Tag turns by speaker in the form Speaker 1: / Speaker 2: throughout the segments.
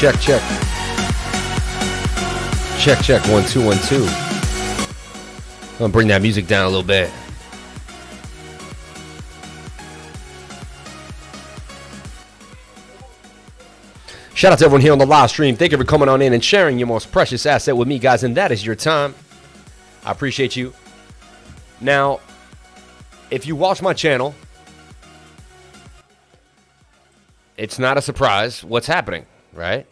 Speaker 1: Check, check. Check, check. 1, 2, 1, 2. I'm gonna bring that music down a little bit. Shout out to everyone here on the live stream. Thank you for coming on in and sharing your most precious asset with me, guys, and that is your time. I appreciate you. Now, if you watch my channel, it's not a surprise what's happening, right?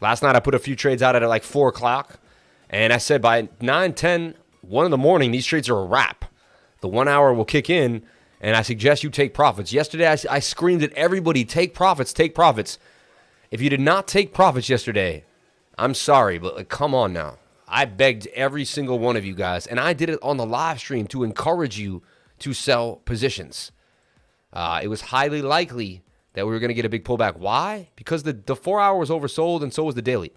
Speaker 1: Last night I put a few trades out at like 4 o'clock, and I said by 9, 10, 1 in the morning, these trades are a wrap. The 1 hour will kick in, and I suggest you take profits. Yesterday, I screamed at everybody, take profits, take profits. If you did not take profits yesterday, I'm sorry, but like, come on now. I begged every single one of you guys, and I did it on the live stream to encourage you to sell positions. It was highly likely that we were going to get a big pullback. Why? Because the 4 hour was oversold, and so was the daily.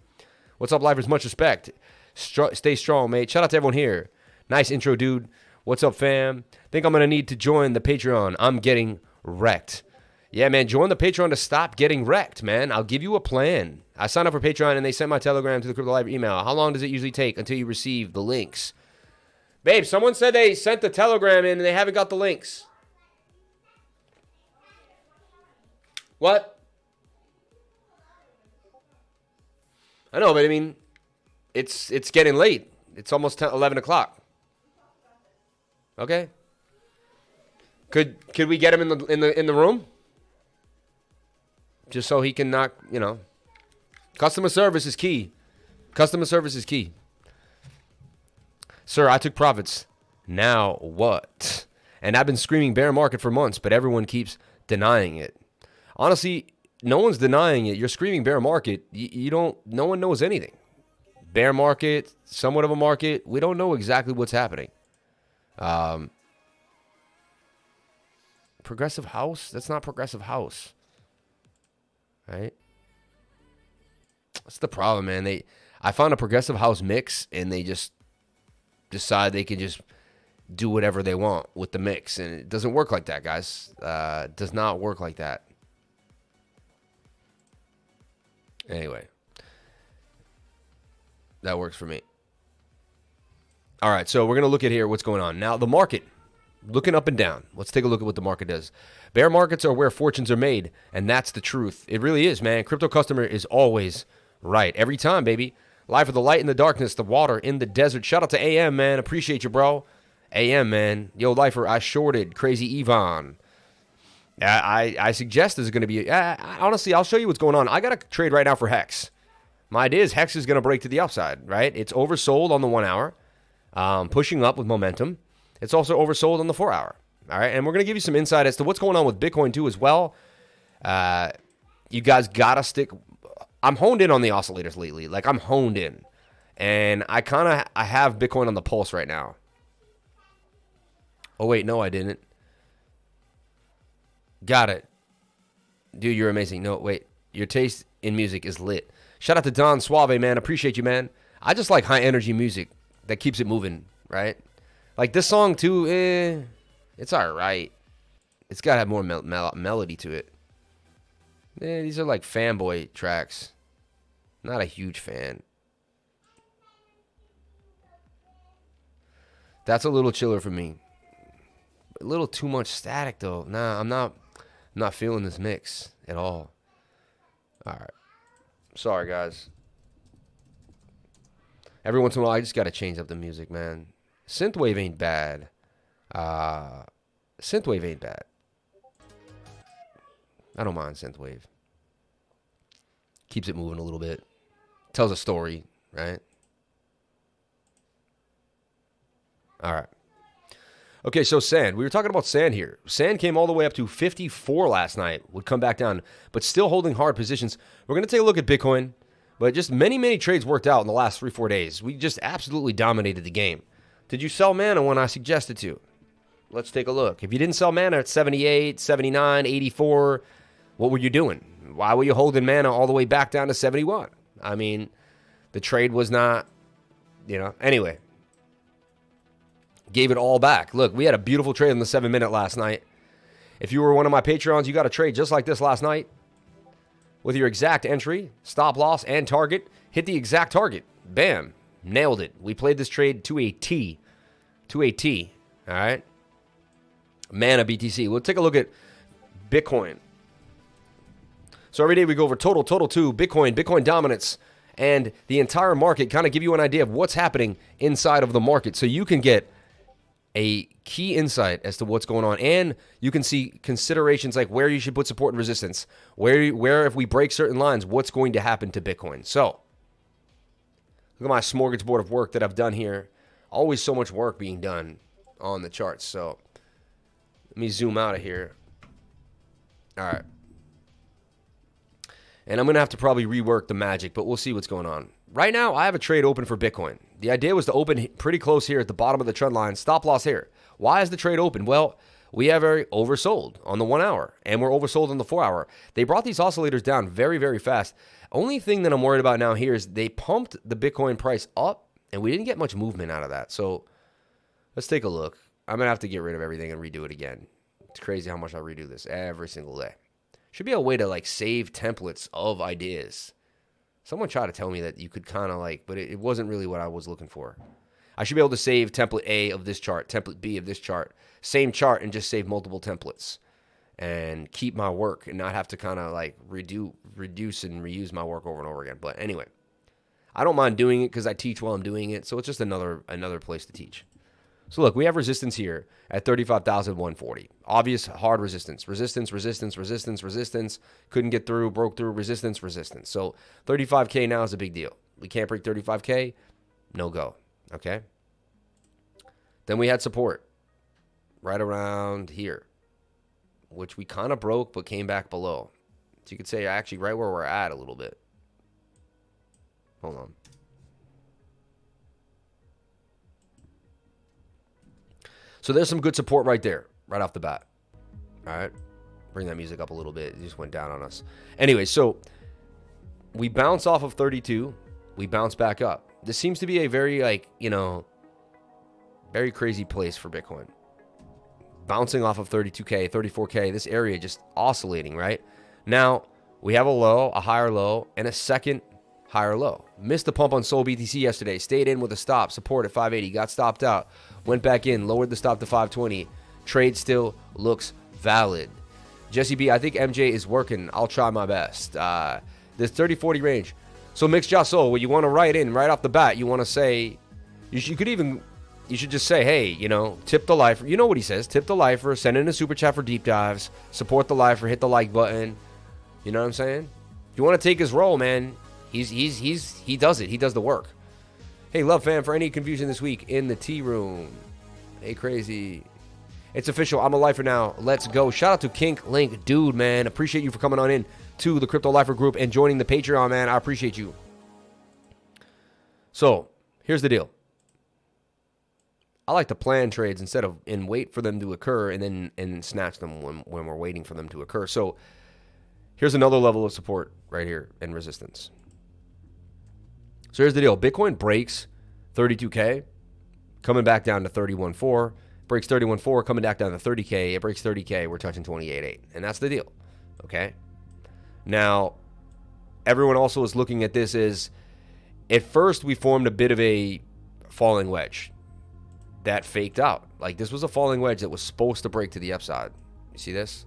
Speaker 1: What's up, lifers? Much respect. Stay strong, mate. Shout out to everyone here. Nice intro, dude. What's up, fam? Think I'm going to need to join the Patreon. I'm getting wrecked. Yeah, man, join the Patreon to stop getting wrecked, man. I'll give you a plan. I signed up for Patreon, and they sent my Telegram to the Crypto Live email. How long does it usually take until you receive the links? Babe, someone said they sent the Telegram in, and they haven't got the links. What? I know, but I mean, it's getting late. It's almost 10, 11 o'clock. Okay. Could we get him in the room? Just so he can not, you know. Customer service is key. Customer service is key. Sir, I took profits. Now what? And I've been screaming bear market for months, but everyone keeps denying it. Honestly, no one's denying it. You're screaming bear market. No one knows anything. Bear market, somewhat of a market. We don't know exactly what's happening. Progressive house? That's not progressive house. Right? That's the problem, man. I found a progressive house mix, and they just decide they can just do whatever they want with the mix. And it doesn't work like that, guys. It does not work like that. Anyway. That works for me. All right, so we're going to look at here what's going on. Now, the market, looking up and down. Let's take a look at what the market does. Bear markets are where fortunes are made, and that's the truth. It really is, man. Crypto customer is always right. Every time, baby. Life of the light in the darkness, the water in the desert. Shout out to AM, man. Appreciate you, bro. AM, man. Yo, lifer, I shorted. Crazy Yvonne. I suggest there's going to be... honestly, I'll show you what's going on. I got a trade right now for Hex. My idea is Hex is going to break to the upside, right? It's oversold on the 1 hour, pushing up with momentum. It's also oversold on the 4 hour. All right, and we're going to give you some insight as to what's going on with Bitcoin too as well. You guys got to stick. I'm honed in on the oscillators lately. Like, I'm honed in. And I have Bitcoin on the pulse right now. Oh, wait, no, I didn't. Got it. Dude, you're amazing. No, wait. Your taste in music is lit. Shout out to Don Suave, man. Appreciate you, man. I just like high-energy music that keeps it moving, right? Like this song, too, it's all right. It's got to have more melody to it. These are like fanboy tracks. Not a huge fan. That's a little chiller for me. A little too much static, though. Nah, I'm not feeling this mix at all. All right. Sorry, guys. Every once in a while, I just got to change up the music, man. Synthwave ain't bad. Synthwave ain't bad. I don't mind synthwave. Keeps it moving a little bit. Tells a story, right? All right. Okay, so Sand. We were talking about Sand here. Sand came all the way up to 54 last night. Would come back down, but still holding hard positions. We're going to take a look at Bitcoin, but just many trades worked out in the last 3-4 days. We just absolutely dominated the game. Did you sell Mana when I suggested to? Let's take a look. If you didn't sell Mana at 78, 79, 84, what were you doing? Why were you holding Mana all the way back down to 71? I mean, the trade was not, anyway. Gave it all back. Look, we had a beautiful trade in the 7-minute last night. If you were one of my Patreons, you got a trade just like this last night. with your exact entry, stop loss, and target. Hit the exact target. Bam. Nailed it. We played this trade to a T. To a T. All right. Mana BTC. We'll take a look at Bitcoin. So every day we go over total 2, Bitcoin dominance, and the entire market, kind of give you an idea of what's happening inside of the market so you can get a key insight as to what's going on, and you can see considerations like where you should put support and resistance, where if we break certain lines, what's going to happen to Bitcoin. So look at my smorgasbord of work that I've done here. Always so much work being done on the charts. So let me zoom out of here. All right. And I'm going to have to probably rework the magic, but we'll see what's going on. Right now, I have a trade open for Bitcoin. The idea was to open pretty close here at the bottom of the trend line. Stop loss here. Why is the trade open? Well, we have very oversold on the 1 hour, and we're oversold on the 4 hour. They brought these oscillators down very, very fast. Only thing that I'm worried about now here is they pumped the Bitcoin price up, and we didn't get much movement out of that. So let's take a look. I'm going to have to get rid of everything and redo it again. It's crazy how much I redo this every single day. Should be a way to like save templates of ideas. Someone tried to tell me that you could kind of like, but it wasn't really what I was looking for. I should be able to save template A of this chart, template B of this chart, same chart, and just save multiple templates and keep my work and not have to kind of like reduce and reuse my work over and over again. But anyway, I don't mind doing it because I teach while I'm doing it. So it's just another place to teach. So look, we have resistance here at 35,140. Obvious hard resistance. Resistance. Couldn't get through, broke through, resistance. So 35K now is a big deal. We can't break 35K, no go, okay? Then we had support right around here, which we kind of broke but came back below. So you could say actually right where we're at a little bit. Hold on. So there's some good support right there, right off the bat. All right. Bring that music up a little bit. It just went down on us. Anyway, so we bounce off of 32. We bounce back up. This seems to be a very, like, you know, very crazy place for Bitcoin. Bouncing off of 32K, 34K, this area just oscillating, right? Now, we have a low, a higher low, and a second higher low. Missed the pump on Sol BTC yesterday. Stayed in with a stop. Support at 580. Got stopped out. Went back in. Lowered the stop to 520. Trade still looks valid. Jesse B, I think MJ is working. I'll try my best. This 30-40 range. So Mix Jasso, when you want to write in right off the bat, you want to say, you should just say, hey, you know, tip the lifer. You know what he says. Tip the lifer. Send in a super chat for deep dives. Support the lifer. Hit the like button. You know what I'm saying? If you want to take his role, man, he does it. He does the work. Hey, Love Fam, for any confusion this week in the tea room. Hey, crazy. It's official. I'm a lifer now. Let's go. Shout out to Kink Link. Dude, man. Appreciate you for coming on in to the Crypto Lifer group and joining the Patreon, man. I appreciate you. So, here's the deal. I like to plan trades instead of and wait for them to occur and then snatch them when we're waiting for them to occur. So, here's another level of support right here and resistance. So here's the deal. Bitcoin breaks 32K, coming back down to 31.4. Breaks 31.4, coming back down to 30K. It breaks 30K. We're touching 28.8. And that's the deal. Okay? Now, everyone also is looking at this as, at first we formed a bit of a falling wedge that faked out. Like, this was a falling wedge that was supposed to break to the upside. You see this?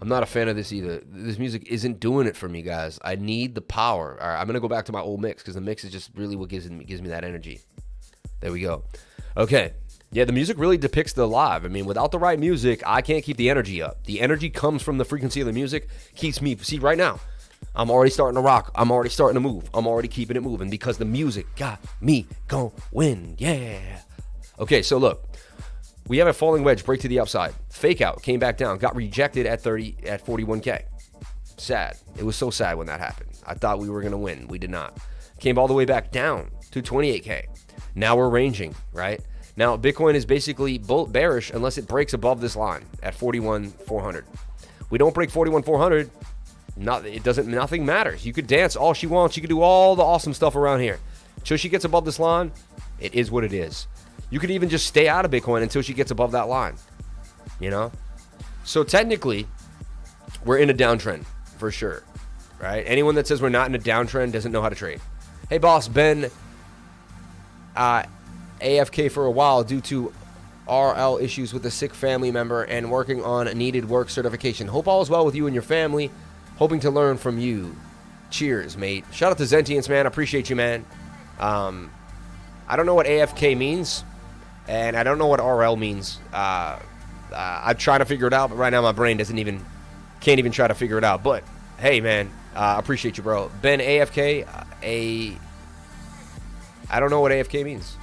Speaker 1: I'm not a fan of this either. This music isn't doing it for me, guys. I need the power. All right, I'm going to go back to my old mix because the mix is just really what gives me that energy. There we go. Okay. Yeah, the music really depicts the live. I mean, without the right music, I can't keep the energy up. The energy comes from the frequency of the music. Keeps me, see, right now, I'm already starting to rock. I'm already starting to move. I'm already keeping it moving because the music got me going. Yeah. Okay, so look. We have a falling wedge, break to the upside. Fake out, came back down, got rejected at 41K. Sad. It was so sad when that happened. I thought we were going to win. We did not. Came all the way back down to 28K. Now we're ranging, right? Now Bitcoin is basically bearish unless it breaks above this line at 41,400. We don't break 41,400. Nothing matters. You could dance all she wants. You could do all the awesome stuff around here. Until she gets above this line, it is what it is. You could even just stay out of Bitcoin until she gets above that line. you know? So technically, we're in a downtrend for sure, right? Anyone that says we're not in a downtrend doesn't know how to trade. Hey, boss, been AFK for a while due to RL issues with a sick family member and working on a needed work certification. Hope all is well with you and your family. Hoping to learn from you. Cheers, mate. Shout out to Zentience, man. I appreciate you, man. I don't know what AFK means, and I don't know what RL means. I'm trying to figure it out, but right now my brain can't even try to figure it out. But hey, man, I appreciate you, bro. Ben AFK, I don't know what AFK means,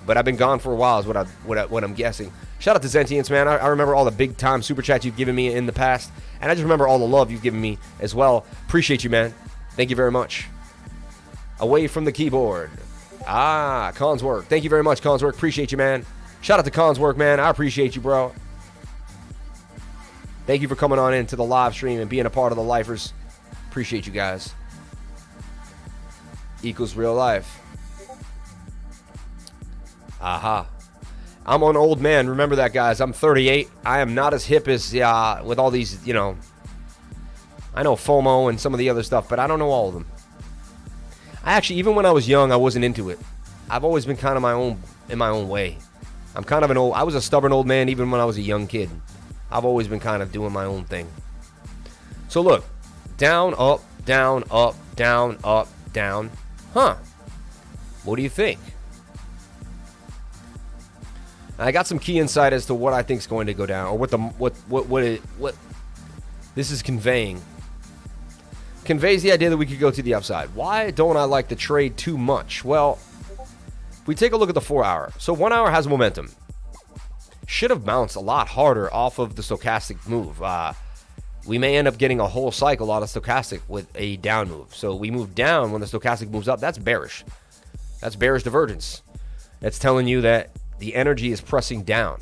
Speaker 1: but I've been gone for a while is what I'm guessing. Shout out to Zentience, man. I remember all the big time super chats you've given me in the past, and I just remember all the love you've given me as well. Appreciate you, man. Thank you very much. Away from the keyboard. Cons Work. Thank you very much, Cons Work. Appreciate you, man. Shout out to Cons Work, man. I appreciate you, bro. Thank you for coming on into the live stream and being a part of the lifers. Appreciate you guys. Equals real life. Aha. I'm an old man. Remember that, guys. I'm 38. I am not as hip as with all these, you know. I know FOMO and some of the other stuff, but I don't know all of them. I actually, even when I was young, I wasn't into it. I've always been kind of in my own way. I'm kind of I was a stubborn old man even when I was a young kid. I've always been kind of doing my own thing. So look, down, up, down, up, down, up, down. Huh. What do you think? I got some key insight as to what I think is going to go down, or what this is conveying. Conveys the idea that we could go to the upside. Why don't I like the trade too much? Well, if we take a look at the 4 hour. So 1 hour has momentum. Should have bounced a lot harder off of the stochastic move. We may end up getting a whole cycle out of stochastic with a down move. So we move down when the stochastic moves up. That's bearish. That's bearish divergence. That's telling you that the energy is pressing down.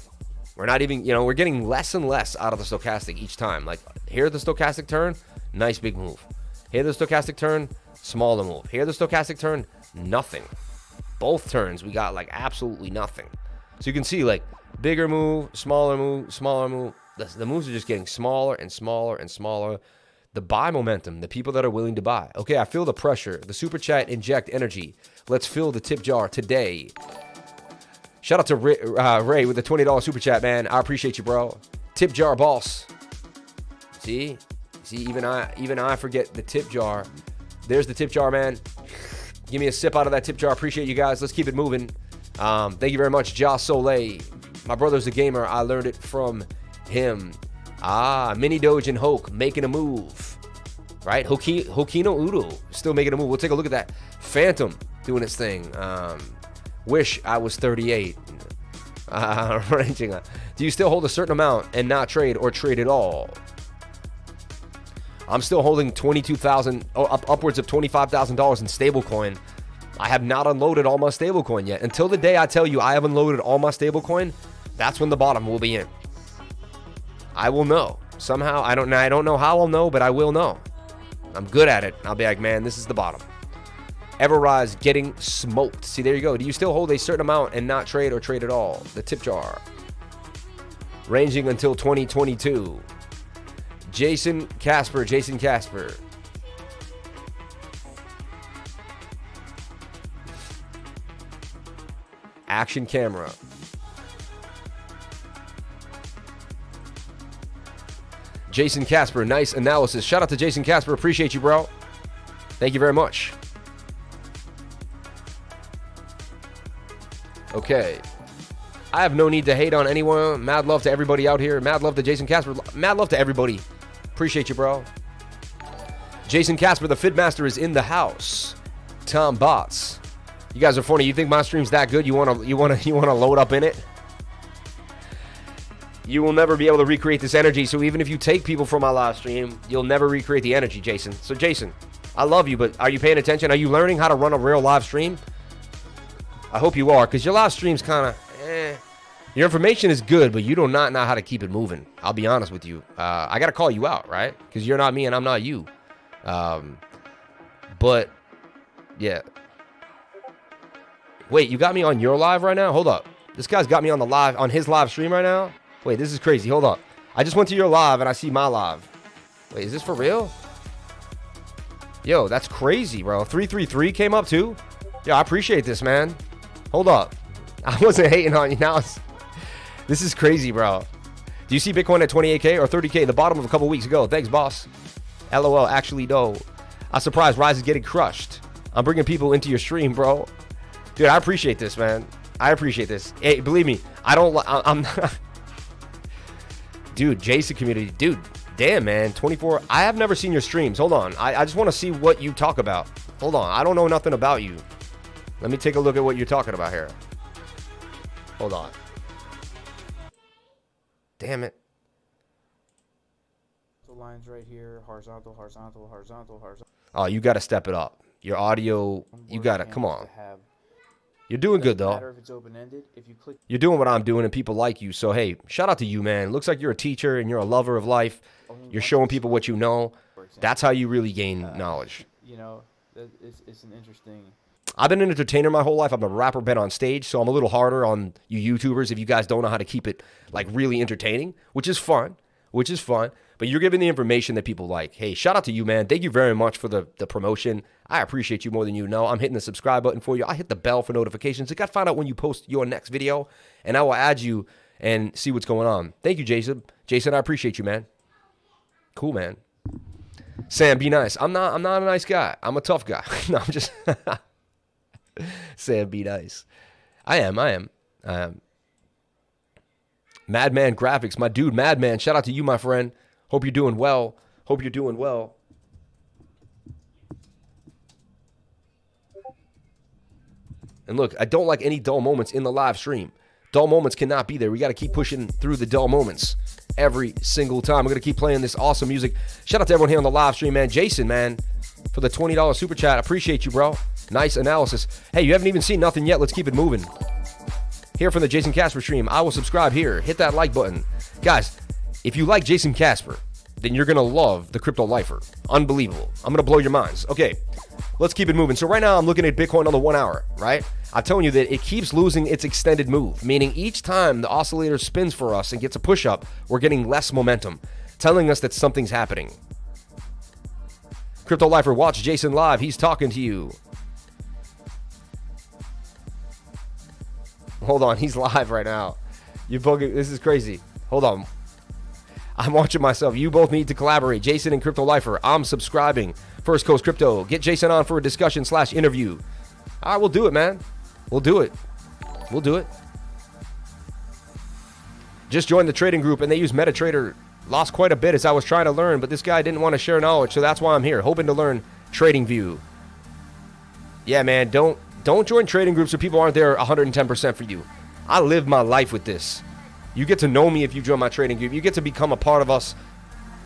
Speaker 1: We're not even, we're getting less and less out of the stochastic each time. Like here, the stochastic turn, nice big move. Here, the stochastic turn, smaller move. Here, the stochastic turn, nothing. Both turns, we got like absolutely nothing. So you can see like bigger move, smaller move, smaller move. The moves are just getting smaller and smaller and smaller. The buy momentum, the people that are willing to buy. Okay, I feel the pressure. The super chat inject energy. Let's fill the tip jar today. Shout out to Ray with the $20 super chat, man. I appreciate you, bro. Tip jar boss. See, even I forget the tip jar. There's the tip jar, man. Give me a sip out of that tip jar. Appreciate you guys. Let's keep it moving. Thank you very much, Ja Soleil. My brother's a gamer. I learned it from him. MiniDOGE and Hoke making a move. Right? Hokino Udo still making a move. We'll take a look at that. Phantom doing its thing. Wish I was 38. Do you still hold a certain amount and not trade or trade at all? I'm still holding $22,000, upwards of $25,000 in stablecoin. I have not unloaded all my stablecoin yet. Until the day I tell you I have unloaded all my stablecoin, that's when the bottom will be in. I will know. Somehow, I don't know how I'll know, but I will know. I'm good at it. I'll be like, man, this is the bottom. Everrise getting smoked. See, there you go. Do you still hold a certain amount and not trade or trade at all? The tip jar. Ranging until 2022. JaysonCasper. Action camera. JaysonCasper, nice analysis. Shout out to JaysonCasper. Appreciate you, bro. Thank you very much. Okay. I have no need to hate on anyone. Mad love to everybody out here. Mad love to JaysonCasper. Mad love to everybody. Appreciate you, bro. JaysonCasper, the Fitmaster, is in the house. Tom Bots. You guys are funny. You think my stream's that good? You wanna load up in it? You will never be able to recreate this energy. So even if you take people from my live stream, you'll never recreate the energy, Jason. So Jason, I love you, but are you paying attention? Are you learning how to run a real live stream? I hope you are, because your live stream's kind of Your information is good, but you do not know how to keep it moving. I'll be honest with you. I got to call you out, right? Because you're not me and I'm not you. But, yeah. Wait, you got me on your live right now? Hold up. This guy's got me on his live stream right now? Wait, this is crazy. Hold up. I just went to your live and I see my live. Wait, is this for real? Yo, that's crazy, bro. 333 came up too? Yo, I appreciate this, man. Hold up. I wasn't hating on you. Now this is crazy, bro. Do you see Bitcoin at 28K or 30K the bottom of a couple weeks ago? Thanks, boss. LOL, actually, no. I'm surprised Rise is getting crushed. I'm bringing people into your stream, bro. Dude, I appreciate this, man. I appreciate this. Hey, believe me, I'm dude, Jason community. Dude, damn, man. 24. I have never seen your streams. Hold on. I just want to see what you talk about. Hold on. I don't know nothing about you. Let me take a look at what you're talking about here. Hold on. Damn it.
Speaker 2: The lines right here, horizontal, horizontal, horizontal, horizontal.
Speaker 1: Oh, you got to step it up. Your audio, you got to, come on. You're doing good, though.
Speaker 2: Matter if it's open-ended. If you click,
Speaker 1: you're doing what I'm doing, and people like you. So, hey, shout out to you, man. Looks like you're a teacher, and you're a lover of life. You're showing people what you know. That's how you really gain knowledge.
Speaker 2: You know, it's an interesting...
Speaker 1: I've been an entertainer my whole life. I'm a rapper, been on stage, so I'm a little harder on you YouTubers if you guys don't know how to keep it, like, really entertaining, which is fun. But you're giving the information that people like. Hey, shout out to you, man. Thank you very much for the promotion. I appreciate you more than you know. I'm hitting the subscribe button for you. I hit the bell for notifications. I got to find out when you post your next video, and I will add you and see what's going on. Thank you, Jason. Jason, I appreciate you, man. Cool, man. Sam, be nice. I'm not a nice guy. I'm a tough guy. No, I'm just... Sam, be nice. I am. Madman Graphics, my dude, Madman. Shout out to you, my friend. Hope you're doing well. And look, I don't like any dull moments in the live stream. Dull moments cannot be there. We got to keep pushing through the dull moments every single time. We're going to keep playing this awesome music. Shout out to everyone here on the live stream, man. Jason, man, for the $20 super chat. Appreciate you, bro. Nice analysis. Hey, you haven't even seen nothing yet. Let's keep it moving. Here from the JaysonCasper stream, I will subscribe here. Hit that like button. Guys, if you like JaysonCasper, then you're going to love the Crypto Lifer. Unbelievable. I'm going to blow your minds. Okay, let's keep it moving. So right now I'm looking at Bitcoin on the 1 hour, right? I'm telling you that it keeps losing its extended move, meaning each time the oscillator spins for us and gets a push up, we're getting less momentum, telling us that something's happening. Crypto Lifer, watch Jason live. He's talking to you. Hold on, he's live right now. This is crazy. Hold on. I'm watching myself. You both need to collaborate. Jason and Crypto Lifer. I'm subscribing. First Coast Crypto. Get Jason on for a discussion/interview. All right, we'll do it, man. We'll do it. Just joined the trading group, and they use MetaTrader. Lost quite a bit as I was trying to learn, but this guy didn't want to share knowledge, so that's why I'm here, hoping to learn TradingView. Yeah, man, don't join trading groups where people aren't there 110% for you. I live my life with this. You get to know me if you join my trading group. You get to become a part of us.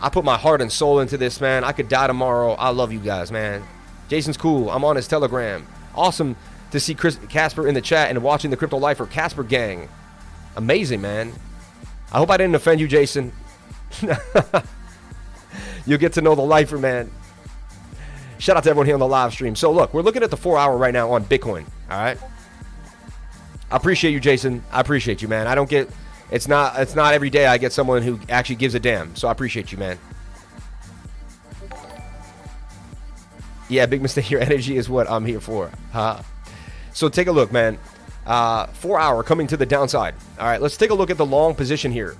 Speaker 1: I put my heart and soul into this, man. I could die tomorrow. I love you guys, man. Jason's cool. I'm on his Telegram. Awesome to see Casper in the chat and watching the Crypto Lifer Casper gang. Amazing, man. I hope I didn't offend you, Jason. You'll get to know the Lifer, man. Shout out to everyone here on the live stream. So look, we're looking at the 4 hour right now on Bitcoin. All right. I appreciate you, Jason. I appreciate you, man. I don't get, it's not every day I get someone who actually gives a damn. So I appreciate you, man. Yeah, big mistake. Your energy is what I'm here for. So take a look, man. 4 hour coming to the downside. All right, let's take a look at the long position here.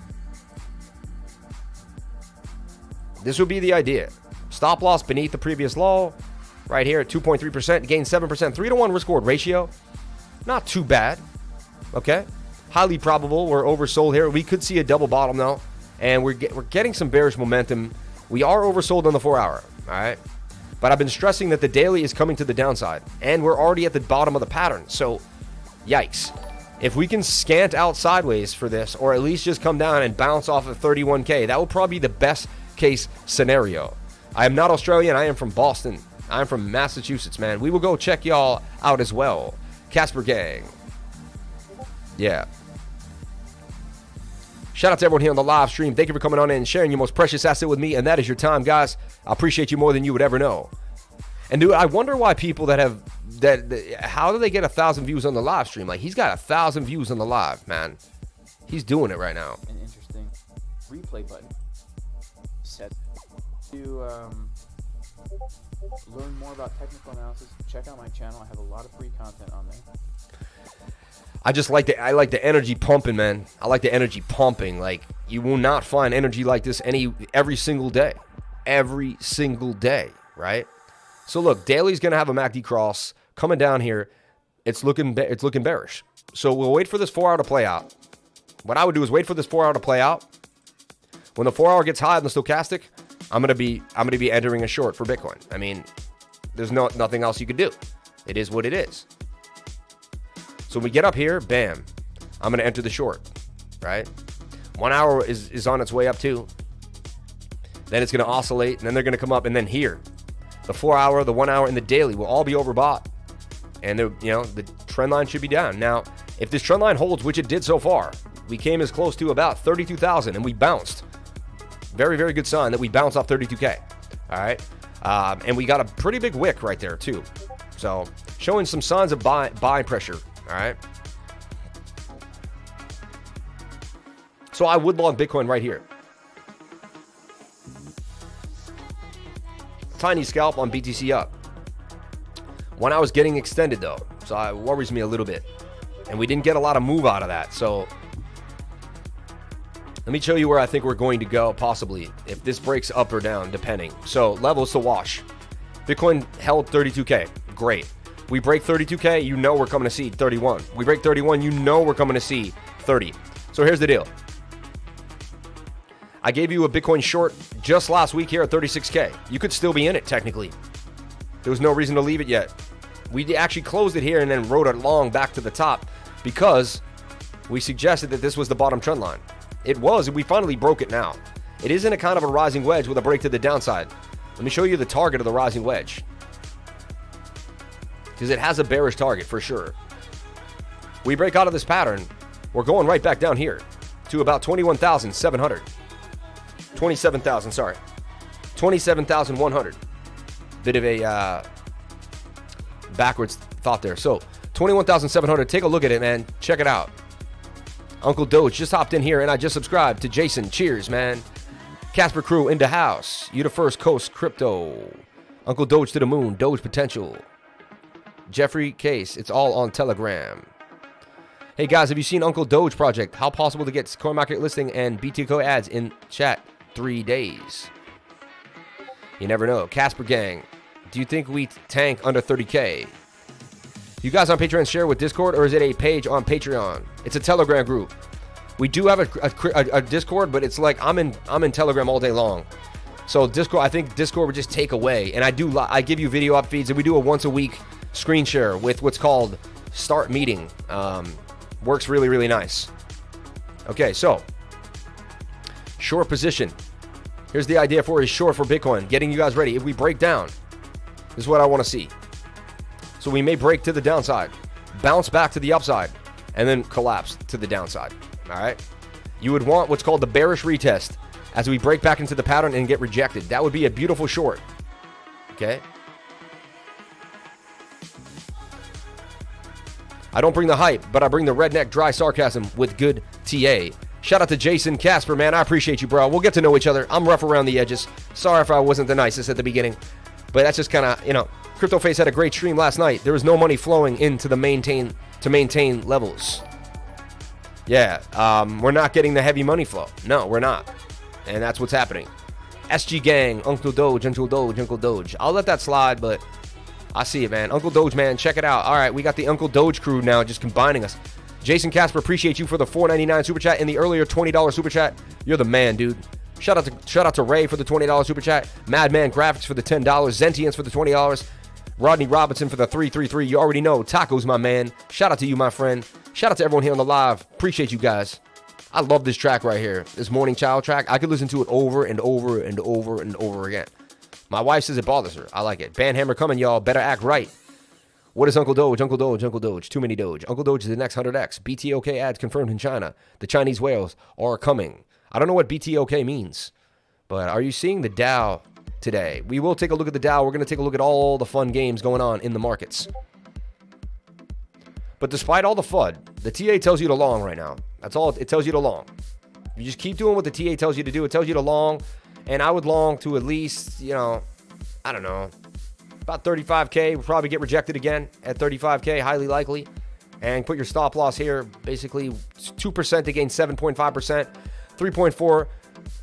Speaker 1: This would be the idea. Stop loss beneath the previous low. Right here at 2.3%. Gain 7%. 3-to-1 risk reward ratio. Not too bad. Okay. Highly probable we're oversold here. We could see a double bottom though. And we're getting some bearish momentum. We are oversold on the 4 hour. All right. But I've been stressing that the daily is coming to the downside. And we're already at the bottom of the pattern. So, yikes. If we can scant out sideways for this, or at least just come down and bounce off of 31K, that would probably be the best case scenario. I am not Australian. I am from Boston. I'm from Massachusetts, man. We will go check y'all out as well. Casper gang. Yeah. Shout out to everyone here on the live stream. Thank you for coming on in and sharing your most precious asset with me, and that is your time, guys. I appreciate you more than you would ever know. And dude, I wonder why people that have how do they get 1,000 views on the live stream? Like, he's got 1,000 views on the live, man. He's doing it right now.
Speaker 2: An interesting replay button. Set to learn more about technical analysis. Check out my channel. I have a lot of free content on there.
Speaker 1: I like the energy pumping, man. I like the energy pumping. Like, you will not find energy like this every single day. Every single day, right? So look, daily's gonna have a MACD cross coming down here. It's looking bearish. So we'll wait for this 4 hour to play out. What I would do is wait for this 4 hour to play out. When the 4 hour gets high on the stochastic, I'm gonna be entering a short for Bitcoin. I mean, there's nothing else you could do. It is what it is. So when we get up here, bam, I'm going to enter the short, right? 1 hour is on its way up too. Then it's going to oscillate, and then they're going to come up, and then here, the 4 hour, the 1 hour, and the daily will all be overbought. And the trend line should be down. Now, if this trend line holds, which it did so far, we came as close to about 32,000, and we bounced. Very, very good sign that we bounced off 32K. All right, and we got a pretty big wick right there too. So showing some signs of buy pressure. All right. So I would long Bitcoin right here. Tiny scalp on BTC up. 1 hour's getting extended though, so it worries me a little bit. And we didn't get a lot of move out of that. So let me show you where I think we're going to go, possibly, if this breaks up or down, depending. So levels to wash. Bitcoin held 32K. Great. We break 32K, you know we're coming to see 31. We break 31, you know we're coming to see 30. So here's the deal. I gave you a Bitcoin short just last week here at 36K. You could still be in it, technically. There was no reason to leave it yet. We actually closed it here and then rode it long back to the top because we suggested that this was the bottom trend line. It was, and we finally broke it now. It is in a kind of a rising wedge with a break to the downside. Let me show you the target of the rising wedge, because it has a bearish target for sure. We break out of this pattern, we're going right back down here to about 21,700. 27,000, sorry. 27,100. Bit of a backwards thought there. So 21,700, take a look at it, man. Check it out. Uncle Doge just hopped in here and I just subscribed to Jason. Cheers, man. Casper crew into house. You the first coast crypto. Uncle Doge to the moon. Doge potential. Jeffrey Case. It's all on Telegram. Hey guys, have you seen Uncle Doge project? How possible to get CoinMarket listing and BTC ads in chat 3 days? You never know. Casper gang. Do you think we tank under 30K? You guys on Patreon share with Discord, or is it a page on Patreon? It's a Telegram group. We do have a Discord, but it's like I'm in Telegram all day long. So Discord, I think Discord would just take away. And I give you video up feeds, and we do a once a week screen share with what's called Start Meeting. Works really, really nice. Okay, so short position. Here's the idea for a short for Bitcoin. Getting you guys ready. If we break down, this is what I want to see. So we may break to the downside, bounce back to the upside, and then collapse to the downside. All right? You would want what's called the bearish retest as we break back into the pattern and get rejected. That would be a beautiful short. Okay? I don't bring the hype, but I bring the redneck dry sarcasm with good TA. Shout out to JaysonCasper, man. I appreciate you, bro. We'll get to know each other. I'm rough around the edges. Sorry if I wasn't the nicest at the beginning. But that's just kind of, CryptoFace had a great stream last night. There was no money flowing into the maintain levels. Yeah, we're not getting the heavy money flow. No, we're not. And that's what's happening. SG Gang, Uncle Doge, Uncle Doge, Uncle Doge. I'll let that slide, but I see it, man. Uncle Doge, man, check it out. All right, we got the Uncle Doge crew now just combining us. JaysonCasper, appreciate you for the $4.99 super chat and the earlier $20 super chat. You're the man, dude. Shout out to Ray for the $20 super chat. Madman Graphics for the $10. Zentians for the $20. Rodney Robinson for the 333. You already know. Tacos, my man. Shout out to you, my friend. Shout out to everyone here on the live. Appreciate you guys. I love this track right here. This Morning Child track. I could listen to it over and over and over and over again. My wife says it bothers her. I like it. Bandhammer coming, y'all. Better act right. What is Uncle Doge? Uncle Doge, Uncle Doge. Too many Doge. Uncle Doge is the next 100X. BTOK ads confirmed in China. The Chinese whales are coming. I don't know what BTOK means, but are you seeing the Dow today? We will take a look at the Dow. We're going to take a look at all the fun games going on in the markets. But despite all the FUD, the TA tells you to long right now. That's all. It tells you to long. You just keep doing what the TA tells you to do. It tells you to long, and I would long to at least, I don't know, about 35K. We'll probably get rejected again at 35K, highly likely. And put your stop loss here, basically 2% to gain 7.5%, 3.4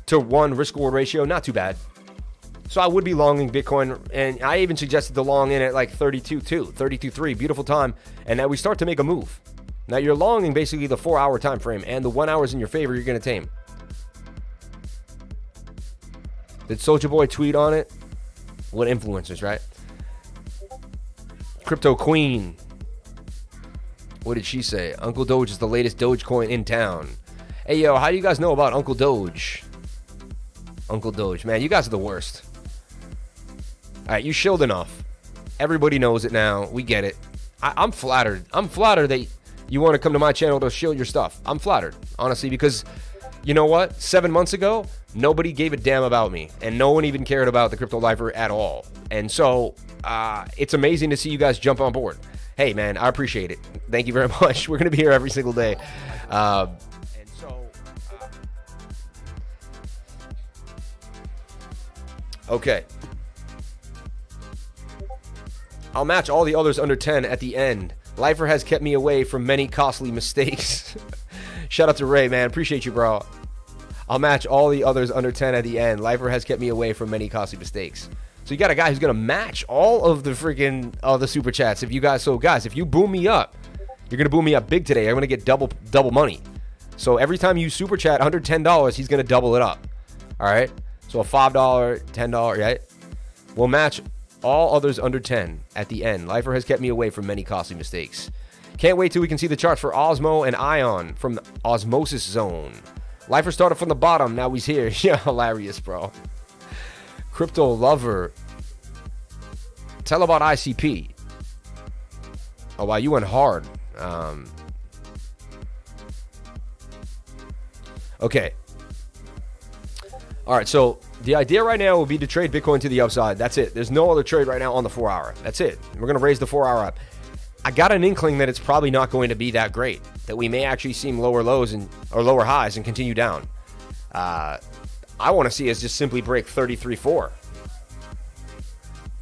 Speaker 1: to 1 risk reward ratio, not too bad. So I would be longing Bitcoin, and I even suggested the long in at like 32.2, 32.3, beautiful time. And now we start to make a move. Now you're longing basically the 4-hour time frame, and the 1 hour is in your favor. You're going to tame. Did Soulja Boy tweet on it? What influencers, right? Crypto Queen. What did she say? Uncle Doge is the latest Dogecoin in town. Hey, yo, how do you guys know about Uncle Doge? Uncle Doge, man, you guys are the worst. All right, you shilled enough. Everybody knows it now. We get it. I'm flattered. I'm flattered that you want to come to my channel to shill your stuff. I'm flattered, honestly, because you know what? 7 months ago, nobody gave a damn about me, and no one even cared about the Crypto Lifer at all. And so it's amazing to see you guys jump on board. Hey, man, I appreciate it. Thank you very much. We're going to be here every single day. Okay. I'll match all the others under 10 at the end. Lifer has kept me away from many costly mistakes. Shout out to Ray, man. Appreciate you, bro. I'll match all the others under 10 at the end. Lifer has kept me away from many costly mistakes. So you got a guy who's going to match all of the freaking the super chats. If you guys, if you boom me up, you're going to boom me up big today. I'm going to get double money. So every time you super chat under $10, he's going to double it up. All right. So a $5, $10, right? We'll match all others under 10 at the end. Lifer has kept me away from many costly mistakes. Can't wait till we can see the charts for Osmo and Ion from the Osmosis Zone. Lifer started from the bottom. Now he's here. Yeah, hilarious, bro. Crypto Lover. Tell about ICP. Oh, wow, you went hard. Okay. All right, so the idea right now will be to trade Bitcoin to the upside. That's it. There's no other trade right now on the 4-hour. That's it. We're going to raise the 4-hour up. I got an inkling that it's probably not going to be that great, that we may actually see lower lows or lower highs and continue down. I want to see us just simply break 33.4.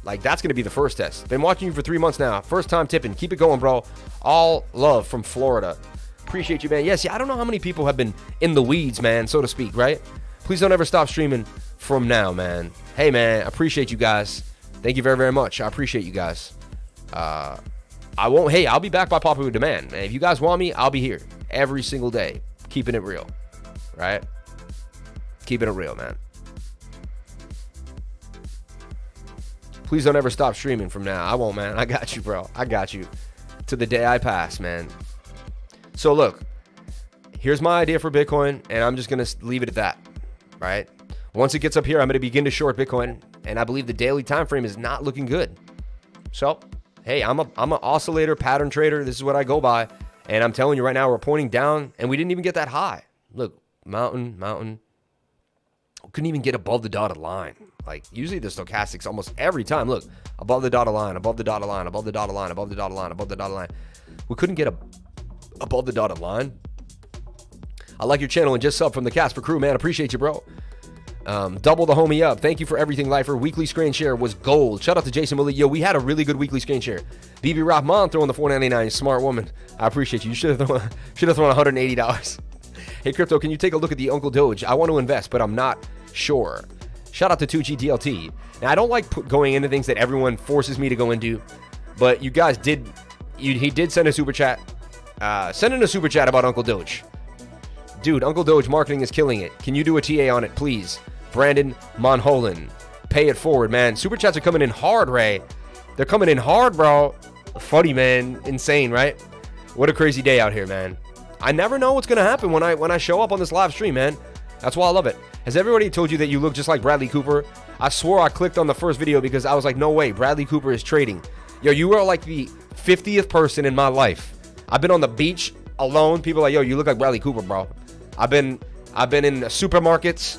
Speaker 1: Like, that's going to be the first test. Been watching you for 3 months now. First time tipping. Keep it going, bro. All love from Florida. Appreciate you, man. Yes, yeah, I don't know how many people have been in the weeds, man, so to speak, right? Please don't ever stop streaming from now, man. Hey, man, I appreciate you guys. Thank you very, very much. I appreciate you guys. I'll be back by popular demand, man. If you guys want me, I'll be here every single day, keeping it real, right? Keeping it real, man. Please don't ever stop streaming from now. I won't, man. I got you, bro. I got you. To the day I pass, man. So, look. Here's my idea for Bitcoin, and I'm just going to leave it at that, right? Once it gets up here, I'm going to begin to short Bitcoin, and I believe the daily time frame is not looking good. So, hey, I'm an oscillator pattern trader. This is what I go by, and I'm telling you right now, we're pointing down, and we didn't even get that high. Look, mountain. We couldn't even get above the dotted line. Like, usually the stochastics almost every time, look, above the dotted line, above the dotted line, above the dotted line, above the dotted line, above the dotted line. We couldn't get above the dotted line. I like your channel and just sub from the Casper crew, man. Appreciate you, bro. Double the homie up. Thank you for everything, Lifer. Weekly screen share was gold. Shout out to Jason Willie. Yo, we had a really good weekly screen share. BB Rahman throwing the $4.99. Smart woman. I appreciate you. You should have thrown $180. Hey, Crypto, can you take a look at the Uncle Doge? I want to invest, but I'm not sure. Shout out to 2GDLT. Now, I don't like going into things that everyone forces me to go into, but you guys did. He did send a super chat. Send in a super chat about Uncle Doge. Dude, Uncle Doge marketing is killing it. Can you do a TA on it, please? Brandon Monholen. Pay it forward, man. Super chats are coming in hard, Ray. They're coming in hard, bro. Funny, man. Insane, right? What a crazy day out here, man. I never know what's going to happen when I show up on this live stream, man. That's why I love it. Has everybody told you that you look just like Bradley Cooper? I swore I clicked on the first video because I was like, no way, Bradley Cooper is trading. Yo, you are like the 50th person in my life. I've been on the beach alone. People are like, yo, you look like Bradley Cooper, bro. I've been in supermarkets.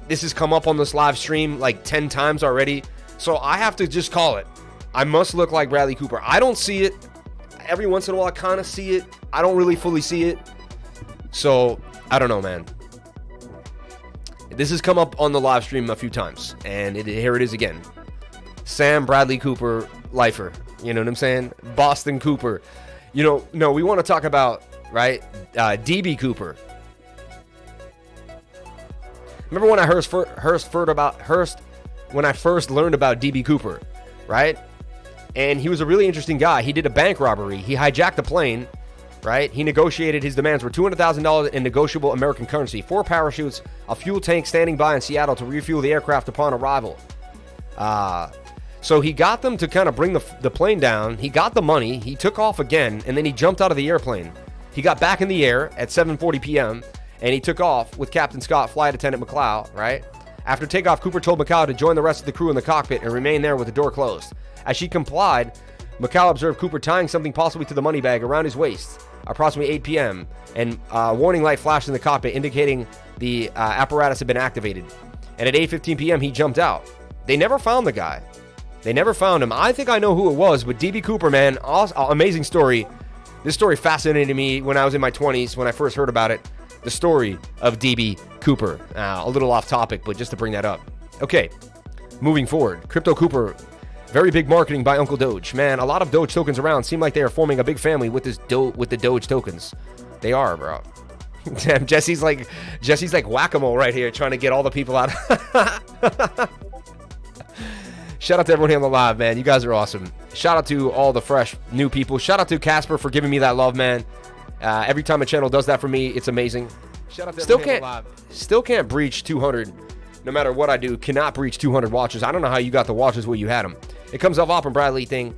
Speaker 1: This has come up on this live stream like 10 times already. So I have to just call it. I must look like Bradley Cooper. I don't see it. Every once in a while, I kind of see it. I don't really fully see it. So, I don't know, man. This has come up on the live stream a few times, and here it is again. Sam Bradley Cooper, lifer. You know what I'm saying? Boston Cooper. You know, no, we want to talk about, right, DB Cooper. Remember when I first learned about DB Cooper, right? And he was a really interesting guy. He did a bank robbery. He hijacked a plane, right? He negotiated, his demands were $200,000 in negotiable American currency, 4 parachutes, a fuel tank standing by in Seattle to refuel the aircraft upon arrival. So he got them to kind of bring the plane down. He got the money. He took off again, and then he jumped out of the airplane. He got back in the air at 7:40 p.m., and he took off with Captain Scott, Flight Attendant McLeod, right? After takeoff, Cooper told McLeod to join the rest of the crew in the cockpit and remain there with the door closed. As she complied, McLeod observed Cooper tying something possibly to the money bag around his waist, approximately 8 p.m., and a warning light flashed in the cockpit indicating the apparatus had been activated. And at 8:15 p.m., he jumped out. They never found the guy. They never found him. I think I know who it was, but DB Cooper, man, amazing story. This story fascinated me when I was in my 20s, when I first heard about it. The story of DB Cooper. A little off topic, but just to bring that up. Okay, moving forward. Crypto Cooper, very big marketing by Uncle Doge. Man, a lot of Doge tokens around seem like they are forming a big family with the Doge tokens. They are, bro. Damn, Jesse's like whack-a-mole right here, trying to get all the people out. Shout out to everyone here on the live, man. You guys are awesome. Shout out to all the fresh new people. Shout out to Casper for giving me that love, man. Every time a channel does that for me, it's amazing. Shout out to everyone here on the live. Still can't breach 200. No matter what I do, cannot breach 200 watches. I don't know how you got the watches where you had them. It comes off Op and Bradley thing.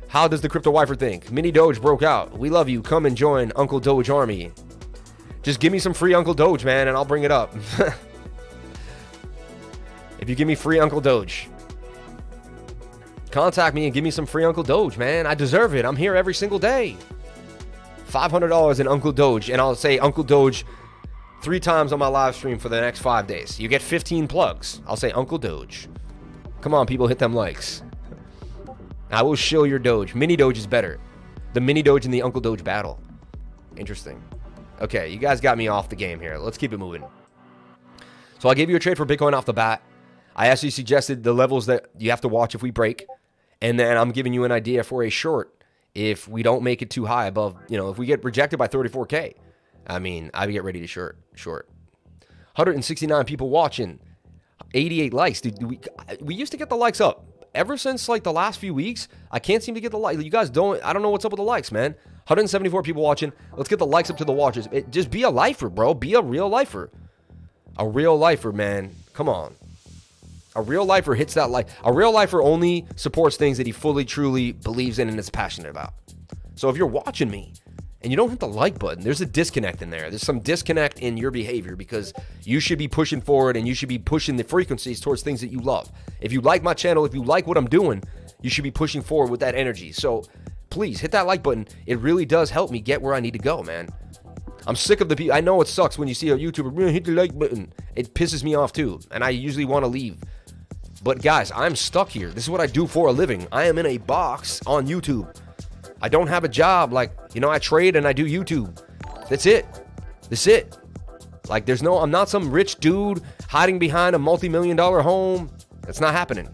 Speaker 1: How does the Crypto Wifer think? MiniDOGE broke out. We love you. Come and join Uncle Doge Army. Just give me some free Uncle Doge, man, and I'll bring it up. If you give me free Uncle Doge, contact me and give me some free Uncle Doge, man. I deserve it. I'm here every single day. $500 in Uncle Doge, and I'll say Uncle Doge 3 times on my live stream for the next 5 days. You get 15 plugs. I'll say Uncle Doge. Come on, people, hit them likes. I will shill your Doge. MiniDOGE is better. The MiniDOGE and the Uncle Doge battle. Interesting. Okay, you guys got me off the game here. Let's keep it moving. So I gave you a trade for Bitcoin off the bat. I actually suggested the levels that you have to watch if we break. And then I'm giving you an idea for a short if we don't make it too high above, if we get rejected by 34K. I mean, I get ready to short. 169 people watching. 88 likes. Dude, we used to get the likes up. Ever since like the last few weeks, I can't seem to get the likes. You guys I don't know what's up with the likes, man. 174 people watching. Let's get the likes up to the watchers. Just be a lifer, bro. Be a real lifer. A real lifer, man. Come on. A real lifer hits that like. A real lifer only supports things that he fully, truly believes in and is passionate about. So if you're watching me and you don't hit the like button, there's a disconnect in there. There's some disconnect in your behavior because you should be pushing forward and you should be pushing the frequencies towards things that you love. If you like my channel, if you like what I'm doing, you should be pushing forward with that energy. So please hit that like button. It really does help me get where I need to go, man. I'm sick of the people. I know it sucks when you see a YouTuber, hit the like button. It pisses me off too. And I usually want to leave. But guys, I'm stuck here. This is what I do for a living. I am in a box on YouTube. I don't have a job. Like, I trade and I do YouTube. That's it. Like, I'm not some rich dude hiding behind a multi-million-dollar home. That's not happening.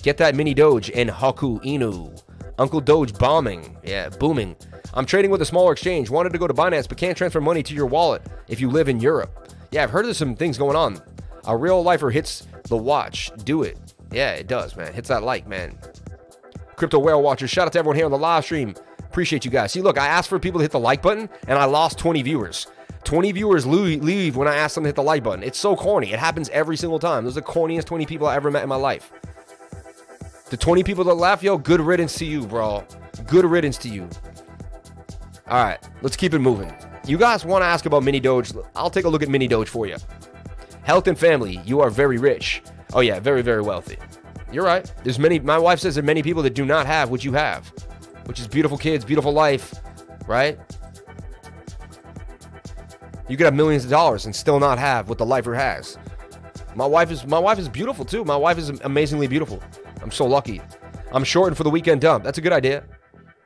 Speaker 1: Get that MiniDOGE and Haku Inu. Uncle Doge bombing. Yeah, booming. I'm trading with a smaller exchange. Wanted to go to Binance, but can't transfer money to your wallet if you live in Europe. Yeah, I've heard of some things going on. A real lifer hits the watch. Do it. Yeah, it does, man. Hits that like, man. Crypto Whale Watchers, shout out to everyone here on the live stream. Appreciate you guys. See, look, I asked for people to hit the like button, and I lost 20 viewers. 20 viewers leave when I ask them to hit the like button. It's so corny. It happens every single time. Those are the corniest 20 people I ever met in my life. The 20 people that laugh, yo, good riddance to you, bro. Good riddance to you. All right, let's keep it moving. You guys want to ask about MiniDOGE? I'll take a look at MiniDOGE for you. Health and family, you are very rich. Oh yeah, very, very wealthy. You're right. My wife says there are many people that do not have what you have, which is beautiful kids, beautiful life, right? You could have millions of dollars and still not have what the lifer has. My wife is beautiful too. My wife is amazingly beautiful. I'm so lucky. I'm shorting for the weekend dump. That's a good idea.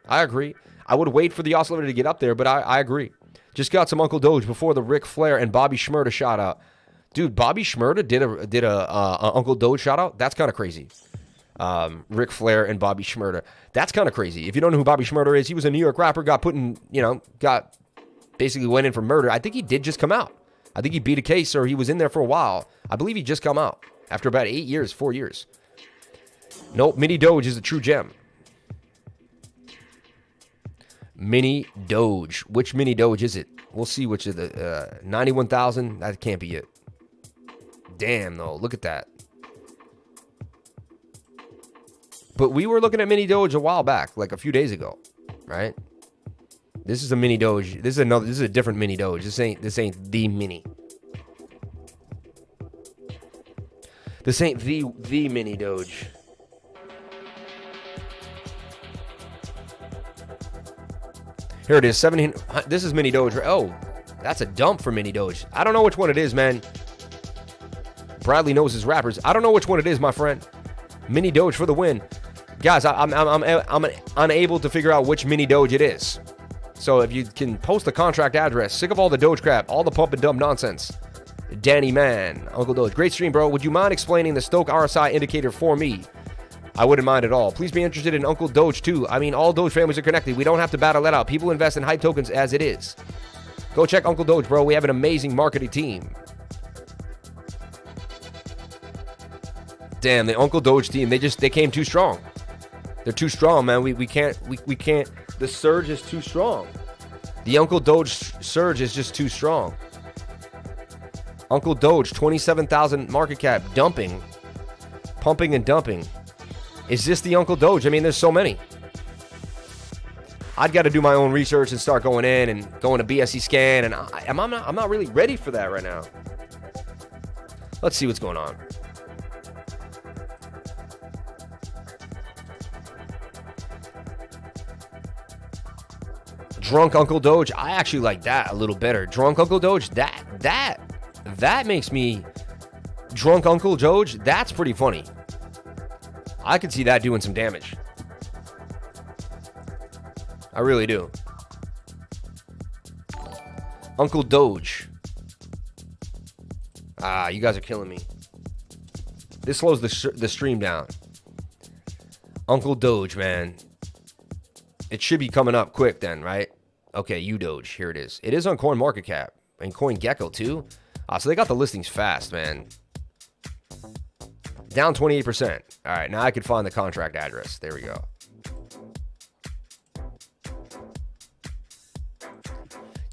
Speaker 1: I agree. I would wait for the oscillator to get up there, but I agree. Just got some Uncle Doge before the Ric Flair and Bobby Shmurda shot out. Dude, Bobby Shmurda did a Uncle Doge shout out. That's kind of crazy. Ric Flair and Bobby Shmurda. That's kind of crazy. If you don't know who Bobby Shmurda is, he was a New York rapper, got basically went in for murder. I think he did just come out. I think he beat a case, or he was in there for a while. I believe he just come out after about 4 years. Nope, MiniDOGE is a true gem. MiniDOGE. Which MiniDOGE is it? We'll see which of the 91,000. That can't be it. Damn, though. Look at that. But we were looking at MiniDOGE a while back, like a few days ago, right? This is a MiniDOGE. This is a different MiniDOGE. This ain't the mini. This ain't the MiniDOGE. Here it is, 17. This is MiniDOGE. Oh, that's a dump for MiniDOGE. I don't know which one it is, man. Bradley knows his rappers. I don't know which one it is, my friend. MiniDOGE for the win. Guys, I'm unable to figure out which MiniDOGE it is. So if you can post the contract address, sick of all the Doge crap, all the pump and dump nonsense. Danny Man, Uncle Doge. Great stream, bro. Would you mind explaining the Stoch RSI indicator for me? I wouldn't mind at all. Please be interested in Uncle Doge too. I mean, all Doge families are connected. We don't have to battle that out. People invest in hype tokens as it is. Go check Uncle Doge, bro. We have an amazing marketing team. Damn, the Uncle Doge team, they came too strong. They're too strong, man. We can't. The surge is too strong. The Uncle Doge surge is just too strong. Uncle Doge, 27,000 market cap, dumping, pumping and dumping. Is this the Uncle Doge? I mean, there's so many. I'd got to do my own research and start going in and going to BSC scan, and I'm not really ready for that right now. Let's see what's going on. Drunk Uncle Doge, I actually like that a little better. Drunk Uncle Doge, that makes me... Drunk Uncle Doge, that's pretty funny. I could see that doing some damage. I really do. Uncle Doge. You guys are killing me. This slows the stream down. Uncle Doge, man. It should be coming up quick then, right? Okay, UDOGE, here it is. It is on CoinMarketCap and CoinGecko too. So they got the listings fast, man. Down 28%. All right, now I can find the contract address. There we go.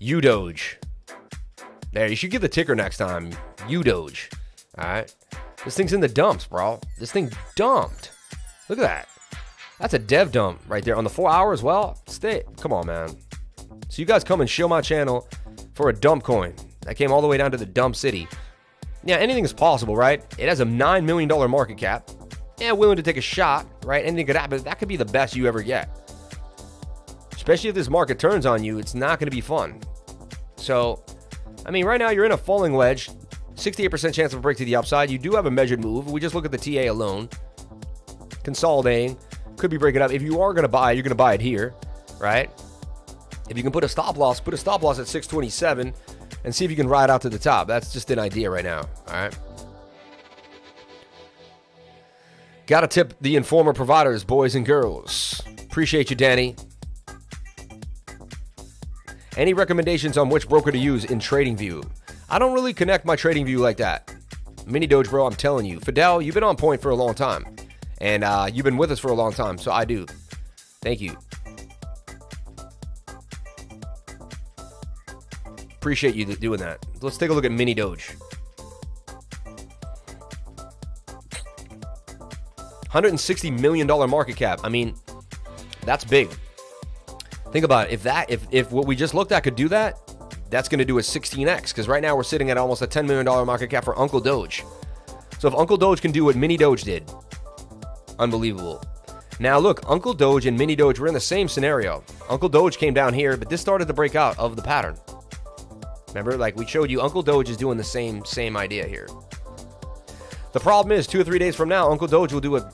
Speaker 1: UDOGE. There, you should give the ticker next time. UDOGE. All right. This thing's in the dumps, bro. This thing dumped. Look at that. That's a dev dump right there on the 4 hour as well. Come on, man. So you guys come and show my channel for a dump coin. That came all the way down to the dump city. Yeah, anything is possible, right? It has a $9 million market cap. Yeah, willing to take a shot, right? Anything could happen. That could be the best you ever get. Especially if this market turns on you, it's not going to be fun. So, I mean, right now you're in a falling wedge. 68% chance of a break to the upside. You do have a measured move. We just look at the TA alone. Consolidating. Could be breaking up. If you are going to buy, you're going to buy it here, right? If you can put a stop loss at 627 and see if you can ride out to the top. That's just an idea right now, all right? Got to tip the informer providers, boys and girls. Appreciate you, Danny. Any recommendations on which broker to use in TradingView? I don't really connect my TradingView like that. MiniDOGE, bro, I'm telling you. Fidel, you've been on point for a long time. And you've been with us for a long time, so I do. Thank you. Appreciate you doing that. Let's take a look at MiniDOGE. $160 million market cap. I mean, that's big. Think about it. If what we just looked at could do that, that's going to do a 16x. Because right now we're sitting at almost a $10 million market cap for Uncle Doge. So if Uncle Doge can do what MiniDOGE did, unbelievable. Now look, Uncle Doge and MiniDOGE were in the same scenario. Uncle Doge came down here, but this started to break out of the pattern. Remember, like we showed you, Uncle Doge is doing the same idea here. The problem is 2 or 3 days from now, Uncle Doge will do a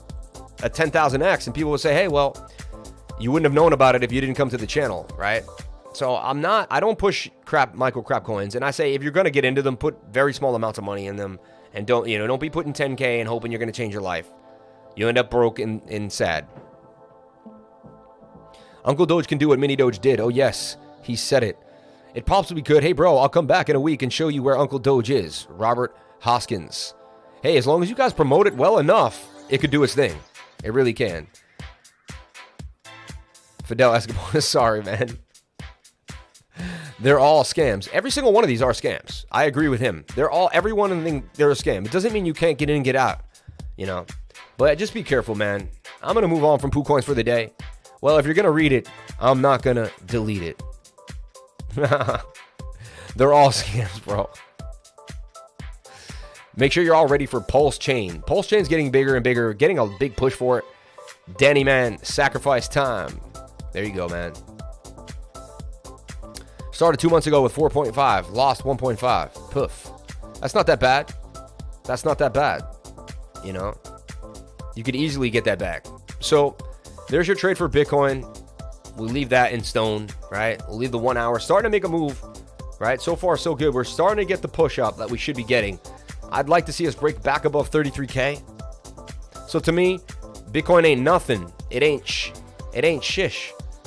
Speaker 1: 10,000x, and people will say, hey, well, you wouldn't have known about it if you didn't come to the channel, right? So I don't push micro crap coins. And I say, if you're going to get into them, put very small amounts of money in them. And don't be putting 10K and hoping you're going to change your life. You end up broke and sad. Uncle Doge can do what MiniDOGE did. Oh, yes, he said it. It possibly could. Hey, bro, I'll come back in a week and show you where Uncle Doge is. Robert Hoskins. Hey, as long as you guys promote it well enough, it could do its thing. It really can. Fidel Escobar, sorry, man. They're all scams. Every single one of these are scams. I agree with him. Every one of them, they're a scam. It doesn't mean you can't get in and get out, But just be careful, man. I'm going to move on from Poo Coins for the day. Well, if you're going to read it, I'm not going to delete it. They're all scams, bro. Make sure you're all ready for Pulse Chain. Pulse Chain's getting bigger and bigger, getting a big push for it. Danny, man, sacrifice time. There you go, man. Started 2 months ago with 4.5, lost 1.5. Poof. That's not that bad. That's not that bad. You could easily get that back. So there's your trade for Bitcoin. We'll leave that in stone, right? We'll leave the 1 hour. Starting to make a move, right? So far, so good. We're starting to get the push up that we should be getting. I'd like to see us break back above 33K. So to me, Bitcoin ain't nothing. It ain't shish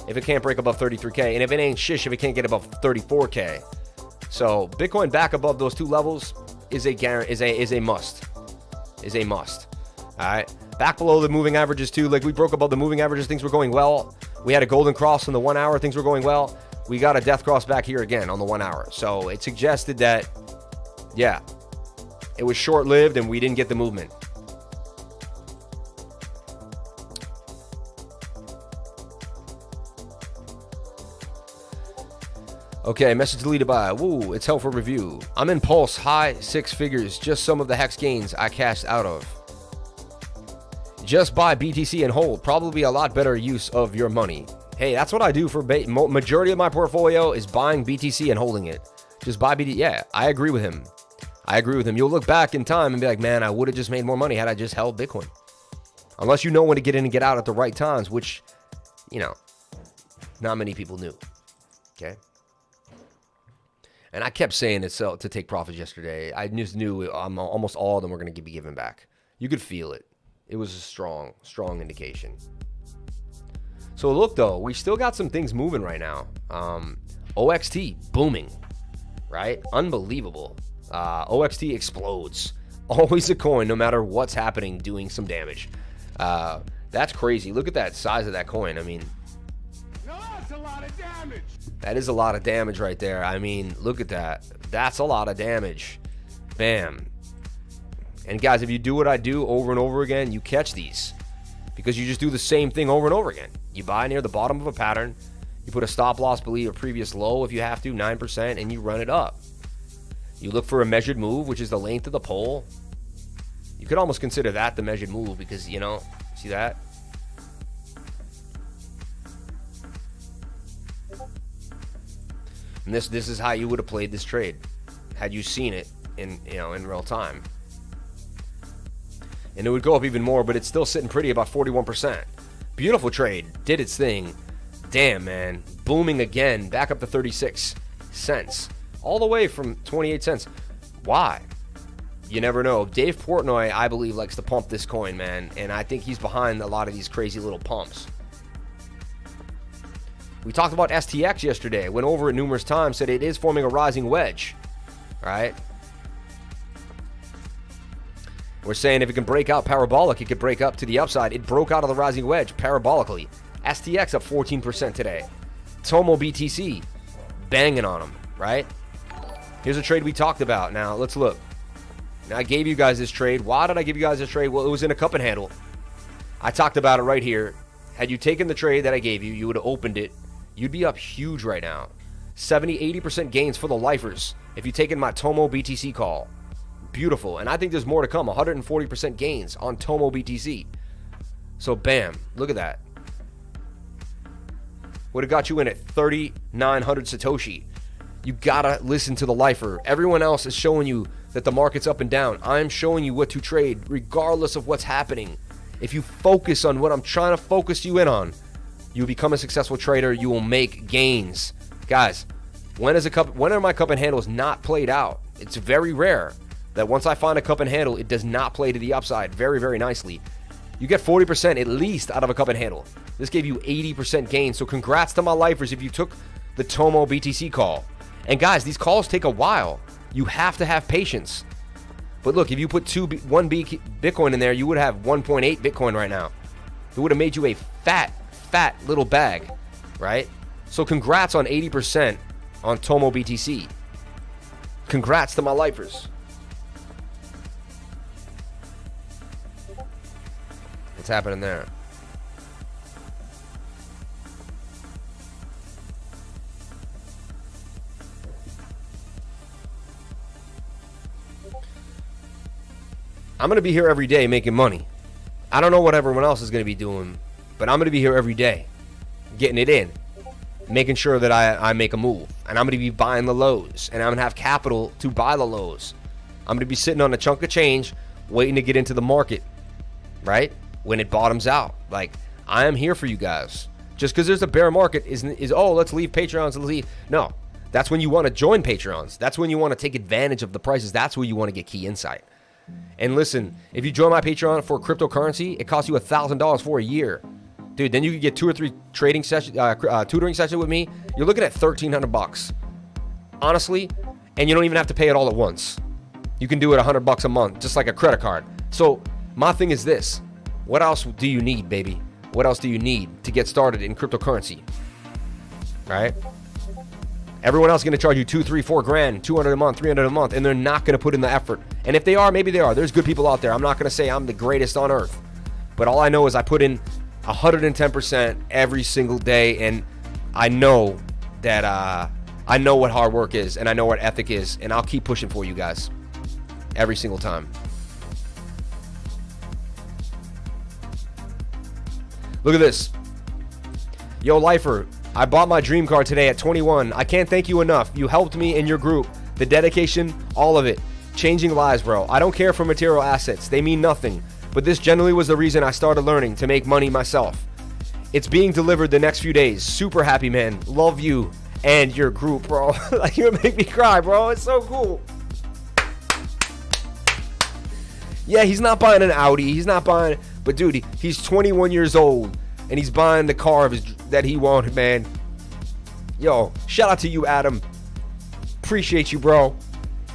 Speaker 1: if it can't break above 33K. And if it ain't shish if it can't get above 34K. So Bitcoin back above those two levels is a must. Is a must. All right. Back below the moving averages too. Like we broke above the moving averages. Things were going well. We had a golden cross in the 1 hour. Things were going well. We got a death cross back here again on the 1 hour. So it suggested that, yeah, it was short-lived and we didn't get the movement. Okay, message deleted by, woo, it's hell for review. I'm in Pulse, high six figures, just some of the hex gains I cashed out of. Just buy BTC and hold, probably a lot better use of your money. Hey, that's what I do for majority of my portfolio is buying BTC and holding it. Just buy BTC. Yeah, I agree with him. You'll look back in time and be like, man, I would have just made more money had I just held Bitcoin. Unless you know when to get in and get out at the right times, which, not many people knew. Okay? And I kept saying it to take profits yesterday. I just knew almost all of them were going to be given back. You could feel it. It was a strong, strong indication. So look, though, we still got some things moving right now. OXT booming, right? Unbelievable. OXT explodes. Always a coin, no matter what's happening, doing some damage. That's crazy. Look at that size of that coin. I mean, that's a lot of damage. That is a lot of damage right there. I mean, look at that. That's a lot of damage. Bam. And guys, if you do what I do over and over again, you catch these. Because you just do the same thing over and over again. You buy near the bottom of a pattern. You put a stop loss below a previous low if you have to, 9%, and you run it up. You look for a measured move, which is the length of the pole. You could almost consider that the measured move because, see that? And this is how you would have played this trade had you seen it in real time. And it would go up even more, but it's still sitting pretty about 41%. Beautiful trade. Did its thing. Damn, man. Booming again. Back up to 36 cents. All the way from 28 cents. Why? You never know. Dave Portnoy, I believe, likes to pump this coin, man. And I think he's behind a lot of these crazy little pumps. We talked about STX yesterday. Went over it numerous times. Said it is forming a rising wedge. All right? We're saying if it can break out parabolic, it could break up to the upside. It broke out of the rising wedge parabolically. STX up 14% today. TOMO BTC banging on them, right? Here's a trade we talked about. Now, let's look. Now, I gave you guys this trade. Why did I give you guys this trade? Well, it was in a cup and handle. I talked about it right here. Had you taken the trade that I gave you, you would have opened it. You'd be up huge right now. 70, 80% gains for the lifers if you'd taken my TOMO BTC call. Beautiful. And I think there's more to come. 140% gains on TOMO BTC. So, bam. Look at that. Would have got you in at 3,900 Satoshi. You gotta listen to the lifer. Everyone else is showing you that the market's up and down. I'm showing you what to trade regardless of what's happening. If you focus on what I'm trying to focus you in on, you'll become a successful trader. You will make gains. Guys, when are my cup and handles not played out? It's very rare that once I find a cup and handle, it does not play to the upside very, very nicely. You get 40% at least out of a cup and handle. This gave you 80% gain. So congrats to my lifers if you took the TOMO BTC call. And guys, these calls take a while. You have to have patience. But look, if you put one Bitcoin in there, you would have 1.8 Bitcoin right now. It would have made you a fat little bag, right? So congrats on 80% on TOMO BTC. Congrats to my lifers. What's happening there? I'm going to be here every day making money. I don't know what everyone else is going to be doing, but I'm going to be here every day, getting it in, making sure that I make a move. And I'm going to be buying the lows, and I'm going to have capital to buy the lows. I'm going to be sitting on a chunk of change, waiting to get into the market, right? When it bottoms out. Like, I am here for you guys. Just because there's a bear market is oh, let's leave Patreons, let's leave. No, that's when you want to join Patreons. That's when you want to take advantage of the prices. That's where you want to get key insight. And listen, if you join my Patreon for cryptocurrency, it costs you $1,000 for a year. Dude, then you can get 2 or 3 trading sessions, tutoring sessions with me. You're looking at $1,300. Honestly, and you don't even have to pay it all at once. You can do it $100 a month, just like a credit card. So my thing is this. What else do you need, baby? What else do you need to get started in cryptocurrency? Right? Everyone else is going to charge you $2, $3, $4 grand, $200 a month, $300 a month, and they're not going to put in the effort. And if they are, maybe they are. There's good people out there. I'm not going to say I'm the greatest on earth. But all I know is I put in 110% every single day, and I know that I know what hard work is, and I know what ethic is, and I'll keep pushing for you guys every single time. Look at this. Yo, lifer, I bought my dream car today at 21. I can't thank you enough. You helped me in your group. The dedication, all of it. Changing lives, bro. I don't care for material assets. They mean nothing. But this generally was the reason I started learning to make money myself. It's being delivered the next few days. Super happy, man. Love you and your group, bro. Like, you're gonna make me cry, bro. It's so cool. Yeah, he's not buying an Audi. He's not buying... But, dude, he's 21 years old, and he's buying the car that he wanted, man. Yo, shout out to you, Adam. Appreciate you, bro.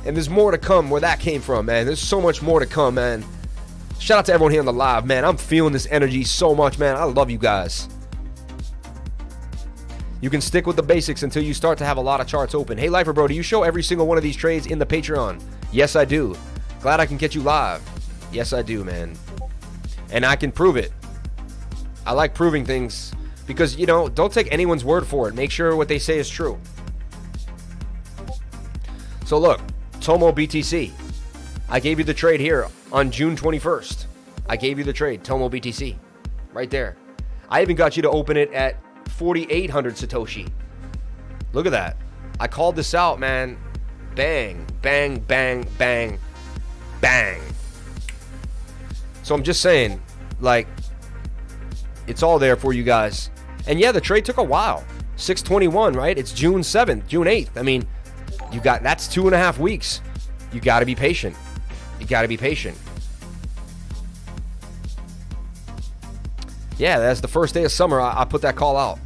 Speaker 1: And there's more to come where that came from, man. There's so much more to come, man. Shout out to everyone here on the live, man. I'm feeling this energy so much, man. I love you guys. You can stick with the basics until you start to have a lot of charts open. Hey, Lifer, bro, do you show every single one of these trades in the Patreon? Yes, I do. Glad I can get you live. Yes, I do, man. And I can prove it. I like proving things because, you know, don't take anyone's word for it. Make sure what they say is true. So look, TOMO BTC. I gave you the trade here on June 21st. I gave you the trade, TOMO BTC. Right there. I even got you to open it at 4,800 Satoshi. Look at that. I called this out, man. Bang, bang, bang, bang, bang. So I'm just saying, like, it's all there for you guys. And yeah, the trade took a while. 6/21, right? It's June 7th, June 8th. I mean, that's 2.5 weeks. You got to be patient. You got to be patient. Yeah, that's the first day of summer. I put that call out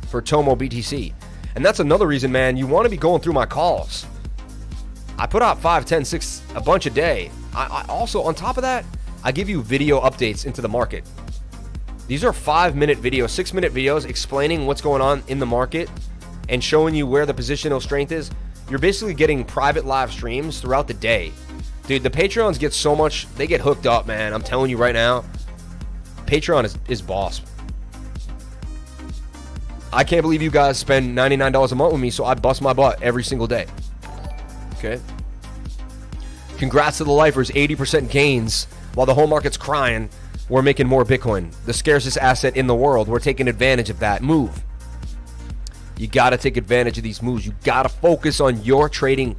Speaker 1: for TOMO BTC. And that's another reason, man, you want to be going through my calls. I put out 5, 10, 6, a bunch a day. I also, on top of that, I give you video updates into the market. These are 5-minute videos, 6-minute videos explaining what's going on in the market and showing you where the positional strength is. You're basically getting private live streams throughout the day. Dude, the Patreons get so much, they get hooked up, man. I'm telling you right now, Patreon is boss. I can't believe you guys spend $99 a month with me, so I bust my butt every single day. Okay? Congrats to the lifers, 80% gains. While the whole market's crying, we're making more Bitcoin. The scarcest asset in the world. We're taking advantage of that move. You got to take advantage of these moves. You got to focus on your trading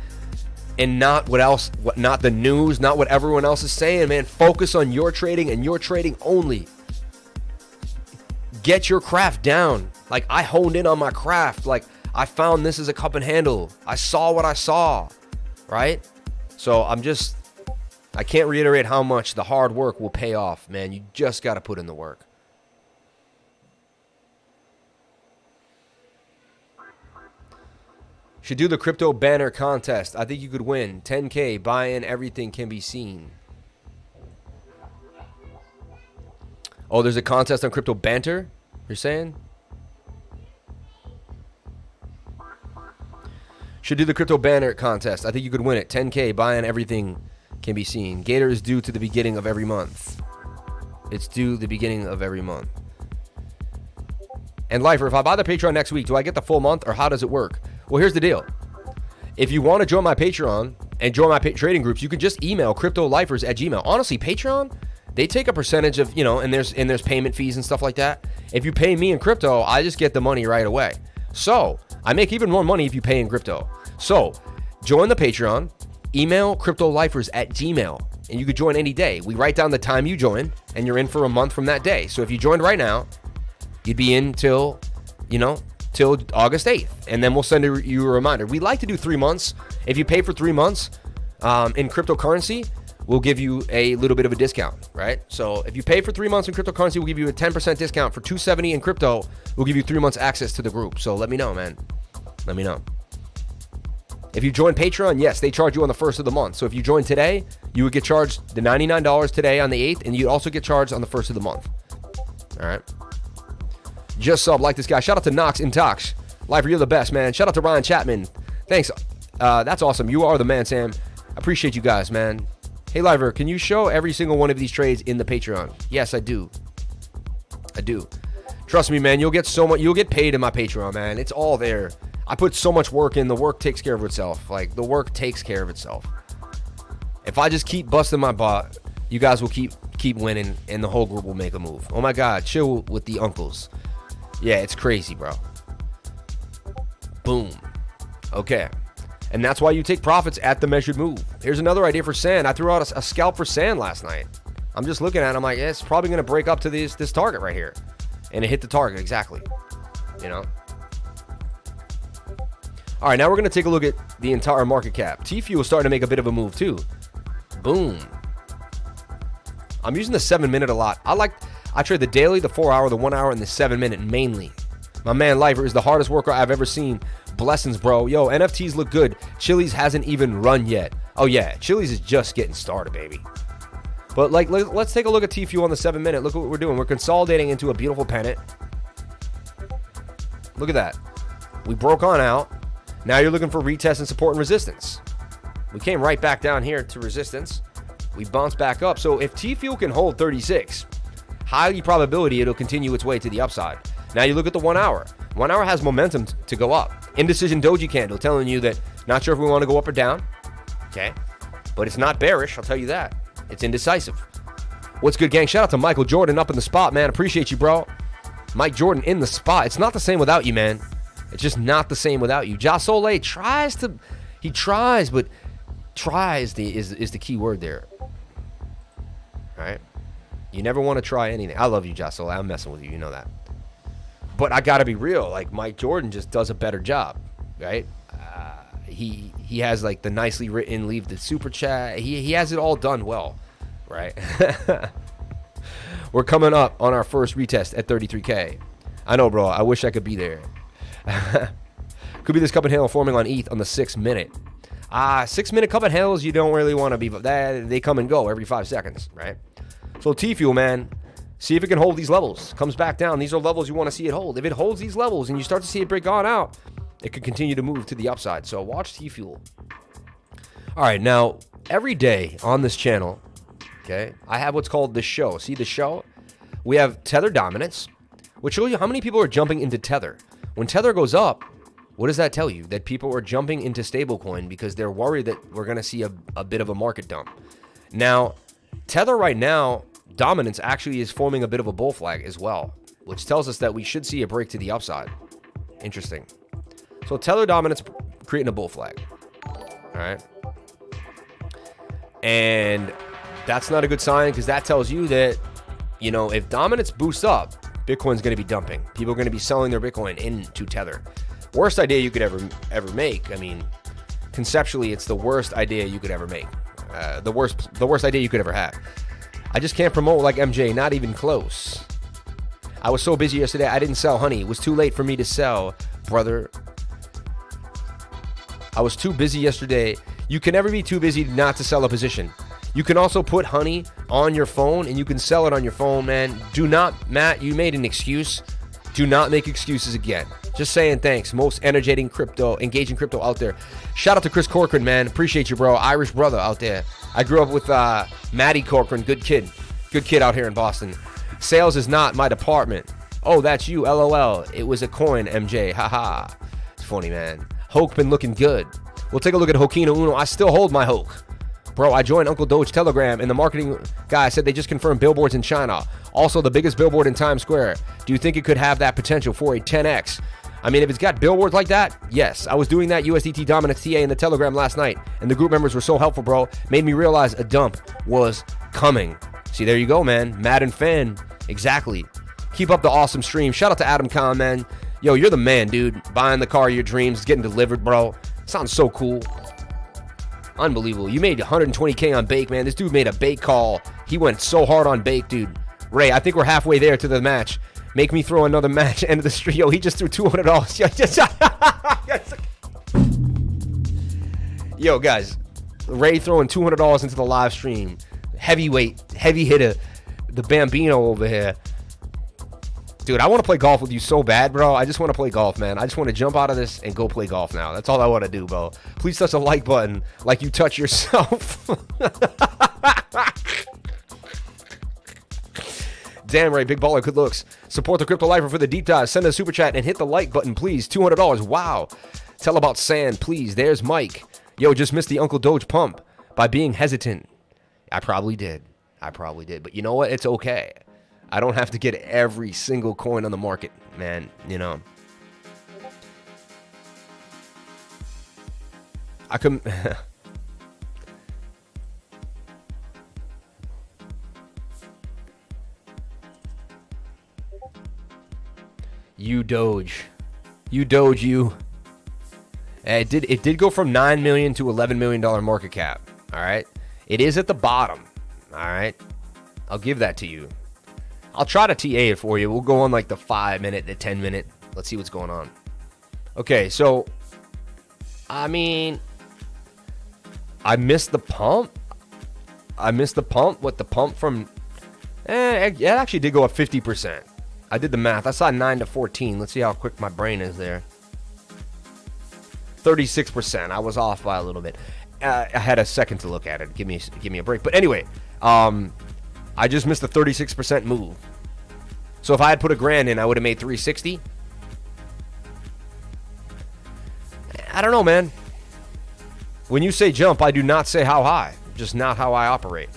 Speaker 1: and not not the news, not what everyone else is saying, man. Focus on your trading and your trading only. Get your craft down. Like, I honed in on my craft. Like, I found this as a cup and handle. I saw what I saw, right? So I can't reiterate how much the hard work will pay off, man. You just got to put in the work. Should do the crypto banner contest. I think you could win. 10K, buy in, everything can be seen. Oh, there's a contest on crypto banter, you're saying? Should do the crypto banner contest. I think you could win it. 10K, buy in, everything can be seen. Gator is due to the beginning of every month. It's due the beginning of every month. And Lifer, if I buy the Patreon next week, do I get the full month or how does it work? Well, here's the deal. If you want to join my Patreon and join my trading groups, you can just email cryptolifers@gmail. Honestly, Patreon, they take a percentage of, and there's payment fees and stuff like that. If you pay me in crypto, I just get the money right away. So I make even more money if you pay in crypto. So join the Patreon, email cryptolifers@gmail, and you could join any day. We write down the time you join, and you're in for a month from that day. So if you joined right now, you'd be in till August 8th, and then we'll send you a reminder. We like to do 3 months. If you pay for 3 months in cryptocurrency, we'll give you a little bit of a discount, right? So if you pay for 3 months in cryptocurrency, we'll give you a 10% discount. For $270 in crypto, we'll give you 3 months access to the group. So let me know, man. Let me know. If you join Patreon, yes, they charge you on the first of the month. So if you join today, you would get charged the $99 today on the 8th, and you'd also get charged on the first of the month. All right. Just sub, like this guy. Shout out to Knox in Tox. Lifer, you're the best, man. Shout out to Ryan Chapman. Thanks. That's awesome. You are the man, Sam. I appreciate you guys, man. Hey, Lifer, can you show every single one of these trades in the Patreon? Yes, I do. I do. Trust me, man. You'll get so much. You'll get paid in my Patreon, man. It's all there. I put so much work in. The work takes care of itself. Like, the work takes care of itself. If I just keep busting my butt, you guys will keep winning, and the whole group will make a move. Oh, my God. Chill with the uncles. Yeah, it's crazy, bro. Boom. Okay. And that's why you take profits at the measured move. Here's another idea for Sand. I threw out a scalp for Sand last night. I'm just looking at it. I'm like, yeah, it's probably going to break up to this target right here. And it hit the target exactly. All right, now we're going to take a look at the entire market cap. TFUEL is starting to make a bit of a move too. Boom. I'm using the 7-minute a lot. I trade the daily, the 4-hour, the 1-hour, and the 7-minute mainly. My man Lifer is the hardest worker I've ever seen. Blessings, bro. Yo, NFTs look good. Chili's hasn't even run yet. Oh, yeah. Chili's is just getting started, baby. But, let's take a look at TFUEL on the 7-minute. Look at what we're doing. We're consolidating into a beautiful pennant. Look at that. We broke on out. Now you're looking for retest and support and resistance. We came right back down here to resistance. We bounced back up. So if TFUEL can hold 36, highly probability it'll continue its way to the upside. Now you look at the 1-hour. 1-hour has momentum to go up. Indecision doji candle telling you that not sure if we want to go up or down. Okay. But it's not bearish, I'll tell you that. It's indecisive. What's good, gang? Shout out to Michael Jordan up in the spot, man. Appreciate you, bro. Mike Jordan in the spot. It's not the same without you, man. It's just not the same without you. Ja Soleil tries, but tries is the key word there. All right. You never want to try anything. I love you, Ja Soleil. I'm messing with you. You know that. But I got to be real. Like, Mike Jordan just does a better job, right? He has, the nicely written, leave the super chat. He has it all done well, right? We're coming up on our first retest at 33K. I know, bro. I wish I could be there. Could be this cup and handle forming on ETH on the 6-minute. 6-minute cup and handles, you don't really want to be. They come and go every 5 seconds, right? So TFUEL, man, see if it can hold these levels. Comes back down. These are levels you want to see it hold. If it holds these levels and you start to see it break on out, it could continue to move to the upside. So watch TFUEL. All right, now every day on this channel, okay, I have what's called the show. See the show? We have Tether dominance, which shows you how many people are jumping into Tether. When Tether goes up, what does that tell you? That people are jumping into stablecoin because they're worried that we're going to see a bit of a market dump. Now, Tether right now, dominance actually is forming a bit of a bull flag as well, which tells us that we should see a break to the upside. Interesting. So Tether dominance creating a bull flag. All right. And that's not a good sign because that tells you that, if dominance boosts up, Bitcoin's going to be dumping. People are going to be selling their Bitcoin into Tether. Worst idea you could ever make. I mean, conceptually, it's the worst idea you could ever make. The worst idea you could ever have. I just can't promote like MJ, not even close. I was so busy yesterday, I didn't sell honey. It was too late for me to sell, brother. I was too busy yesterday. You can never be too busy not to sell a position. You can also put honey on your phone and you can sell it on your phone, man. Do not, Matt, you made an excuse. Do not make excuses again. Just saying thanks. Most engaging crypto out there. Shout out to Chris Corcoran, man. Appreciate you, bro. Irish brother out there. I grew up with Matty Corcoran. Good kid. Good kid out here in Boston. Sales is not my department. Oh, that's you. LOL. It was a coin, MJ. Haha. It's funny, man. Hoke been looking good. We'll take a look at Hokino Uno. I still hold my Hoke. Bro, I joined Uncle Doge Telegram, and the marketing guy said they just confirmed billboards in China. Also, the biggest billboard in Times Square. Do you think it could have that potential for a 10x? I mean, if it's got billboards like that, yes. I was doing that USDT Dominance TA in the Telegram last night, and the group members were so helpful, bro. Made me realize a dump was coming. See, there you go, man. Madden fan. Exactly. Keep up the awesome stream. Shout out to Adam Khan, man. Yo, you're the man, dude. Buying the car of your dreams, getting delivered, bro. Sounds so cool. Unbelievable. You made 120K on Bake, man. This dude made a Bake call. He went so hard on Bake, dude. Ray, I think we're halfway there to the match. Make me throw another match. End of the stream. Yo, he just threw $200. Yo, guys. Ray throwing $200 into the live stream. Heavyweight, heavy hitter. The Bambino over here. Dude, I want to play golf with you so bad, bro. I just want to play golf, man. I just want to jump out of this and go play golf now. That's all I want to do, bro. Please touch the like button like you touch yourself. Damn right, big baller, good looks. Support the Crypto Lifer for the deep dive. Send a super chat and hit the like button, please. $200. Wow. Tell about Sand, please. There's Mike. Yo, just missed the Uncle Doge pump by being hesitant. I probably did. But you know what? It's okay. I don't have to get every single coin on the market, man, you know. I can UDOGE. It did go from $9 million to $11 million market cap, all right? It is at the bottom, all right? I'll give that to you. I'll try to TA it for you. We'll go on like the 5-minute, the 10-minute. Let's see what's going on. Okay, so, I mean, I missed the pump. What the pump from, it actually did go up 50%. I did the math. I saw 9 to 14. Let's see how quick my brain is there. 36%. I was off by a little bit. I had a second to look at it. Give me a break. But anyway, I just missed the 36% move. So if I had put $1,000 in, I would have made 360. I don't know, man. When you say jump, I do not say how high. Just not how I operate.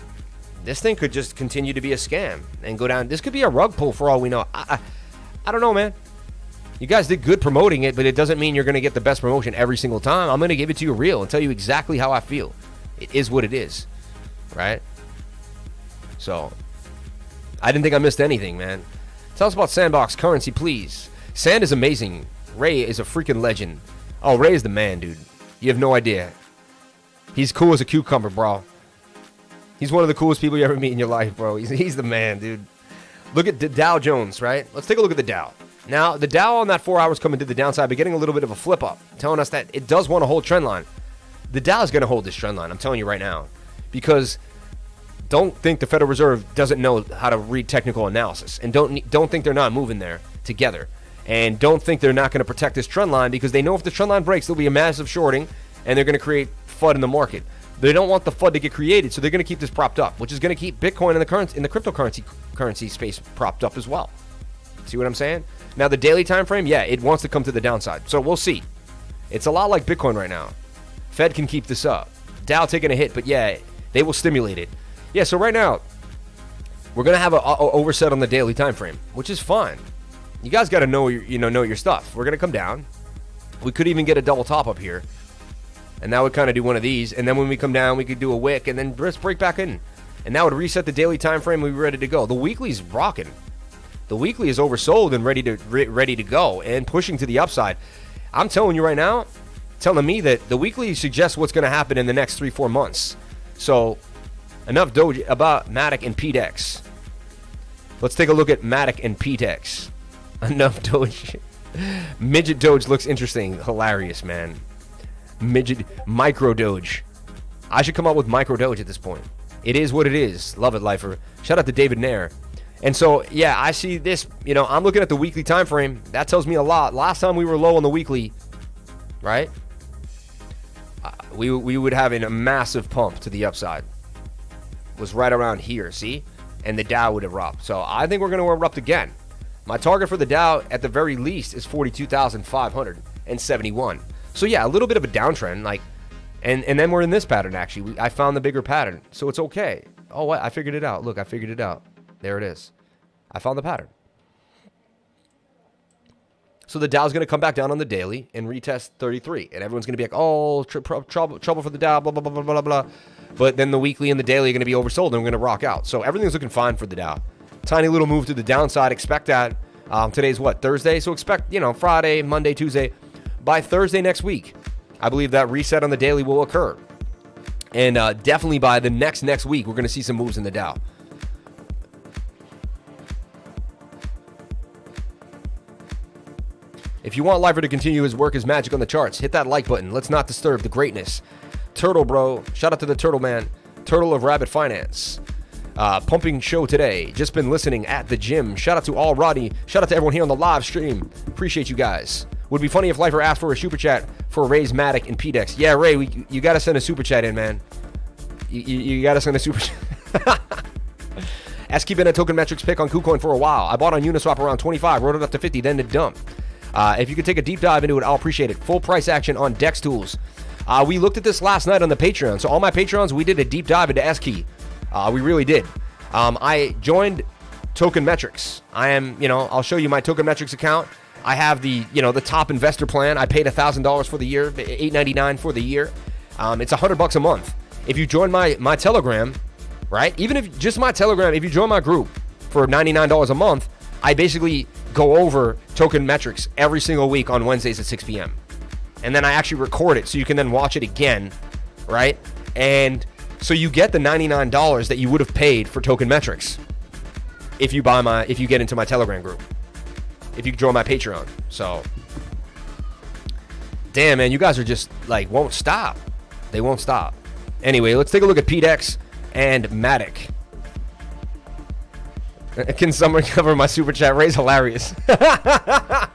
Speaker 1: This thing could just continue to be a scam and go down. This could be a rug pull for all we know. I don't know, man. You guys did good promoting it, but it doesn't mean you're going to get the best promotion every single time. I'm going to give it to you real and tell you exactly how I feel. It is what it is, right? So, I didn't think I missed anything, man. Tell us about Sandbox currency, please. Sand is amazing. Ray is a freaking legend. Oh, Ray is the man, dude. You have no idea. He's cool as a cucumber, bro. He's one of the coolest people you ever meet in your life, bro. He's the man, dude. Look at the Dow Jones, right? Let's take a look at the Dow. Now, the Dow on that 4 hours coming to the downside, but getting a little bit of a flip up, telling us that it does want to hold trend line. The Dow is going to hold this trend line, I'm telling you right now. Because don't think the Federal Reserve doesn't know how to read technical analysis. And don't think they're not moving there together. And don't think they're not going to protect this trend line, because they know if the trend line breaks, there'll be a massive shorting, and they're going to create FUD in the market. They don't want the FUD to get created, so they're going to keep this propped up, which is going to keep Bitcoin in the cryptocurrency space propped up as well. See what I'm saying? Now, the daily time frame, yeah, it wants to come to the downside. So we'll see. It's a lot like Bitcoin right now. Fed can keep this up. Dow taking a hit, but yeah, they will stimulate it. Yeah, so right now, we're going to have an overset on the daily time frame, which is fine. You guys got to know your stuff. We're going to come down. We could even get a double top up here. And that would kind of do one of these. And then when we come down, we could do a wick and then just break back in. And that would reset the daily time frame. We'd be ready to go. The weekly's rocking. The weekly is oversold and ready to go and pushing to the upside. I'm telling you right now, telling me that the weekly suggests what's going to happen in the next 3-4 months. So enough Doge about MATIC and PDEX. Let's take a look at MATIC and PDEX. Enough Doge. Midget Doge looks interesting. Hilarious, man. Micro Doge. I should come up with Micro Doge at this point. It is what it is. Love it, lifer. Shout out to David Nair. And so, yeah, I see this. You know, I'm looking at the weekly time frame. That tells me a lot. Last time we were low on the weekly, right? We would have a massive pump to the upside. Was right around here, see? And the Dow would erupt. So I think we're going to erupt again. My target for the Dow, at the very least, is 42,571. So yeah, a little bit of a downtrend, like, and then we're in this pattern. Actually, I found the bigger pattern, so it's okay. Oh, what? I figured it out. Look, I figured it out. There it is. I found the pattern. So the Dow's going to come back down on the daily and retest 33, and everyone's going to be like, "Oh, trouble for the Dow," blah blah blah blah blah blah. But then the weekly and the daily are going to be oversold, and we're going to rock out. So everything's looking fine for the Dow. Tiny little move to the downside. Expect that. Today's what? Thursday. So expect, Friday, Monday, Tuesday. By Thursday next week, I believe that reset on the daily will occur. And definitely by the next week, we're going to see some moves in the Dow. If you want Lifer to continue his work as magic on the charts, hit that like button. Let's not disturb the greatness. Turtle, bro. Shout out to the Turtle Man. Turtle of Rabbit Finance. Pumping show today. Just been listening at the gym. Shout out to all Roddy. Shout out to everyone here on the live stream. Appreciate you guys. Would be funny if Lifer asked for a super chat for Ray's MATIC and PDEX. Yeah, Ray, you got to send a super chat in, man. You got to send a super chat. SKEY been a token metrics pick on KuCoin for a while. I bought on Uniswap around 25, wrote it up to 50, then to dump. If you could take a deep dive into it, I'll appreciate it. Full price action on DEX tools. We looked at this last night on the Patreon. So all my Patreons, we did a deep dive into SKEY. We really did. I joined Token Metrics. I am, I'll show you my Token Metrics account. I have the top investor plan. I paid $1,000 for the year, $8.99 for the year. It's $100 a month. If you join my Telegram, right? Even if just my Telegram, if you join my group for $99 a month, I basically go over Token Metrics every single week on Wednesdays at 6 p.m. And then I actually record it so you can then watch it again, right? And so you get the $99 that you would have paid for Token Metrics if you get into my Telegram group. If you join my Patreon. So, damn, man, you guys are just like won't stop. They won't stop. Anyway, let's take a look at PDEX and MATIC. Can someone cover my super chat? Ray's hilarious. I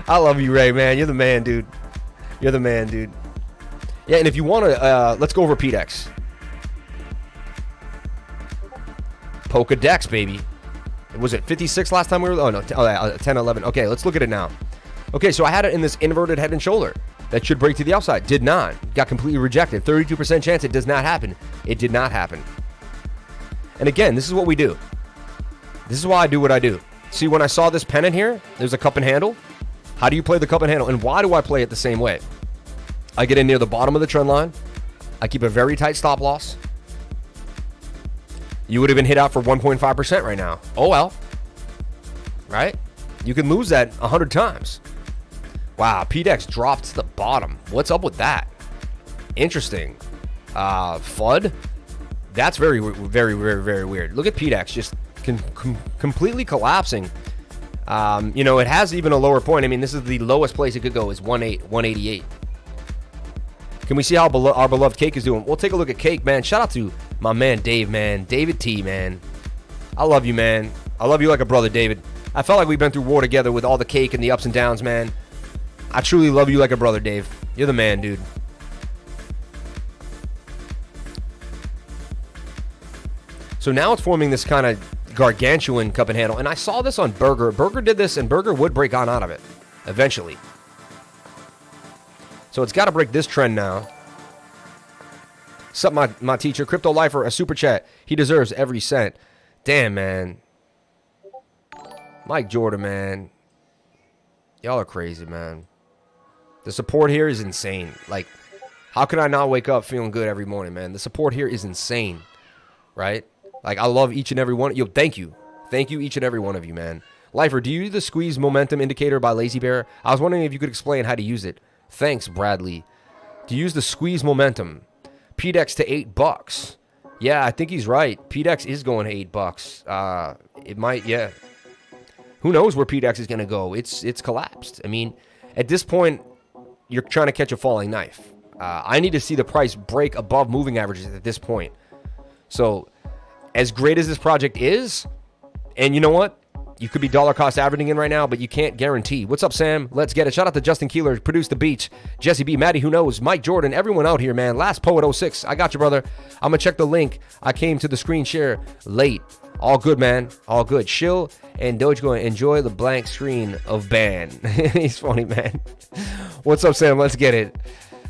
Speaker 1: love you, Ray, man. You're the man, dude. You're the man, dude. Yeah, and if you want to, let's go over PDEX. Polkadex, baby. Was it 56 last time we were? Oh, no. 10, 11. Okay, let's look at it now. Okay, so I had it in this inverted head and shoulder. That should break to the upside. Did not. Got completely rejected. 32% chance it does not happen. It did not happen. And again, this is what we do. This is why I do what I do. See, when I saw this pennant here, there's a cup and handle. How do you play the cup and handle? And why do I play it the same way? I get in near the bottom of the trend line. I keep a very tight stop loss. You would have been hit out for 1.5% right now. Oh, well. Right? You can lose that 100 times. Wow, PDEX dropped to the bottom. What's up with that? Interesting. FUD? That's very, very, very, very weird. Look at PDEX just completely collapsing. It has even a lower point. I mean, this is the lowest place it could go is 188. Can we see how our beloved Cake is doing? We'll take a look at Cake, man. Shout out to my man, Dave, man. David T, man. I love you, man. I love you like a brother, David. I felt like we've been through war together with all the cake and the ups and downs, man. I truly love you like a brother, Dave. You're the man, dude. So now it's forming this kind of gargantuan cup and handle. And I saw this on Burger. Burger did this, and Burger would break on out of it eventually. So it's got to break this trend now. Sup, my teacher, Crypto Lifer, a super chat. He deserves every cent. Damn, man. Mike Jordan, man. Y'all are crazy, man. The support here is insane. Like, how can I not wake up feeling good every morning, man? The support here is insane, right? Like, I love each and every one. Yo, thank you. Thank you, each and every one of you, man. Lifer, do you use the squeeze momentum indicator by Lazy Bear? I was wondering if you could explain how to use it. Thanks, Bradley. Do you use the squeeze momentum? PDEX to $8. Yeah, I think he's right. PDEX is going to $8. It might, yeah. Who knows where PDEX is going to go? It's collapsed. I mean, at this point, you're trying to catch a falling knife. I need to see the price break above moving averages at this point. So, as great as this project is, and you know what? You could be dollar cost averaging in right now, but you can't guarantee. What's up, Sam? Let's get it. Shout out to Justin Keeler, produced the beach. Jesse B, Maddie, who knows? Mike Jordan, everyone out here, man. Last Poet 06. I got you, brother. I'm going to check the link. I came to the screen share late. All good, man. All good. Shill and Dogecoin, enjoy the blank screen of ban. He's funny, man. What's up, Sam? Let's get it.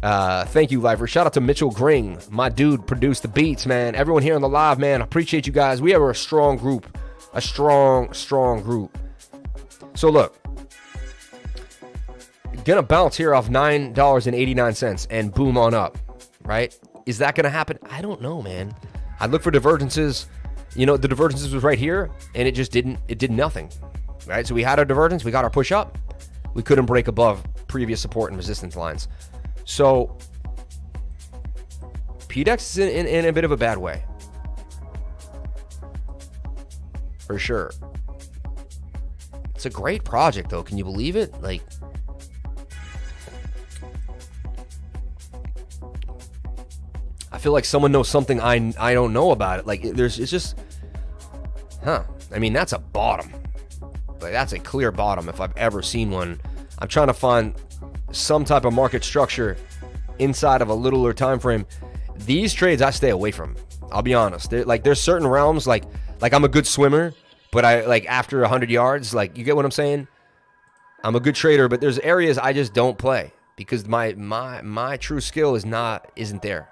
Speaker 1: Thank you, Lifer. Shout out to Mitchell Gring. My dude produced the beats, man. Everyone here on the live, man. I appreciate you guys. We have a strong group. A strong group. So look, gonna bounce here off $9.89 and boom on up, right? Is that gonna happen? I don't know, man. I look for divergences. You know, the divergences was right here, and it did nothing, right? So we had our divergence, we got our push up, we couldn't break above previous support and resistance lines. So PDEX is in a bit of a bad way. For sure. It's a great project, though. Can you believe it? Like, I feel like someone knows something I don't know about it. Like, it's just, I mean, that's a bottom. Like, that's a clear bottom if I've ever seen one. I'm trying to find some type of market structure inside of a littler time frame. These trades I stay away from. I'll be honest. There's certain realms like I'm a good swimmer, but I like after 100 yards, like, you get what I'm saying? I'm a good trader, but there's areas I just don't play because my true skill isn't there.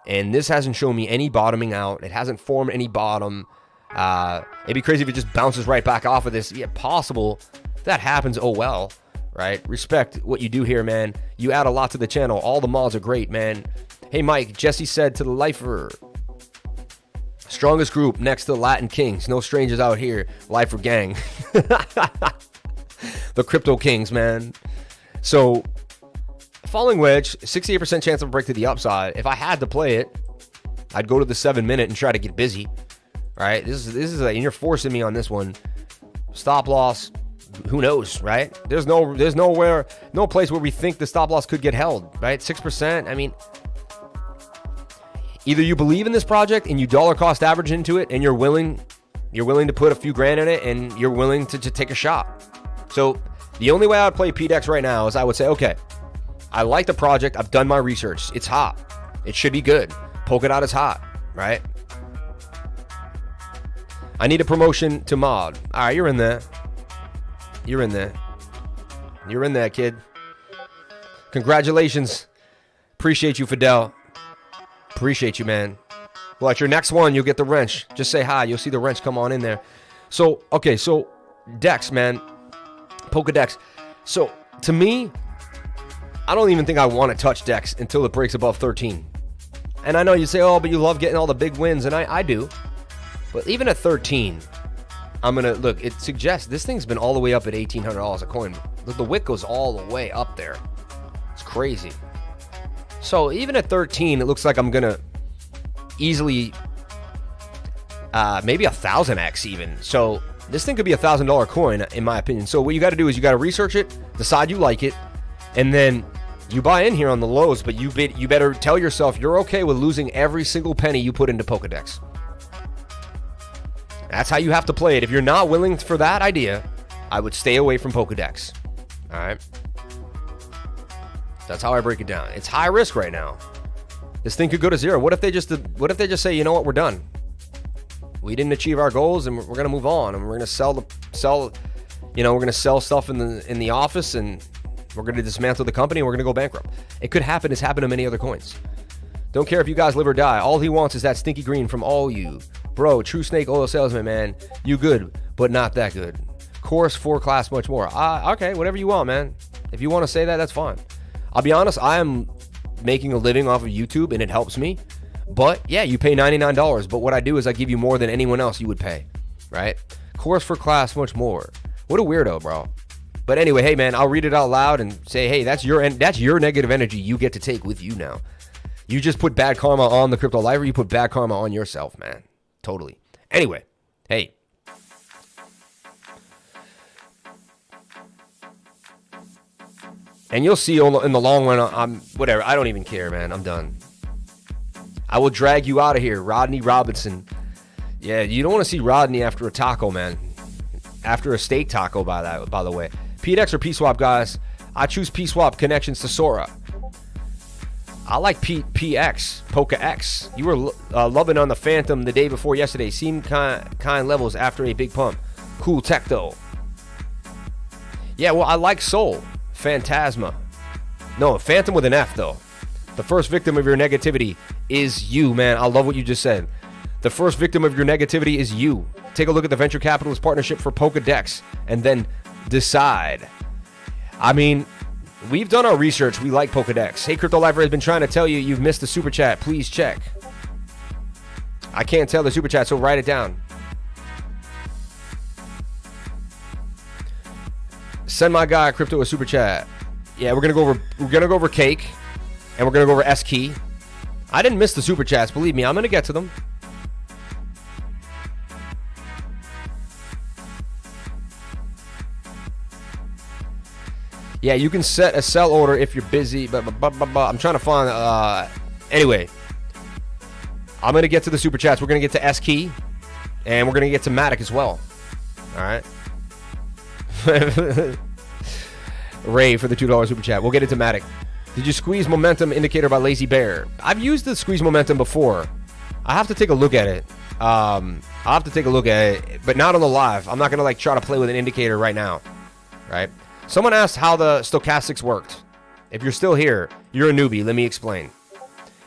Speaker 1: And this hasn't shown me any bottoming out. It hasn't formed any bottom. It'd be crazy if it just bounces right back off of this. Yeah, possible. If that happens, oh well, right? Respect what you do here, man. You add a lot to the channel. All the mods are great, man. Hey, Mike, Jesse said to the Lifer, strongest group next to the Latin Kings. No strangers out here. Lifer gang. The Crypto Kings, man. So, falling wedge, 68% chance of a break to the upside. If I had to play it, I'd go to the 7-minute and try to get busy. Right? This is and you're forcing me on this one. Stop loss, who knows, right? There's no place where we think the stop loss could get held, right? 6%. I mean, either you believe in this project and you dollar cost average into it and you're willing to put a few grand in it and you're willing to take a shot. So the only way I would play PDEX right now is I would say, okay, I like the project. I've done my research. It's hot. It should be good. Polkadot is hot, right? I need a promotion to mod. All right, you're in there. You're in there. You're in there, kid. Congratulations. Appreciate you, Fidel. Appreciate you, man. Well, at your next one, you'll get the wrench. Just say hi. You'll see the wrench come on in there. So, okay, so Dex, man. Polkadex. So, to me, I don't even think I want to touch Dex until it breaks above 13. And I know you say, oh, but you love getting all the big wins, and I do. But even at 13, I'm going to, look, it suggests this thing's been all the way up at $1,800 a coin. Look, the wick goes all the way up there. It's crazy. So even at 13, it looks like I'm going to easily, maybe 1,000x even. So this thing could be $1,000 coin, in my opinion. So what you got to do is you got to research it, decide you like it, and then you buy in here on the lows, but you better tell yourself you're okay with losing every single penny you put into Polkadex. That's how you have to play it. If you're not willing for that idea, I would stay away from Polkadex. All right? That's how I break it down. It's high risk right now. This thing could go to zero. What if they just say, you know what, we're done. We didn't achieve our goals, and we're going to move on, and we're going to sell, we're going to sell stuff in the office, and we're going to dismantle the company, and we're going to go bankrupt. It could happen. It's happened to many other coins. Don't care if you guys live or die. All he wants is that stinky green from all you. Bro, true snake oil salesman, man. You good, but not that good. Course, 4 class, much more. Okay, whatever you want, man. If you want to say that, that's fine. I'll be honest, I am making a living off of YouTube, and it helps me. But, yeah, you pay $99. But what I do is I give you more than anyone else you would pay, right? Course for class, much more. What a weirdo, bro. But anyway, hey, man, I'll read it out loud and say, hey, that's your negative energy you get to take with you now. You just put bad karma on the crypto lifer. You put bad karma on yourself, man. Totally. Anyway, hey. And you'll see in the long run, whatever. I don't even care, man. I'm done. I will drag you out of here, Rodney Robinson. Yeah, you don't want to see Rodney after a taco, man. After a steak taco, by the way. PDEX or PSwap, guys. I choose PSwap connections to Sora. I like PX, Polkadex. You were loving on the Phantom the day before yesterday. Seemed kind levels after a big pump. Cool tech, though. Yeah, well, I like Soul. Phantasma. No, Phantom with an F, though. The first victim of your negativity is you, man. I love what you just said. The first victim of your negativity is you. Take a look at the venture capitalist partnership for Polkadex and then decide. I mean, we've done our research. We like Polkadex. Hey, Crypto Lifer has been trying to tell you you've missed the super chat. Please check. I can't tell the super chat, so write it down. Send my guy Crypto a super chat. Yeah, we're gonna go over Cake, and we're gonna go over SKEY. I didn't miss the super chats, believe me. I'm gonna get to them. Yeah, you can set a sell order if you're busy, but I'm trying to find. Anyway, I'm gonna get to the super chats. We're gonna get to SKEY, and we're gonna get to MATIC as well. All right. Ray for the $2 super chat. We'll get into MATIC. Did you squeeze momentum indicator by Lazy Bear? I've used the squeeze momentum before. I have to take a look at it. I'll have to take a look at it, but not on the live. I'm not gonna try to play with an indicator right now. Right? Someone asked how the stochastics worked. If you're still here, you're a newbie. Let me explain.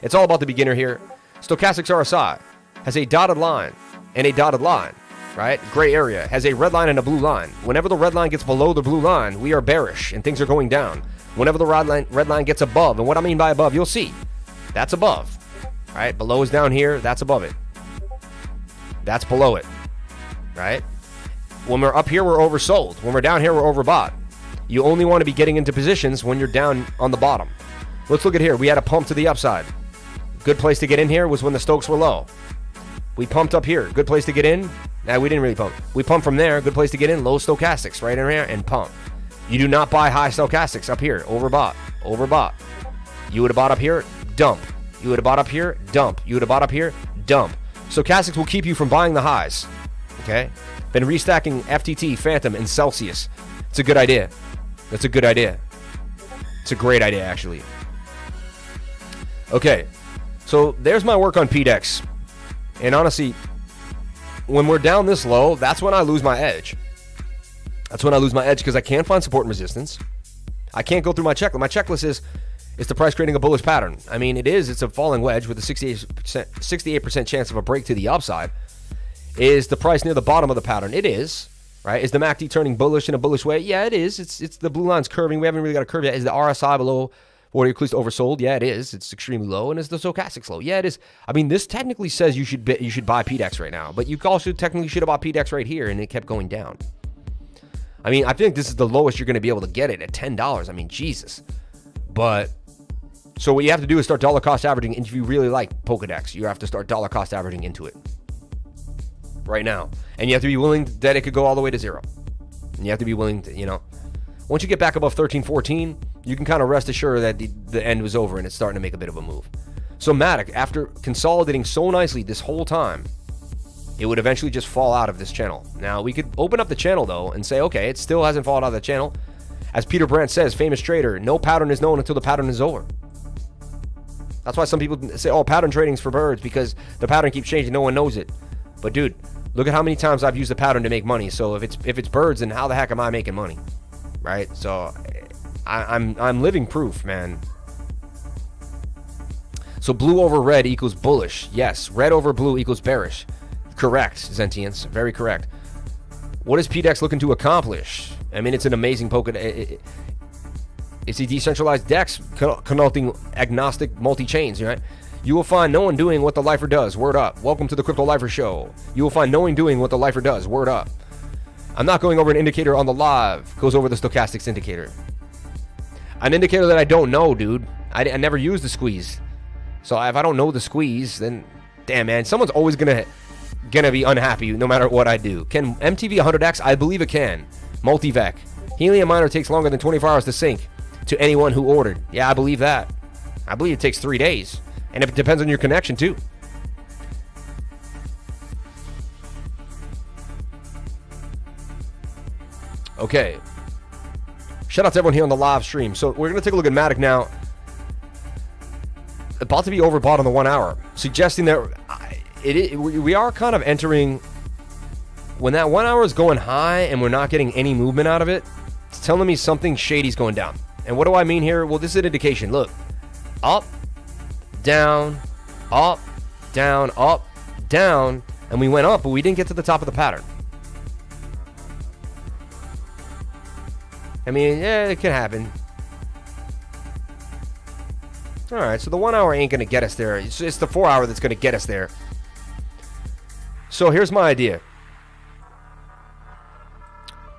Speaker 1: It's all about the beginner here. Stochastics RSI has a dotted line and a dotted line. Right? Gray area has a red line and a blue line. Whenever the red line gets below the blue line, we are bearish and things are going down. Whenever the red line gets above, and what I mean by above, you'll see. That's above. All right? Below is down here. That's above it. That's below it. Right? When we're up here, we're oversold. When we're down here, we're overbought. You only want to be getting into positions when you're down on the bottom. Let's look at here. We had a pump to the upside. Good place to get in here was when the Stokes were low. We pumped up here. Good place to get in. Nah, we didn't really pump. We pumped from there. Good place to get in. Low stochastics right in here and pump. You do not buy high stochastics up here. Overbought. Overbought. You would have bought up here. Dump. You would have bought up here. Dump. You would have bought up here. Dump. Stochastics will keep you from buying the highs. Okay? Been restacking FTT, Phantom, and Celsius. It's a good idea. That's a good idea. It's a great idea, actually. Okay. So there's my work on PDEX. And honestly, when we're down this low, that's when I lose my edge. That's when I lose my edge because I can't find support and resistance. I can't go through my checklist. My checklist is the price creating a bullish pattern. I mean, it's a falling wedge with a 68% chance of a break to the upside. Is the price near the bottom of the pattern? It is, right? Is the MACD turning bullish in a bullish way? Yeah, it is. It's the blue line's curving. We haven't really got a curve yet. Is the RSI below 40 at least oversold? Yeah, it is. It's extremely low. And is the stochastics low? Yeah, it is. I mean, this technically says you should buy PDEX right now, but you also technically should have bought PDEX right here, and it kept going down. I mean, I think this is the lowest you're going to be able to get it at $10. I mean, Jesus. But so what you have to do is start dollar cost averaging. And if you really like Polkadex, you have to start dollar cost averaging into it right now. And you have to be willing that it could go all the way to zero. And you have to be willing to, once you get back above 13, 14, you can kind of rest assured that the end was over and it's starting to make a bit of a move. So MATIC, after consolidating so nicely this whole time, it would eventually just fall out of this channel. Now, we could open up the channel, though, and say, okay, it still hasn't fallen out of the channel. As Peter Brandt says, famous trader, no pattern is known until the pattern is over. That's why some people say, oh, pattern trading's for birds, because the pattern keeps changing, no one knows it. But dude, look at how many times I've used the pattern to make money. So if it's birds, then how the heck am I making money? Right? So I'm living proof, man. So blue over red equals bullish. Yes, red over blue equals bearish. Correct, Zentience. Very correct. What is PDEX looking to accomplish? I mean, it's an amazing Polkadex. It's a decentralized DEX connoting agnostic multi-chains, right? You will find no one doing what the lifer does. Word up. Welcome to the Crypto Lifer Show. You will find no one doing what the lifer does. Word up. I'm not going over an indicator on the live. Goes over the stochastics indicator. An indicator that I don't know, dude. I never use the squeeze. So if I don't know the squeeze, then damn, man, someone's always gonna be unhappy no matter what I do. Can MTV 100X? I believe it can. Multivec. Helium miner takes longer than 24 hours to sync to anyone who ordered. Yeah, I believe that. I believe it takes 3 days. And it depends on your connection too. Okay. Shout out to everyone here on the live stream. So we're going to take a look at MATIC now. About to be overbought on the 1 hour. Suggesting that we are kind of entering... When that 1 hour is going high and we're not getting any movement out of it, it's telling me something shady's going down. And what do I mean here? Well, this is an indication. Look. Up, down, up, down, up, down. And we went up, but we didn't get to the top of the pattern. I mean, yeah, it can happen. All right, so the 1 hour ain't going to get us there. It's the 4 hour that's going to get us there. So here's my idea.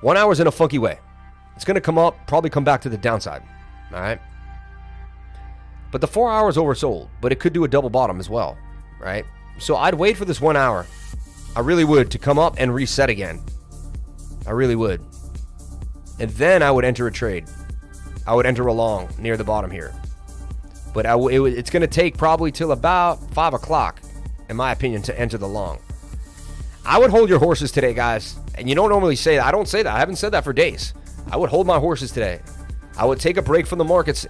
Speaker 1: 1 hour's in a funky way. It's going to come up, probably come back to the downside. All right? But the 4 hour is oversold, but it could do a double bottom as well, right? So I'd wait for this 1 hour. I really would, to come up and reset again. I really would. And then I would enter a trade. I would enter a long near the bottom here. But it's going to take probably till about 5 o'clock, in my opinion, to enter the long. I would hold your horses today, guys. And you don't normally say that. I don't say that. I haven't said that for days. I would hold my horses today. I would take a break from the markets,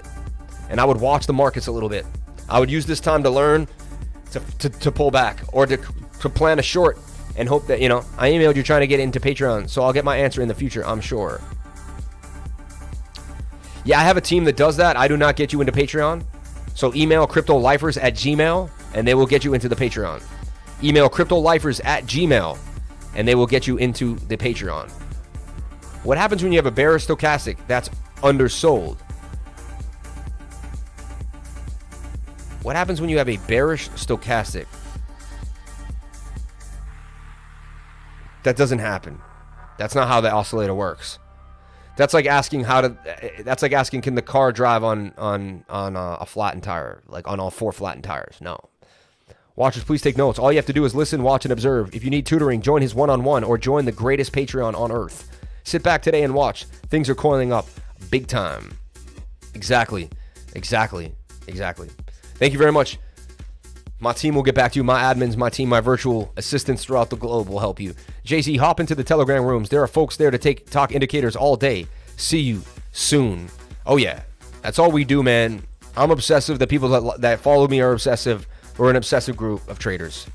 Speaker 1: and I would watch the markets a little bit. I would use this time to learn to pull back or to plan a short and hope that, I emailed you trying to get into Patreon, so I'll get my answer in the future, I'm sure. Yeah, I have a team that does that. I do not get you into Patreon. So email CryptoLifers@gmail, and they will get you into the Patreon. Email CryptoLifers@gmail, and they will get you into the Patreon. What happens when you have a bearish stochastic that's undersold? What happens when you have a bearish stochastic? That doesn't happen. That's not how the oscillator works. That's like asking can the car drive on a flattened tire, like on all 4 flattened tires? No. Watchers, please take notes. All you have to do is listen, watch, and observe. If you need tutoring, join his one-on-one or join the greatest Patreon on earth. Sit back today and watch. Things are coiling up big time. Exactly. Thank you very much. My team will get back to you. My admins, my team, my virtual assistants throughout the globe will help you. JC, hop into the Telegram rooms. There are folks there to talk indicators all day. See you soon. Oh, yeah. That's all we do, man. I'm obsessive. The people that follow me are obsessive. We're an obsessive group of traders.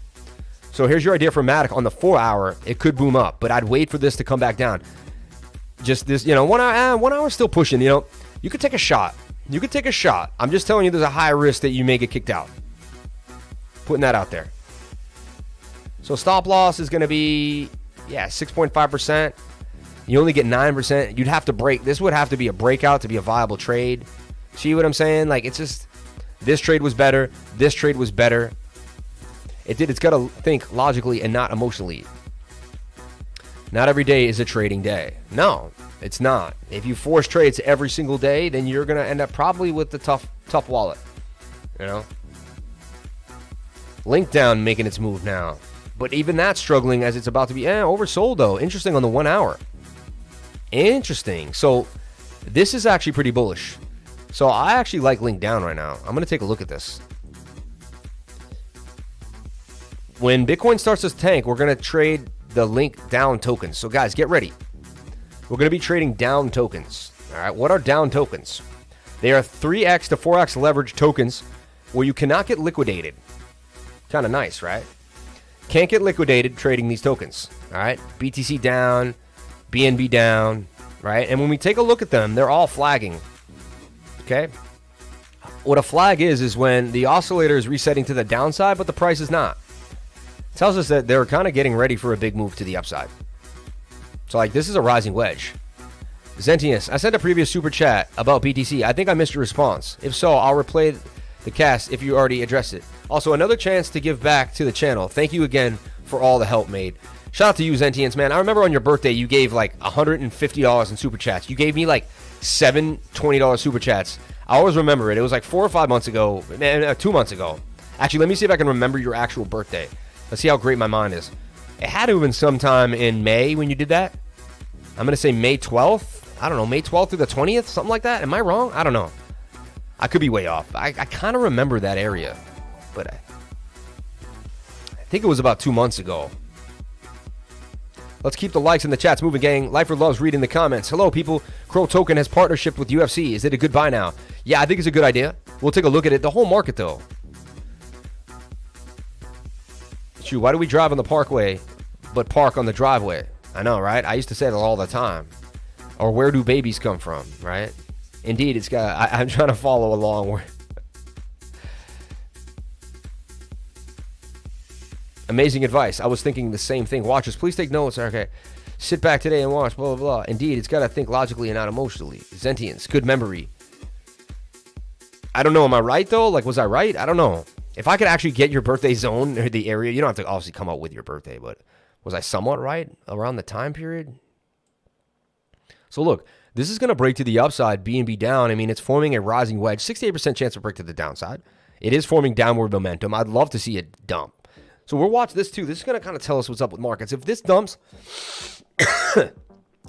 Speaker 1: So here's your idea for MATIC on the 4 hour. It could boom up, but I'd wait for this to come back down. Just this, 1 hour, 1 hour still pushing, You could take a shot. I'm just telling you there's a high risk that you may get kicked out. Putting that out there. So stop loss is going to be, 6.5%. You only get 9%. You'd have to break. This would have to be a breakout to be a viable trade. See what I'm saying? Like, it's just, this trade was better. This trade was better. It's got to think logically and not emotionally. Not every day is a trading day. No, it's not. If you force trades every single day, then you're going to end up probably with the tough wallet. LINKDOWN making its move now. But even that's struggling as it's about to be oversold, though. Interesting on the 1 hour. Interesting. So this is actually pretty bullish. So I actually like LINKDOWN right now. I'm going to take a look at this. When Bitcoin starts to tank, we're going to trade the LINKDOWN tokens. So guys, get ready. We're going to be trading down tokens. All right, what are down tokens? They are 3x to 4x leverage tokens where you cannot get liquidated. Kind of nice, right? Can't get liquidated trading these tokens. All right, BTC down, BNB down, right? And when we take a look at them, they're all flagging. Okay. What a flag is when the oscillator is resetting to the downside, but the price is not. It tells us that they're kind of getting ready for a big move to the upside. So, like, this is a rising wedge. Zentius, I sent a previous super chat about BTC. I think I missed your response. If so, I'll replay the cast if you already addressed it. Also, another chance to give back to the channel. Thank you again for all the help made. Shout out to you, Zentians, man. I remember on your birthday, you gave like $150 in super chats. You gave me like 7 $20 super chats. I always remember it. It was like 4 or 5 months ago, 2 months ago. Actually, let me see if I can remember your actual birthday. Let's see how great my mind is. It had to have been sometime in May when you did that. I'm going to say May 12th. I don't know, May 12th through the 20th, something like that. Am I wrong? I don't know. I could be way off. I kind of remember that area, but I think it was about 2 months ago. Let's keep the likes and the chats moving, gang. Lifer loves reading the comments. Hello, people. Crow Token has partnership with UFC. Is it a good buy now? Yeah, I think it's a good idea. We'll take a look at it. The whole market, though. Shoot, why do we drive on the parkway but park on the driveway? I know, right? I used to say that all the time. Or where do babies come from, right? Indeed, it's got. I'm trying to follow along. Amazing advice. I was thinking the same thing. Watchers, please take notes. Okay. Sit back today and watch, blah, blah, blah. Indeed, it's got to think logically and not emotionally. Zentians, good memory. I don't know. Am I right, though? Like, was I right? I don't know. If I could actually get your birthday zone or the area, you don't have to obviously come up with your birthday, but was I somewhat right around the time period? So, look, this is going to break to the upside, BNB down. I mean, it's forming a rising wedge. 68% chance to break to the downside. It is forming downward momentum. I'd love to see it dump. So we'll watch this too. This is going to kind of tell us what's up with markets. If this dumps,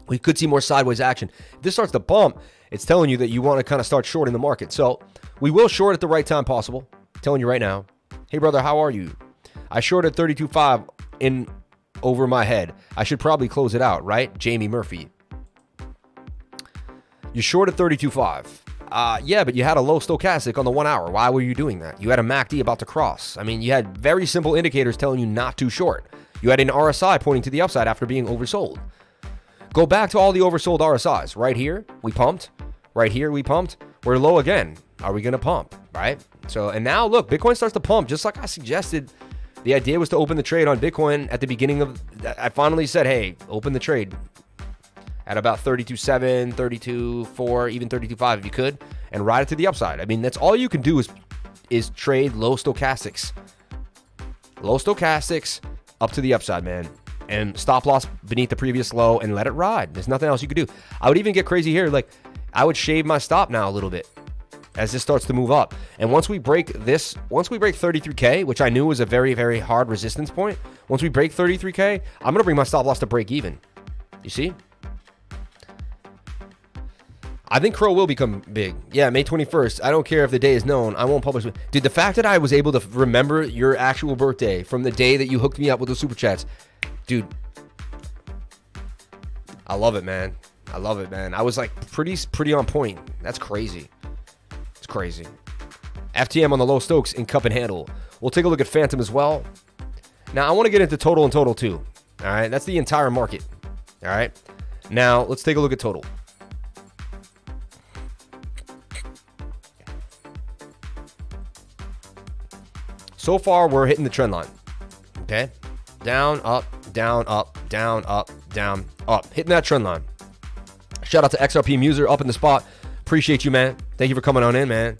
Speaker 1: we could see more sideways action. If this starts to bump, it's telling you that you want to kind of start shorting the market. So we will short at the right time possible. I'm telling you right now. Hey, brother, how are you? I shorted 32.5 in over my head. I should probably close it out, right? Jamie Murphy. You shorted 32.5. Yeah, but you had a low stochastic on the 1 hour. Why were you doing that? You had a MACD about to cross. I mean, you had very simple indicators telling you not to short. You had an RSI pointing to the upside after being oversold. Go back to all the oversold RSIs. Right here, we pumped. Right here, we pumped. We're low again. Are we going to pump, right? So, and now, look, Bitcoin starts to pump just like I suggested. The idea was to open the trade on Bitcoin at the beginning of... I finally said, hey, open the trade at about 32.7, 32.4, even 32.5 if you could, and ride it to the upside. I mean, that's all you can do is trade low stochastics. Low stochastics up to the upside, man. And stop loss beneath the previous low and let it ride. There's nothing else you could do. I would even get crazy here. Like, I would shave my stop now a little bit as this starts to move up. And once we break 33K, which I knew was a very, very hard resistance point, once we break 33K, I'm going to bring my stop loss to break even. You see? I think Crow will become big. Yeah, May 21st. I don't care if the day is known. I won't publish. Dude, the fact that I was able to remember your actual birthday from the day that you hooked me up with the super chats, dude, I love it, man. I love it, man. I was like pretty on point. That's crazy. It's crazy. FTM on the low Stokes in cup and handle. We'll take a look at Phantom as well. Now, I want to get into total and total too. All right, that's the entire market. All right. Now, let's take a look at total. So far, we're hitting the trend line. Okay? Down, up, down, up, down, up, down, up. Hitting that trend line. Shout out to XRP Muser up in the spot. Appreciate you, man. Thank you for coming on in, man.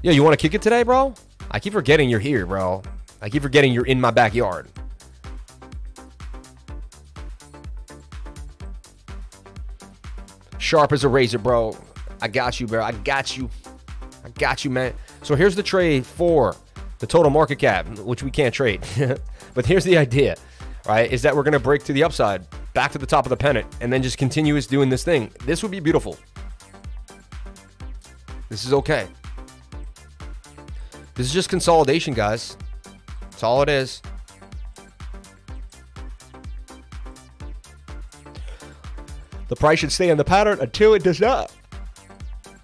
Speaker 1: Yeah, you want to kick it today, bro? I keep forgetting you're here, bro. I keep forgetting you're in my backyard. Sharp as a razor, bro. I got you, bro. I got you. I got you, man. So here's the trade for the total market cap, which we can't trade. But here's the idea, right? Is that we're going to break to the upside, back to the top of the pennant, and then just continue doing this thing. This would be beautiful. This is okay. This is just consolidation, guys. That's all it is. The price should stay on the pattern until it does not.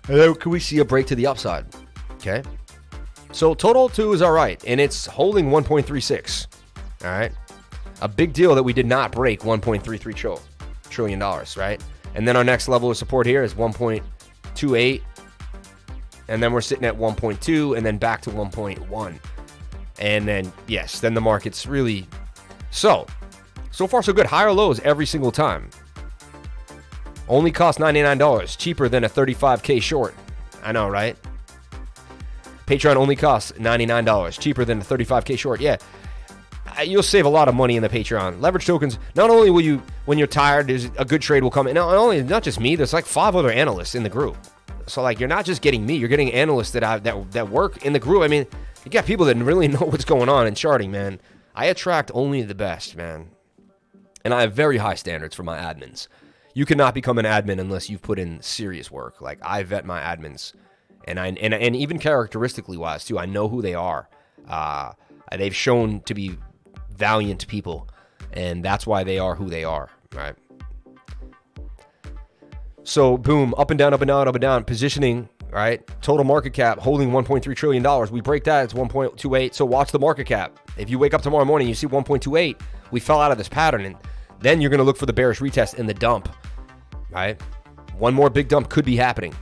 Speaker 1: And then can we see a break to the upside? Okay. So total 2 is all right, and it's holding 1.36. All right. A big deal that we did not break $1.33 trillion, right? And then our next level of support here is 1.28. And then we're sitting at 1.2 and then back to 1.1. And then, yes, then the market's really... So far so good. Higher lows every single time. Only cost $99, cheaper than a 35K short. I know, right? Patreon only costs $99, cheaper than a 35K short. Yeah. you'll save a lot of money in the Patreon. Leverage tokens, not only will you, when you're tired, there's a good trade will come in. Not just me, there's like 5 other analysts in the group. So like, you're not just getting me, you're getting analysts that work in the group. I mean, you got people that really know what's going on in charting, man. I attract only the best, man. And I have very high standards for my admins. You cannot become an admin unless you've put in serious work. Like, I vet my admins. And even characteristically wise, too, I know who they are. They've shown to be valiant people, and that's why they are who they are, right? So, boom, up and down, up and down, up and down, positioning, right? Total market cap holding $1.3 trillion. We break that, it's 1.28. So watch the market cap. If you wake up tomorrow morning, you see 1.28, we fell out of this pattern, and then you're going to look for the bearish retest in the dump, right? One more big dump could be happening.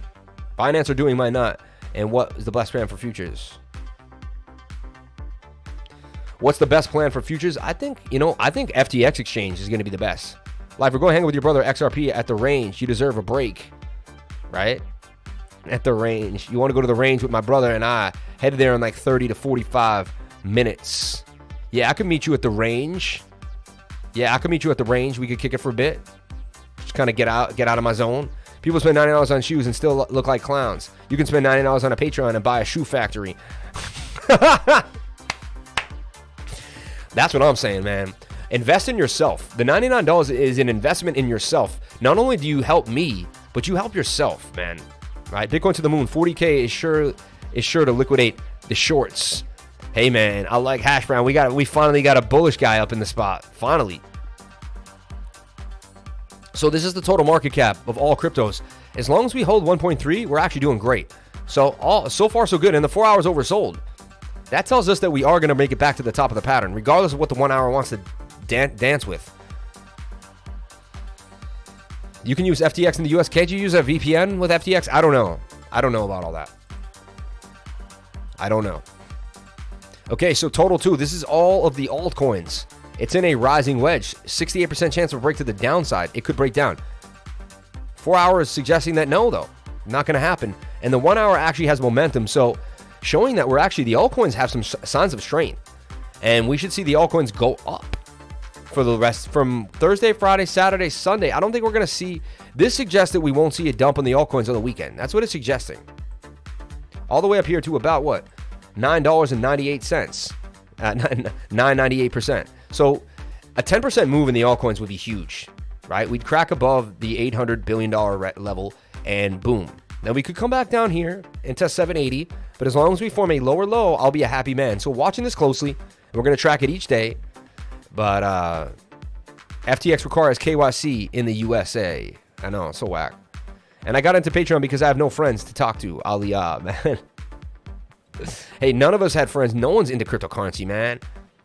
Speaker 1: Binance are doing, might not. And what is the best plan for futures? What's the best plan for futures? I think FTX exchange is going to be the best. Like, we're going hang with your brother XRP at the range. You deserve a break, right? At the range. You want to go to the range with my brother and I. Headed there in like 30 to 45 minutes. Yeah, I could meet you at the range. We could kick it for a bit. Just kind of get out of my zone. People spend $90 on shoes and still look like clowns. You can spend $90 on a Patreon and buy a shoe factory. That's what I'm saying, man. Invest in yourself. The $99 is an investment in yourself. Not only do you help me, but you help yourself, man. Right? Bitcoin to the moon. 40K is sure to liquidate the shorts. Hey, man, I like Hash Brown. We finally got a bullish guy up in the spot. Finally. So this is the total market cap of all cryptos. As long as we hold 1.3, we're actually doing great. So far so good. And the 4 hours oversold. That tells us that we are going to make it back to the top of the pattern, regardless of what the 1 hour wants to dance with. You can use FTX in the US. Can't you use a VPN with FTX? I don't know. I don't know about all that. I don't know. Okay, so total 2. This is all of the altcoins. It's in a rising wedge. 68% chance of a break to the downside. It could break down. 4 hours suggesting that no, though. Not going to happen. And the 1 hour actually has momentum. So showing that the altcoins have some signs of strength. And we should see the altcoins go up for the rest from Thursday, Friday, Saturday, Sunday. I don't think we're going to see. This suggests that we won't see a dump on the altcoins on the weekend. That's what it's suggesting. All the way up here to about what? $9.98. 9.98%. So a 10% move in the altcoins would be huge, right? We'd crack above the $800 billion level and boom. Now we could come back down here and test 780, but as long as we form a lower low, I'll be a happy man. So watching this closely, and we're going to track it each day, but FTX requires KYC in the USA. I know, so whack. And I got into Patreon because I have no friends to talk to. Aliyah, man. Hey, none of us had friends. No one's into cryptocurrency, man.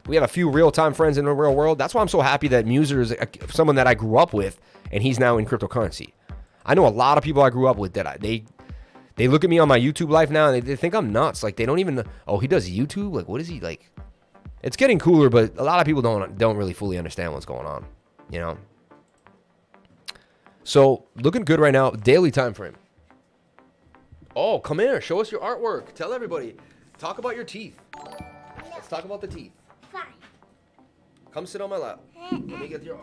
Speaker 1: We have a few real-time friends in the real world. That's why I'm so happy that Muser is someone that I grew up with, and he's now in cryptocurrency. I know a lot of people I grew up with that they look at me on my YouTube life now, and they think I'm nuts. Like, they don't even know, oh, he does YouTube? Like, what is he, like? It's getting cooler, but a lot of people don't really fully understand what's going on, you know? So, looking good right now. Daily time frame. Oh, come here. Show us your artwork. Tell everybody. Talk about your teeth. Let's talk about the teeth.
Speaker 3: Fine.
Speaker 1: Come sit on my lap. Let me get your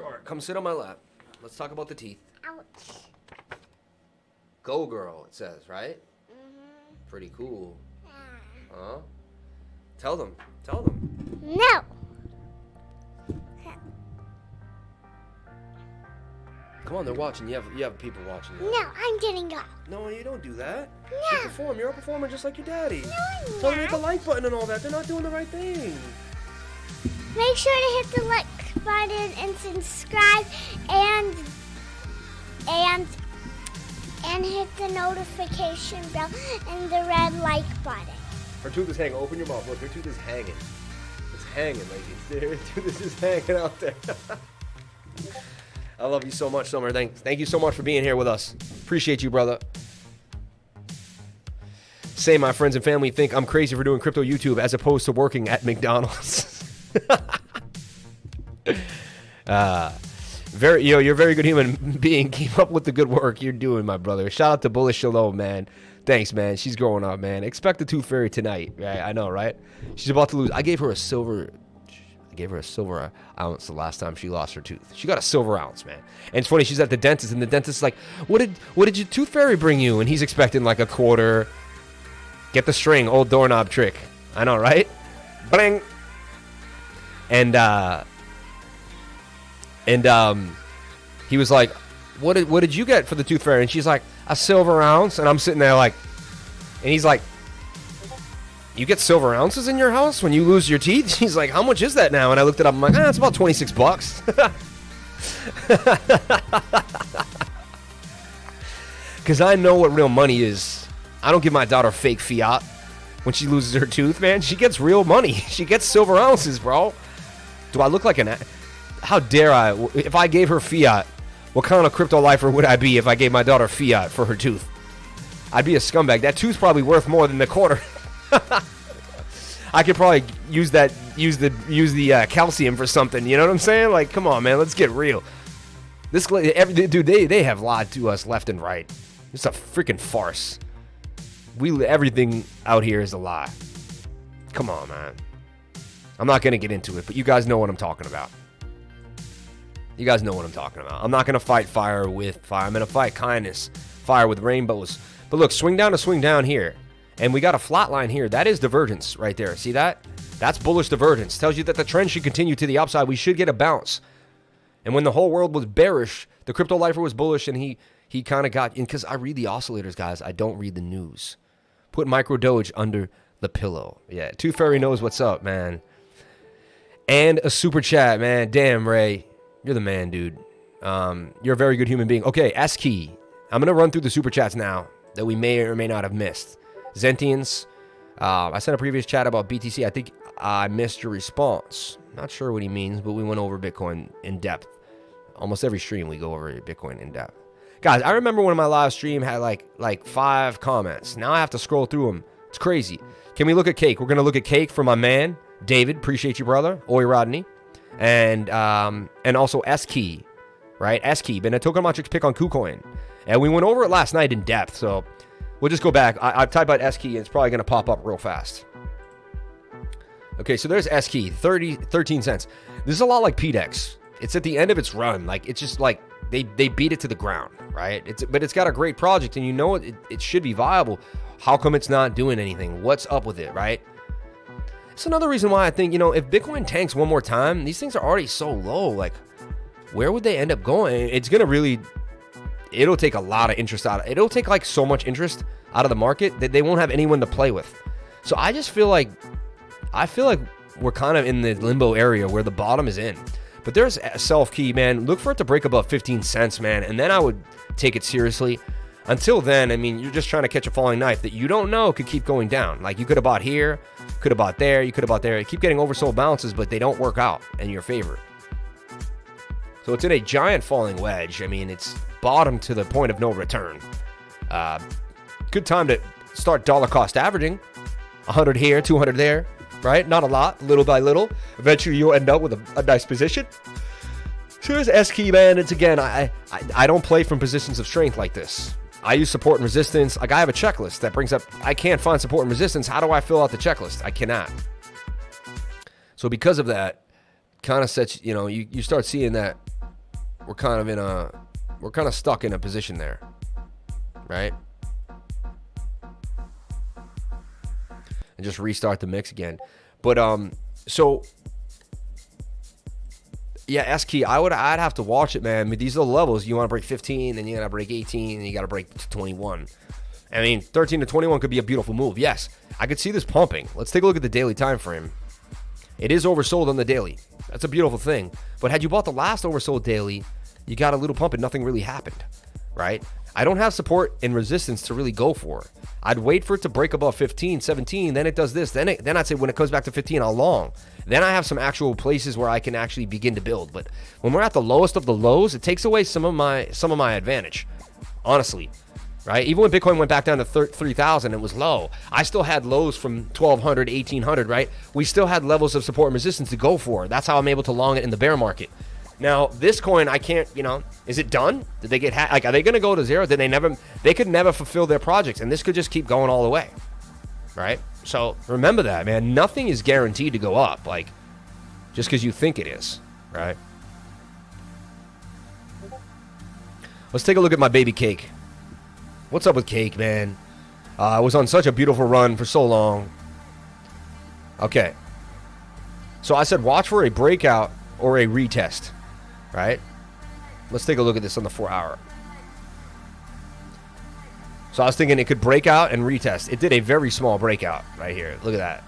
Speaker 1: art. Come sit on my lap. Let's talk about the teeth.
Speaker 3: Ouch.
Speaker 1: Go, girl, it says, right? Mm-hmm. Pretty cool.
Speaker 3: Yeah.
Speaker 1: Huh? Tell them.
Speaker 3: No.
Speaker 1: Come on, they're watching. You have people watching.
Speaker 3: No, I'm getting up.
Speaker 1: No, you don't do that.
Speaker 3: No.
Speaker 1: You perform. You're a performer just like your daddy.
Speaker 3: No, I'm
Speaker 1: Tell them to hit
Speaker 3: not.
Speaker 1: the like button and all that. They're not doing the right thing.
Speaker 3: Make sure to hit the like button and subscribe and hit the notification bell and the red like button.
Speaker 1: Her tooth is hanging. Open your mouth. Look, her tooth is hanging. It's hanging, ladies. Her tooth is just hanging out there. I love you so much, Summer. Thank you so much for being here with us. Appreciate you, brother. Say my friends and family think I'm crazy for doing crypto YouTube as opposed to working at McDonald's. You're a very good human being. Keep up with the good work you're doing, my brother. Shout out to Bullish Shalom, man. Thanks, man. She's growing up, man. Expect the tooth fairy tonight. Right? I know, right? She's about to lose. I gave her a silver I gave her a silver ounce the last time she lost her tooth. She got a silver ounce, man. And it's funny, she's at the dentist, and the dentist is like, what did your tooth fairy bring you? And he's expecting like a quarter. Get the string, old doorknob trick. I know, right? Bang. And he was like, what did you get for the tooth fairy? And she's like, a silver ounce. And I'm sitting there like, and he's like, you get silver ounces in your house when you lose your teeth? He's like, how much is that now? And I looked it up. I'm like, it's about $26. Because I know what real money is. I don't give my daughter fake fiat when she loses her tooth, man. She gets real money. She gets silver ounces, bro. Do I look like an... How dare I? If I gave her fiat, what kind of crypto lifer would I be if I gave my daughter fiat for her tooth? I'd be a scumbag. That tooth's probably worth more than the quarter. I could probably use the calcium for something. You know what I'm saying? Like, come on, man. Let's get real. Dude, they have lied to us left and right. It's a freaking farce. Everything out here is a lie. Come on, man. I'm not gonna get into it, but you guys know what I'm talking about. You guys know what I'm talking about. I'm not gonna fight fire with fire. I'm gonna fight kindness, fire with rainbows. But look, swing down here. And we got a flat line here. That is divergence right there. See that? That's bullish divergence. Tells you that the trend should continue to the upside. We should get a bounce. And when the whole world was bearish, the crypto lifer was bullish, and he kind of got in. Because I read the oscillators, guys. I don't read the news. Put MicroDoge under the pillow. Yeah, Tooth Fairy knows what's up, man. And a super chat, man. Damn, Ray. You're the man, dude. You're a very good human being. Okay, SKEY. I'm going to run through the super chats now that we may or may not have missed. Zentians. I sent a previous chat about BTC. I think I missed your response. Not sure what he means, but we went over Bitcoin in depth. Almost every stream we go over Bitcoin in depth. Guys, I remember when my live stream had like 5 comments. Now I have to scroll through them. It's crazy. Can we look at cake? We're going to look at cake for my man, David. Appreciate you, brother. Oi, Rodney. And also SKEY, right? SKEY. Been a tokenomics pick on KuCoin. And we went over it last night in depth, so we'll just go back. I type out SKEY, and it's probably going to pop up real fast. Okay, so there's SKEY, 13 cents. This is a lot like PDEX. It's at the end of its run. Like, it's just like they beat it to the ground, right? But it's got a great project, and you know it should be viable. How come it's not doing anything? What's up with it, right? It's another reason why I think, if Bitcoin tanks one more time, these things are already so low. Like, where would they end up going? It's going to really... It'll take a lot of interest out of it. It'll take like so much interest out of the market that they won't have anyone to play with. So I just feel like we're kind of in the limbo area where the bottom is in. But there's a self-key, man. Look for it to break above 15 cents, man. And then I would take it seriously. Until then, I mean, you're just trying to catch a falling knife that you don't know could keep going down. Like, you could have bought here, could have bought there, you could have bought there. You keep getting oversold bounces, but they don't work out in your favor. So it's in a giant falling wedge. I mean, it's bottom to the point of no return. Good time to start dollar cost averaging. 100 here, 200 there, right? Not a lot, little by little. Eventually you'll end up with a nice position. So here's SKEY, man. It's again, I don't play from positions of strength like this. I use support and resistance. Like, I have a checklist that brings up, I can't find support and resistance. How do I fill out the checklist? I cannot. So because of that, kind of sets, you start seeing that we're kind of stuck in a position there, right? And just restart the mix again. But so yeah, SKEY, I'd have to watch it, man. I mean, these are the levels. You want to break 15, then you got to break 18, and you got to break 21. I mean, 13 to 21 could be a beautiful move. Yes, I could see this pumping. Let's take a look at the daily time frame. It is oversold on the daily. That's a beautiful thing. But had you bought the last oversold daily, you got a little pump and nothing really happened, right? I don't have support and resistance to really go for. I'd wait for it to break above 15, 17, then it does this. Then I'd say when it comes back to 15, I'll long. Then I have some actual places where I can actually begin to build. But when we're at the lowest of the lows, it takes away some of my advantage, honestly, right? Even when Bitcoin went back down to 3,000, it was low. I still had lows from 1,200, 1,800, right? We still had levels of support and resistance to go for. That's how I'm able to long it in the bear market. Now, this coin, I can't, is it done? Did they get are they going to go to zero? They could never fulfill their projects, and this could just keep going all the way, right? So remember that, man. Nothing is guaranteed to go up. Like, just because you think it is, right? Let's take a look at my baby Cake. What's up with Cake, man? I was on such a beautiful run for so long. Okay. So I said watch for a breakout or a retest, right? Let's take a look at this on the 4-hour. So I was thinking it could break out and retest. It did a very small breakout right here. Look at that.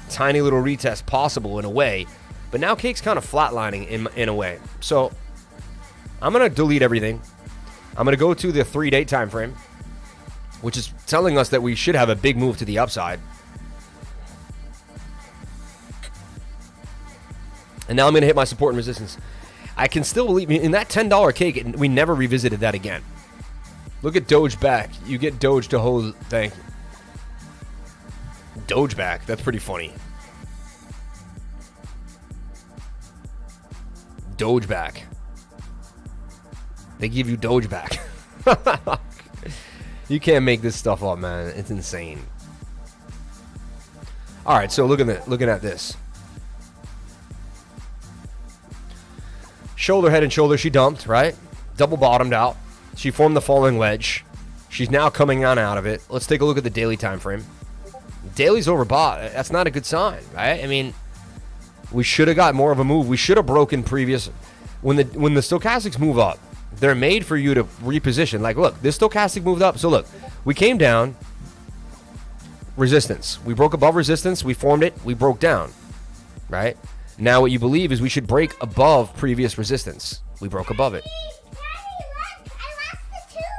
Speaker 1: Tiny little retest possible in a way. But now Cake's kind of flatlining in a way. So I'm going to delete everything. I'm going to go to the 3-day time frame, which is telling us that we should have a big move to the upside. And now I'm going to hit my support and resistance. I can still believe in that $10 Cake. We never revisited that again. Look at Doge back. You get Doge to hold. Thank you. Doge back. That's pretty funny. Doge back. They give you Doge back. You can't make this stuff up, man. It's insane. All right, so looking at this. Shoulder, head, and shoulder. She dumped, right? Double bottomed out. She formed the falling wedge. She's now coming on out of it. Let's take a look at the daily time frame. Daily's overbought. That's not a good sign, right? I mean, we should have got more of a move. We should have broken previous. When the stochastics move up, they're made for you to reposition. Like, look, this stochastic moved up. So look, we came down. Resistance. We broke above resistance. We formed it. We broke down, right? Now what you believe is we should break above previous resistance. We broke above it.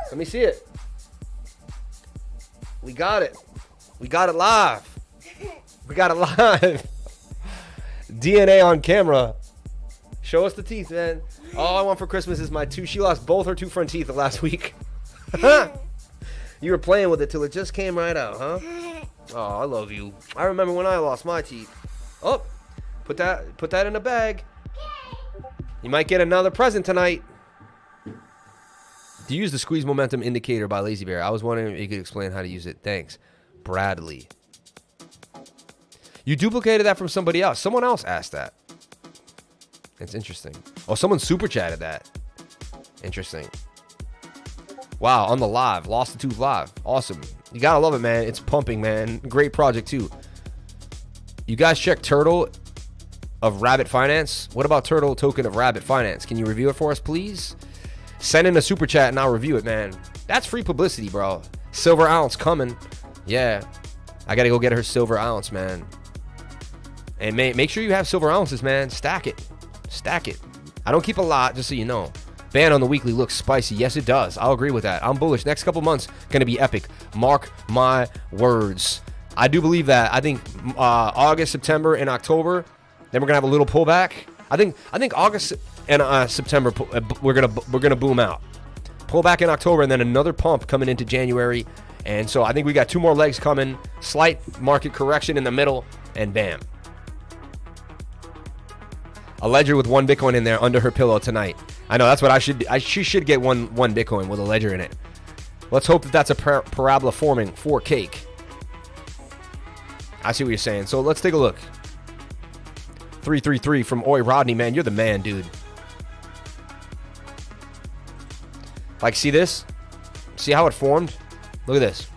Speaker 1: Let me see it. We got it. We got it live. We got it live. DNA on camera. Show us the teeth, man. All I want for Christmas is my two. She lost both her 2 front teeth last week. You were playing with it till it just came right out, huh? Oh, I love you. I remember when I lost my teeth. Oh, put that in a bag. You might get another present tonight. To use the squeeze momentum indicator by Lazy Bear. I was wondering if you could explain how to use it. Thanks, Bradley. You duplicated that from somebody else. Someone else asked that. That's interesting. Oh, someone super chatted that. Interesting. Wow, on the live. Lost the Tooth live. Awesome. You gotta love it, man. It's pumping, man. Great project, too. You guys check Turtle of Rabbit Finance? What about Turtle token of Rabbit Finance? Can you review it for us, please? Send in a super chat and I'll review it, man. That's free publicity, bro. Silver ounce coming. Yeah. I gotta go get her silver ounce, man. And make sure you have silver ounces, man. Stack it. Stack it. I don't keep a lot, just so you know. Ban on the weekly looks spicy. Yes, it does. I'll agree with that. I'm bullish. Next couple months gonna be epic. Mark my words. I do believe that. I think August, September, and October, then we're gonna have a little pullback. I think August and September we're gonna boom out. Pull back in October and then another pump coming into January. And so I think we got 2 more legs coming. Slight market correction in the middle, and bam. A ledger with 1 Bitcoin in there under her pillow tonight. I know that's what I should. She should get one Bitcoin with a ledger in it. Let's hope that that's a parabola forming for Cake. I see what you're saying. So let's take a look. 333 from Oi Rodney, man. You're the man, dude. Like, see this? See how it formed? Look at this.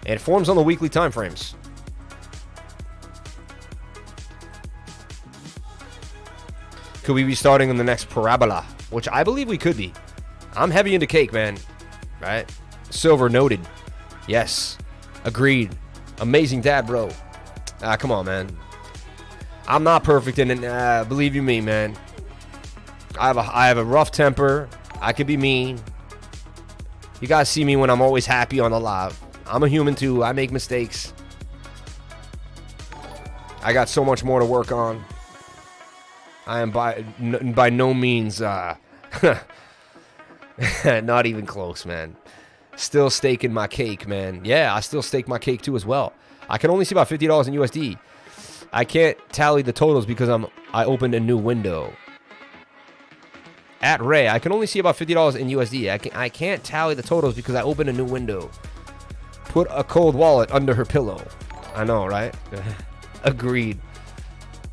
Speaker 1: And it forms on the weekly time frames. Could we be starting on the next parabola? Which I believe we could be. I'm heavy into Cake, man. Right? Silver noted. Yes. Agreed. Amazing dad, bro. Come on, man. I'm not perfect in it. Believe you me, man. I have a rough temper. I could be mean. You guys see me when I'm always happy on the live. I'm a human too. I make mistakes. I got so much more to work on. I am by no means not even close, man. Still staking my cake, man. Yeah, I still stake my cake too as well. I can only see about $50 in USD. I can't tally the totals because I opened a new window. At Ray, I can only see about $50 in USD. I can't tally the totals because I opened a new window. Put a cold wallet under her pillow. I know, right? Agreed.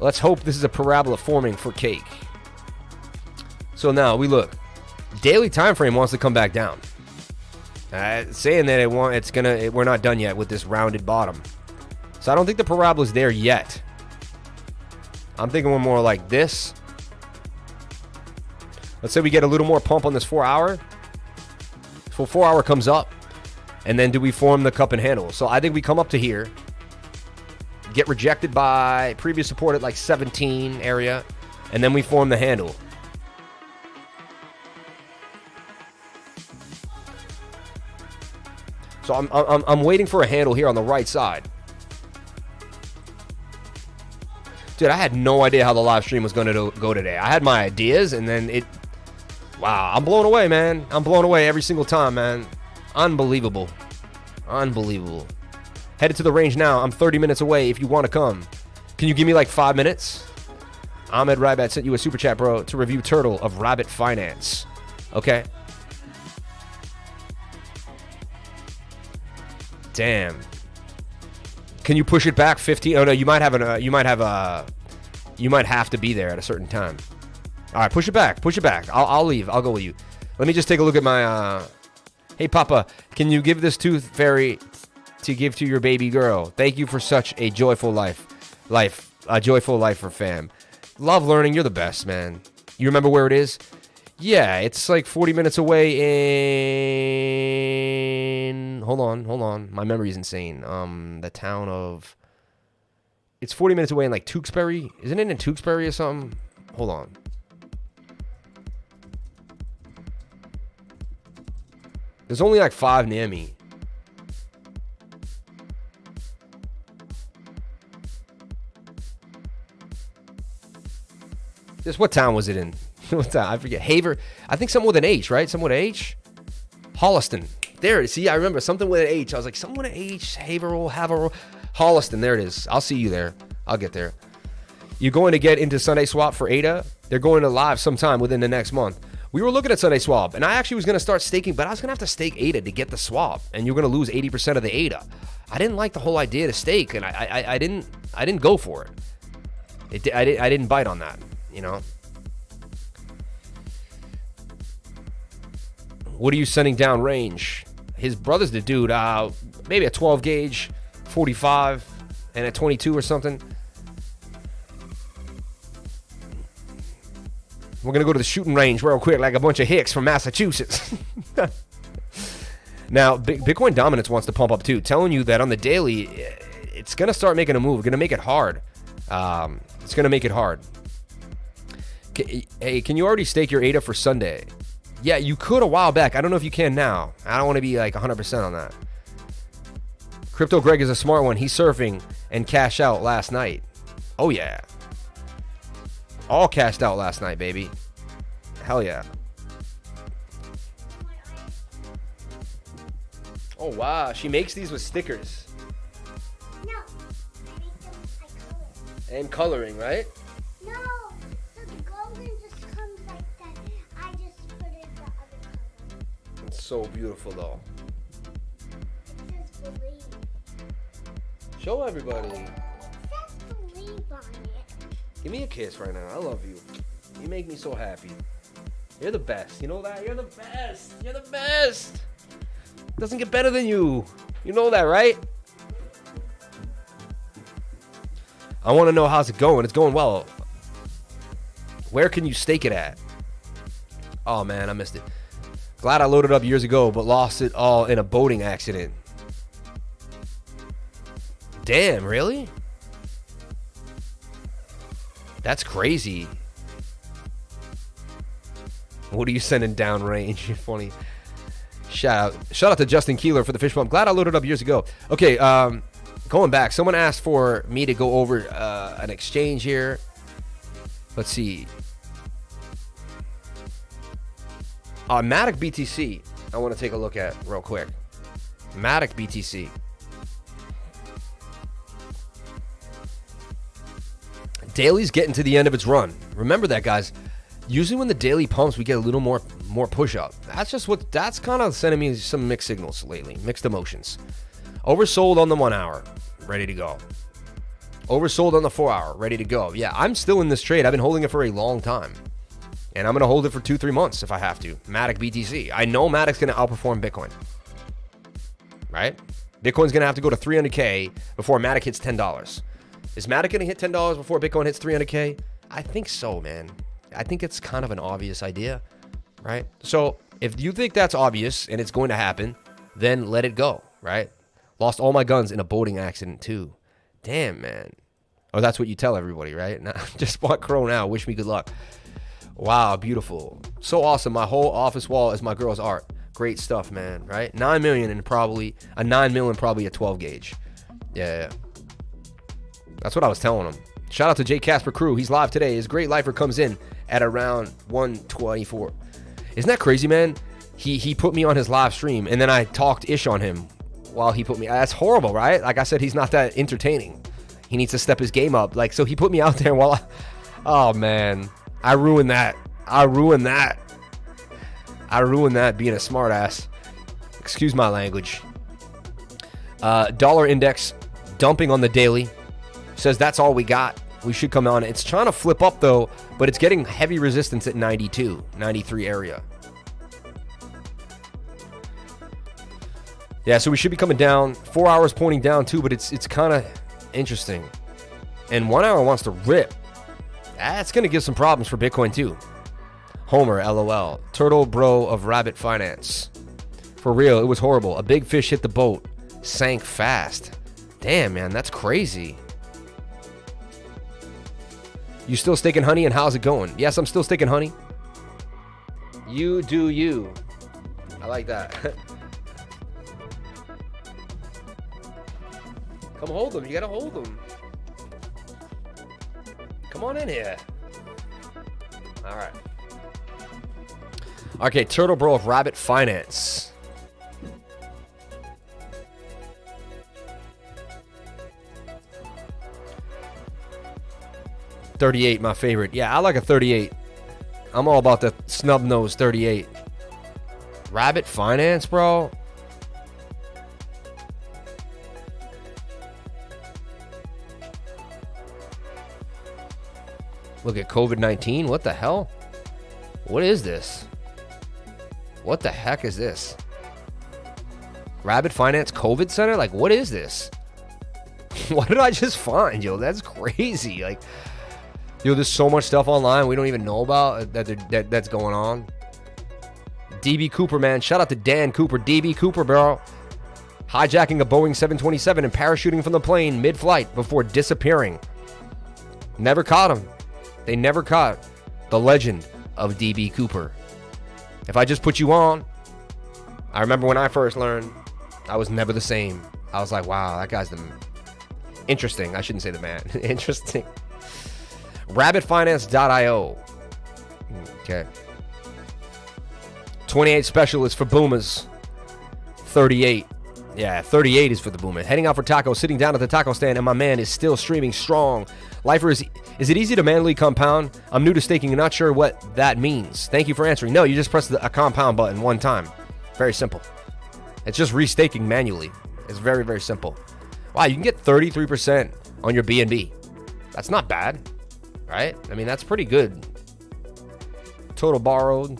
Speaker 1: Let's hope this is a parabola forming for cake. So now we look. Daily time frame wants to come back down. Saying that we're not done yet with this rounded bottom. So I don't think the parabola's there yet. I'm thinking we're more like this. Let's say we get a little more pump on this 4 hour. So 4 hour comes up. And then do we form the cup and handle? So I think we come up to here. Get rejected by previous support at like 17 area. And then we form the handle. So I'm waiting for a handle here on the right side. Dude, I had no idea how the live stream was going to go today. I had my ideas, and then it... Wow, I'm blown away, man. I'm blown away every single time, man. Unbelievable. Unbelievable. Headed to the range now. I'm 30 minutes away if you want to come. Can you give me like 5 minutes? Ahmed Rabbit sent you a super chat, bro, to review Turtle of Rabbit Finance. Okay. Damn. Can you push it back 15? Oh no, you might have to be there at a certain time. All right, push it back. Push it back. I'll leave. I'll go with you. Let me just take a look at my Hey Papa, can you give this tooth fairy to give to your baby girl? Thank you for such a joyful life. A joyful life for fam. Love learning. You're the best, man. You remember where it is? Yeah, it's like 40 minutes away in... Hold on. My memory's insane. The town of... It's 40 minutes away in like Tewksbury. Isn't it in Tewksbury or something? Hold on. There's only like 5 near me. Just what town was it in? What town? I forget. Haver. I think something with an H, right? Something with an H? Holliston. There it is. See, I remember something with an H. I was like, something with an H. Haverhill. Holliston. There it is. I'll see you there. I'll get there. You're going to get into Sunday Swap for ADA? They're going to live sometime within the next month. We were looking at Sunday Swap, and I actually was going to start staking, but I was going to have to stake ADA to get the swap, and you're going to lose 80% of the ADA. I didn't like the whole idea to stake, and I didn't go for it. I didn't bite on that, you know. What are you sending down range? His brother's the dude. Maybe a 12 gauge, 45, and a 22 or something. We're going to go to the shooting range real quick like a bunch of hicks from Massachusetts. Now, Bitcoin Dominance wants to pump up too. Telling you that on the daily, it's going to start making a move. We're going to make it hard. It's going to make it hard. Hey, can you already stake your ADA for Sunday? Yeah, you could a while back. I don't know if you can now. I don't want to be like 100% on that. Crypto Greg is a smart one. He's surfing and cashed out last night. Oh, yeah. All cashed out last night, baby. Hell yeah. Oh, wow. She makes these with stickers.
Speaker 3: No, I make them by color.
Speaker 1: And coloring, right?
Speaker 3: No, so the golden just comes like that. I just put it the other color.
Speaker 1: It's so beautiful, though.
Speaker 3: It says believe.
Speaker 1: Show everybody.
Speaker 3: It says believe on it.
Speaker 1: Give me a kiss right now. I love you. You make me so happy. You're the best. You know that? You're the best. You're the best. Doesn't get better than you. You know that, right? I want to know how's it going. It's going well. Where can you stake it at? Oh, man, I missed it. Glad I loaded up years ago, but lost it all in a boating accident. Damn, really? That's crazy. What are you sending down range? You're funny. Shout out to Justin Keeler for the fish pump. Glad I loaded up years ago. Okay, going back. Someone asked for me to go over an exchange here. Let's see. MATIC BTC. I want to take a look at real quick. MATIC BTC. Daily's getting to the end of its run. Remember that, guys. Usually when the daily pumps, we get a little more push up. That's kind of sending me some mixed signals lately, mixed emotions. Oversold on the 1 hour, ready to go. Oversold on the 4 hour, ready to go. Yeah, I'm still in this trade. I've been holding it for a long time. And I'm going to hold it for 2-3 months if I have to. MATIC BTC. I know MATIC's going to outperform Bitcoin. Right? Bitcoin's going to have to go to 300K before MATIC hits $10. Is MATIC going to hit $10 before Bitcoin hits 300K? I think so, man. I think it's kind of an obvious idea, right? So if you think that's obvious and it's going to happen, then let it go, right? Lost all my guns in a boating accident too. Damn, man. Oh, that's what you tell everybody, right? Nah, just bought Crow now. Wish me good luck. Wow, beautiful. So awesome. My whole office wall is my girl's art. Great stuff, man, right? 9 million and probably a 9 million, probably a 12 gauge. Yeah. That's what I was telling him. Shout out to JaysonCasper crew. He's live today. His great lifer comes in at around 124. Isn't that crazy, man? He put me on his live stream and then I talked ish on him while he put me. That's horrible, right? Like I said, he's not that entertaining. He needs to step his game up. Like, so he put me out there while oh man, I ruined that. I ruined that being a smart ass. Excuse my language. Dollar index dumping on the daily. Says that's all we got. We should come on. It's trying to flip up though, but it's getting heavy resistance at 92, 93 area. Yeah, so we should be coming down. 4 hours pointing down too, but it's kind of interesting. And 1 hour wants to rip. That's going to give some problems for Bitcoin too. Homer, LOL. Turtle bro of Rabbit Finance. For real, it was horrible. A big fish hit the boat. Sank fast. Damn, man, that's crazy. You still staking honey, and how's it going? Yes, I'm still staking honey. You do you. I like that. Come hold them. You gotta hold them. Come on in here. All right. Okay, Turtle Bro of Rabbit Finance. $38, my favorite. Yeah, I like a 38. I'm all about the snub nose 38. Rabbit Finance, bro. Look at COVID-19. What the hell? What is this? What the heck is this? Rabbit Finance COVID Center? Like, what is this? What did I just find, yo? That's crazy. Like, yo, there's so much stuff online we don't even know about that's going on. DB Cooper, man. Shout out to Dan Cooper. DB Cooper, bro. Hijacking a Boeing 727 and parachuting from the plane mid-flight before disappearing. Never caught him. They never caught the legend of DB Cooper. If I just put you on, I remember when I first learned, I was never the same. I was like, wow, that guy's the... Interesting. I shouldn't say the man. Interesting. Rabbitfinance.io. Okay. 28 special is for boomers. 38. Yeah, 38 is for the boomers. Heading out for tacos, sitting down at the taco stand, and my man is still streaming strong. Lifer, is it easy to manually compound? I'm new to staking and not sure what that means. Thank you for answering. No, you just press a compound button one time. Very simple. It's just restaking manually. It's very, very simple. Wow, you can get 33% on your BNB. That's not bad, right? I mean, that's pretty good. Total borrowed.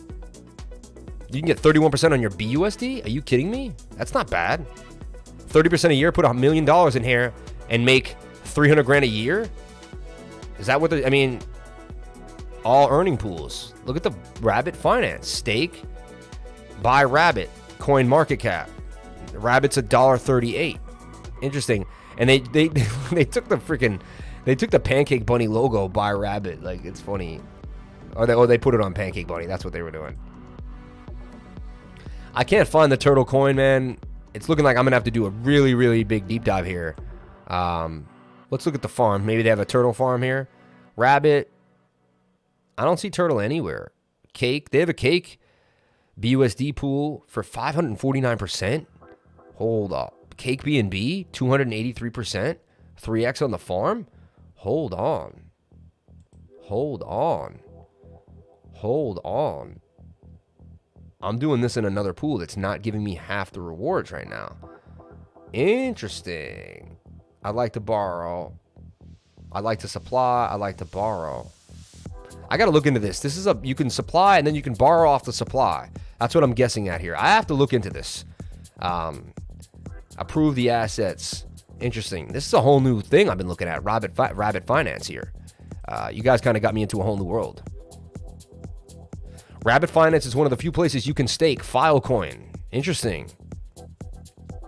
Speaker 1: You can get 31% on your BUSD? Are you kidding me? That's not bad. 30% a year, put $1 million in here and make 300 grand a year? Is that what I mean, all earning pools. Look at the Rabbit Finance. Stake, buy Rabbit, coin market cap. Rabbit's $1.38. Interesting. And they took the Pancake Bunny logo, buy Rabbit. Like, it's funny. Or they put it on Pancake Bunny. That's what they were doing. I can't find the TurtleCoin, man. It's looking like I'm gonna have to do a really, really big deep dive here. Let's look at the farm. Maybe they have a turtle farm here. Rabbit. I don't see turtle anywhere. Cake. They have a cake. BUSD pool for 549%. Hold up. Cake BNB 283%. 3x on the farm. Hold on. Hold on. Hold on. I'm doing this in another pool that's not giving me half the rewards right now. Interesting. I'd like to borrow I like to supply. I like to borrow. I got to look into this. This is you can supply and then you can borrow off the supply. That's what I'm guessing at here. I have to look into this. Approve the assets. Interesting. This is a whole new thing I've been looking at. Rabbit Finance here. You guys kind of got me into a whole new world. Rabbit Finance is one of the few places you can stake Filecoin. Interesting.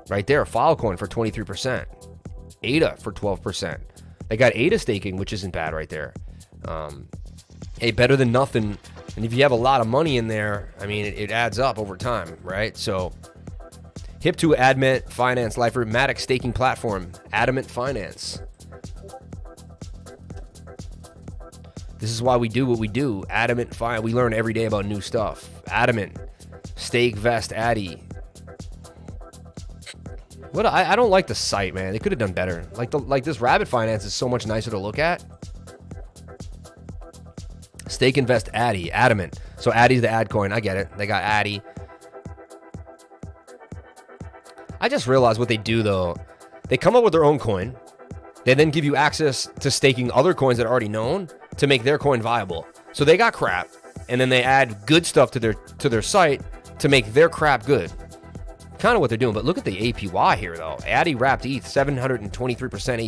Speaker 1: Right there, Filecoin for 23%. ADA for 12%. They got ADA staking, which isn't bad right there. Hey, better than nothing. And if you have a lot of money in there, I mean, it adds up over time, right? So, hip to Adamant Finance Lifer, MATIC staking platform, Adamant Finance. This is why we do what we do. Adamant Finance. We learn every day about new stuff. Adamant, Stake, Vest, ADDY. What I don't like the site, man. They could have done better. Like this Rabbit Finance is so much nicer to look at. Stake, Invest, ADDY, Adamant. So ADDY's the ad coin. I get it. They got ADDY. I just realized what they do though. They come up with their own coin. They then give you access to staking other coins that are already known to make their coin viable. So they got crap, and then they add good stuff to their site to make their crap good. Kind of what they're doing, but look at the APY here though. ADDY wrapped ETH 723%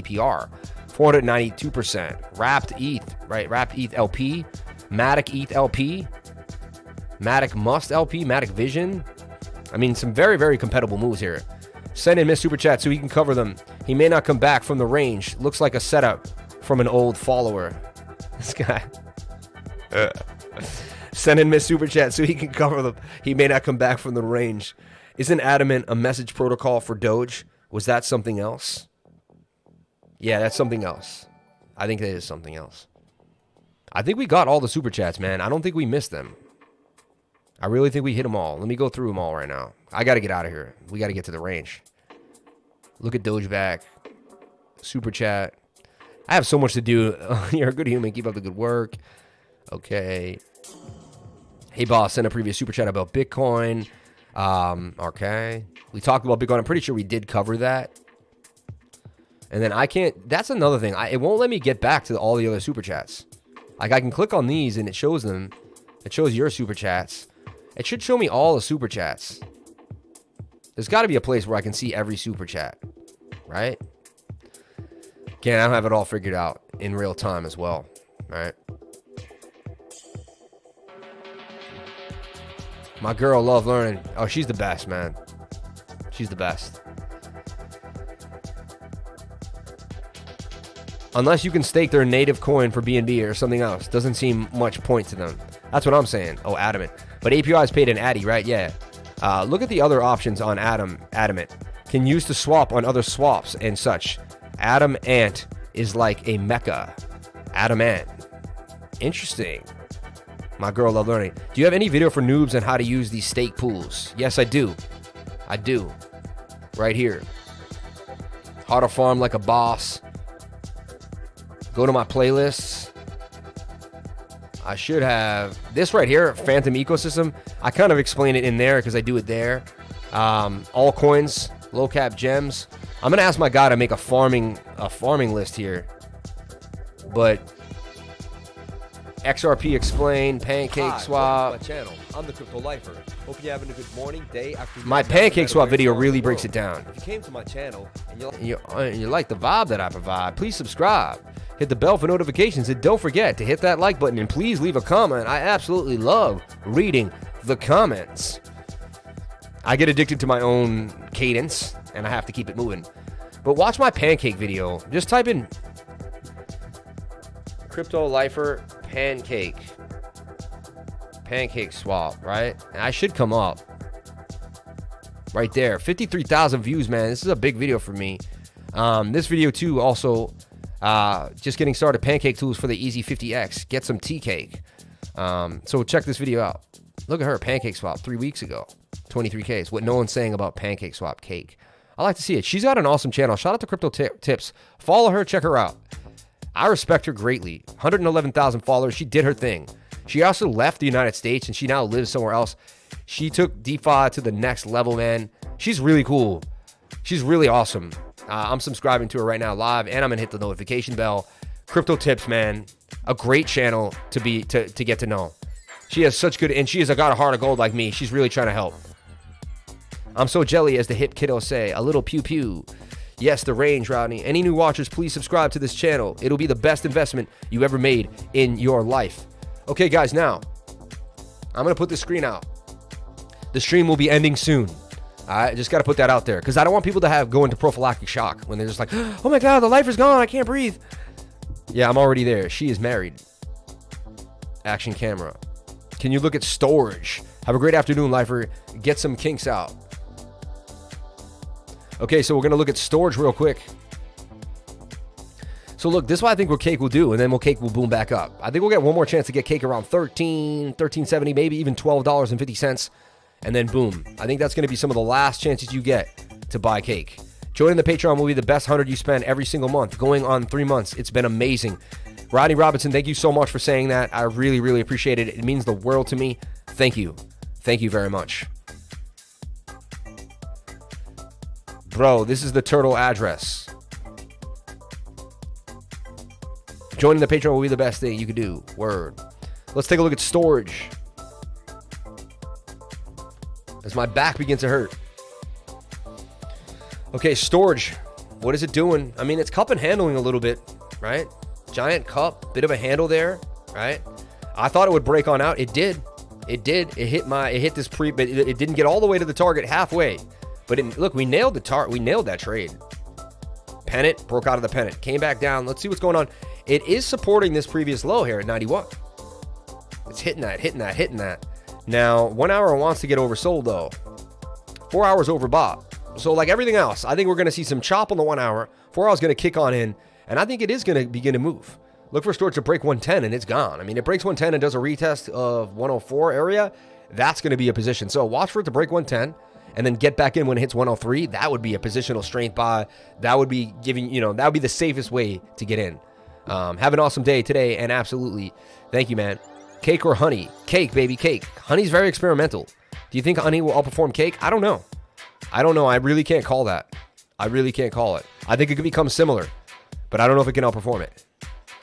Speaker 1: APR, 492%. Wrapped ETH, right? Wrapped ETH LP, MATIC ETH LP, MATIC Must LP, MATIC Vision. I mean, some very, very compatible moves here. Send in Miss Super Chat so he can cover them. He may not come back from the range. Looks like a setup from an old follower. This guy. Send in Miss Super Chat so he can cover them. He may not come back from the range. Isn't Adamant a message protocol for Doge? Was that something else? Yeah, that's something else. I think that is something else. I think we got all the Super Chats, man. I don't think we missed them. I really think we hit them all. Let me go through them all right now. I got to get out of here. We got to get to the range. Look at Doge back. Super Chat. I have so much to do. You're a good human. Keep up the good work. Okay. Hey, boss. Send a previous Super Chat about Bitcoin. Okay. We talked about Bitcoin. I'm pretty sure we did cover that. And then I can't. That's another thing. It won't let me get back to all the other Super Chats. Like, I can click on these and it shows them. It shows your Super Chats. It should show me all the Super Chats. There's got to be a place where I can see every Super Chat, right? Again, I don't have it all figured out in real time as well, right? My girl love learning. Oh, she's the best, man. She's the best. Unless you can stake their native coin for BNB or something else. Doesn't seem much point to them. That's what I'm saying. Oh, Adamant. But API is paid in ADDY, right? Yeah. Look at the other options on Adamant. Can use to swap on other swaps and such. Adamant is like a mecca. Adamant. Interesting. My girl love learning. Do you have any video for noobs on how to use these stake pools? Yes, I do. I do. Right here. How to farm like a boss. Go to my playlists. I should have this right here, Phantom Ecosystem. I kind of explain it in there because I do it there. All coins, low cap gems. I'm gonna ask my guy to make a farming list here. But XRP explain, pancake swap.
Speaker 4: My channel. I'm the Crypto Lifer. Hope you're having a good morning, day, afternoon.
Speaker 1: My pancake swap video really breaks it down.
Speaker 4: If you came to my channel and
Speaker 1: you like the vibe that I provide, please subscribe. Hit the bell for notifications, and don't forget to hit that like button, and please leave a comment. I absolutely love reading the comments. I get addicted to my own cadence, and I have to keep it moving. But watch my pancake video. Just type in Crypto Lifer pancake swap, right? And I should come up right there. 53,000 views, man. This is a big video for me. This video too also just getting started, pancake tools for the Easy 50X. Get some tea cake. So check this video out. Look at her, pancake swap 3 weeks ago, 23Ks. What no one's saying about pancake swap cake. I like to see it. She's got an awesome channel. Shout out to CryptoTips. Follow her, check her out. I respect her greatly. 111,000 followers. She did her thing. She also left the United States and she now lives somewhere else. She took DeFi to the next level, man. She's really cool. She's really awesome. I'm subscribing to her right now live, and I'm going to hit the notification bell. CryptoTips, man, a great channel to get to know. She has such good, and she has got a heart of gold like me. She's really trying to help. I'm so jelly, as the hip kiddos say. A little pew pew. Yes, the range, Rodney. Any new watchers, please subscribe to this channel. It'll be the best investment you ever made in your life. Okay, guys, now I'm going to put the screen out. The stream will be ending soon. I just got to put that out there because I don't want people to go into prophylactic shock when they're just like, oh my God, the life is gone. I can't breathe. Yeah, I'm already there. She is married. Action camera. Can you look at STORJ? Have a great afternoon, lifer. Get some kinks out. Okay, so we're going to look at STORJ real quick. So look, this is what I think what Cake will do, and then Cake will boom back up. I think we'll get one more chance to get Cake around $13.70, maybe even $12.50, and then boom. I think that's going to be some of the last chances you get to buy Cake. Joining the Patreon will be the best 100 you spend every single month, going on 3 months. It's been amazing. Rodney Robinson, thank you so much for saying that. I really, really appreciate it. It means the world to me. Thank you. Thank you very much. Bro, this is the turtle address. Joining the Patreon will be the best thing you could do. Word. Let's take a look at STORJ. As my back begins to hurt. Okay, STORJ. What is it doing? I mean, it's cup and handling a little bit, right? Giant cup, bit of a handle there, right? I thought it would break on out. It did. It did. It hit this but it didn't get all the way to the target halfway. But look, we nailed we nailed that trade. Pennant, broke out of the pennant, came back down. Let's see what's going on. It is supporting this previous low here at 91. It's hitting that. Now, 1 hour wants to get oversold though. 4 hours overbought. So like everything else, I think we're going to see some chop on the 1 hour. 4 hours going to kick on in, and I think it is going to begin to move. Look for STORJ to break 110, and it's gone. I mean, it breaks 110 and does a retest of 104 area. That's going to be a position. So watch for it to break 110. And then get back in when it hits 103. That would be a positional strength buy. That would be that would be the safest way to get in. Have an awesome day today, and absolutely, thank you, man. Cake or honey? Cake, baby, cake. Honey's very experimental. Do you think honey will outperform cake? I don't know. I really can't call that. I think it could become similar, but I don't know if it can outperform it.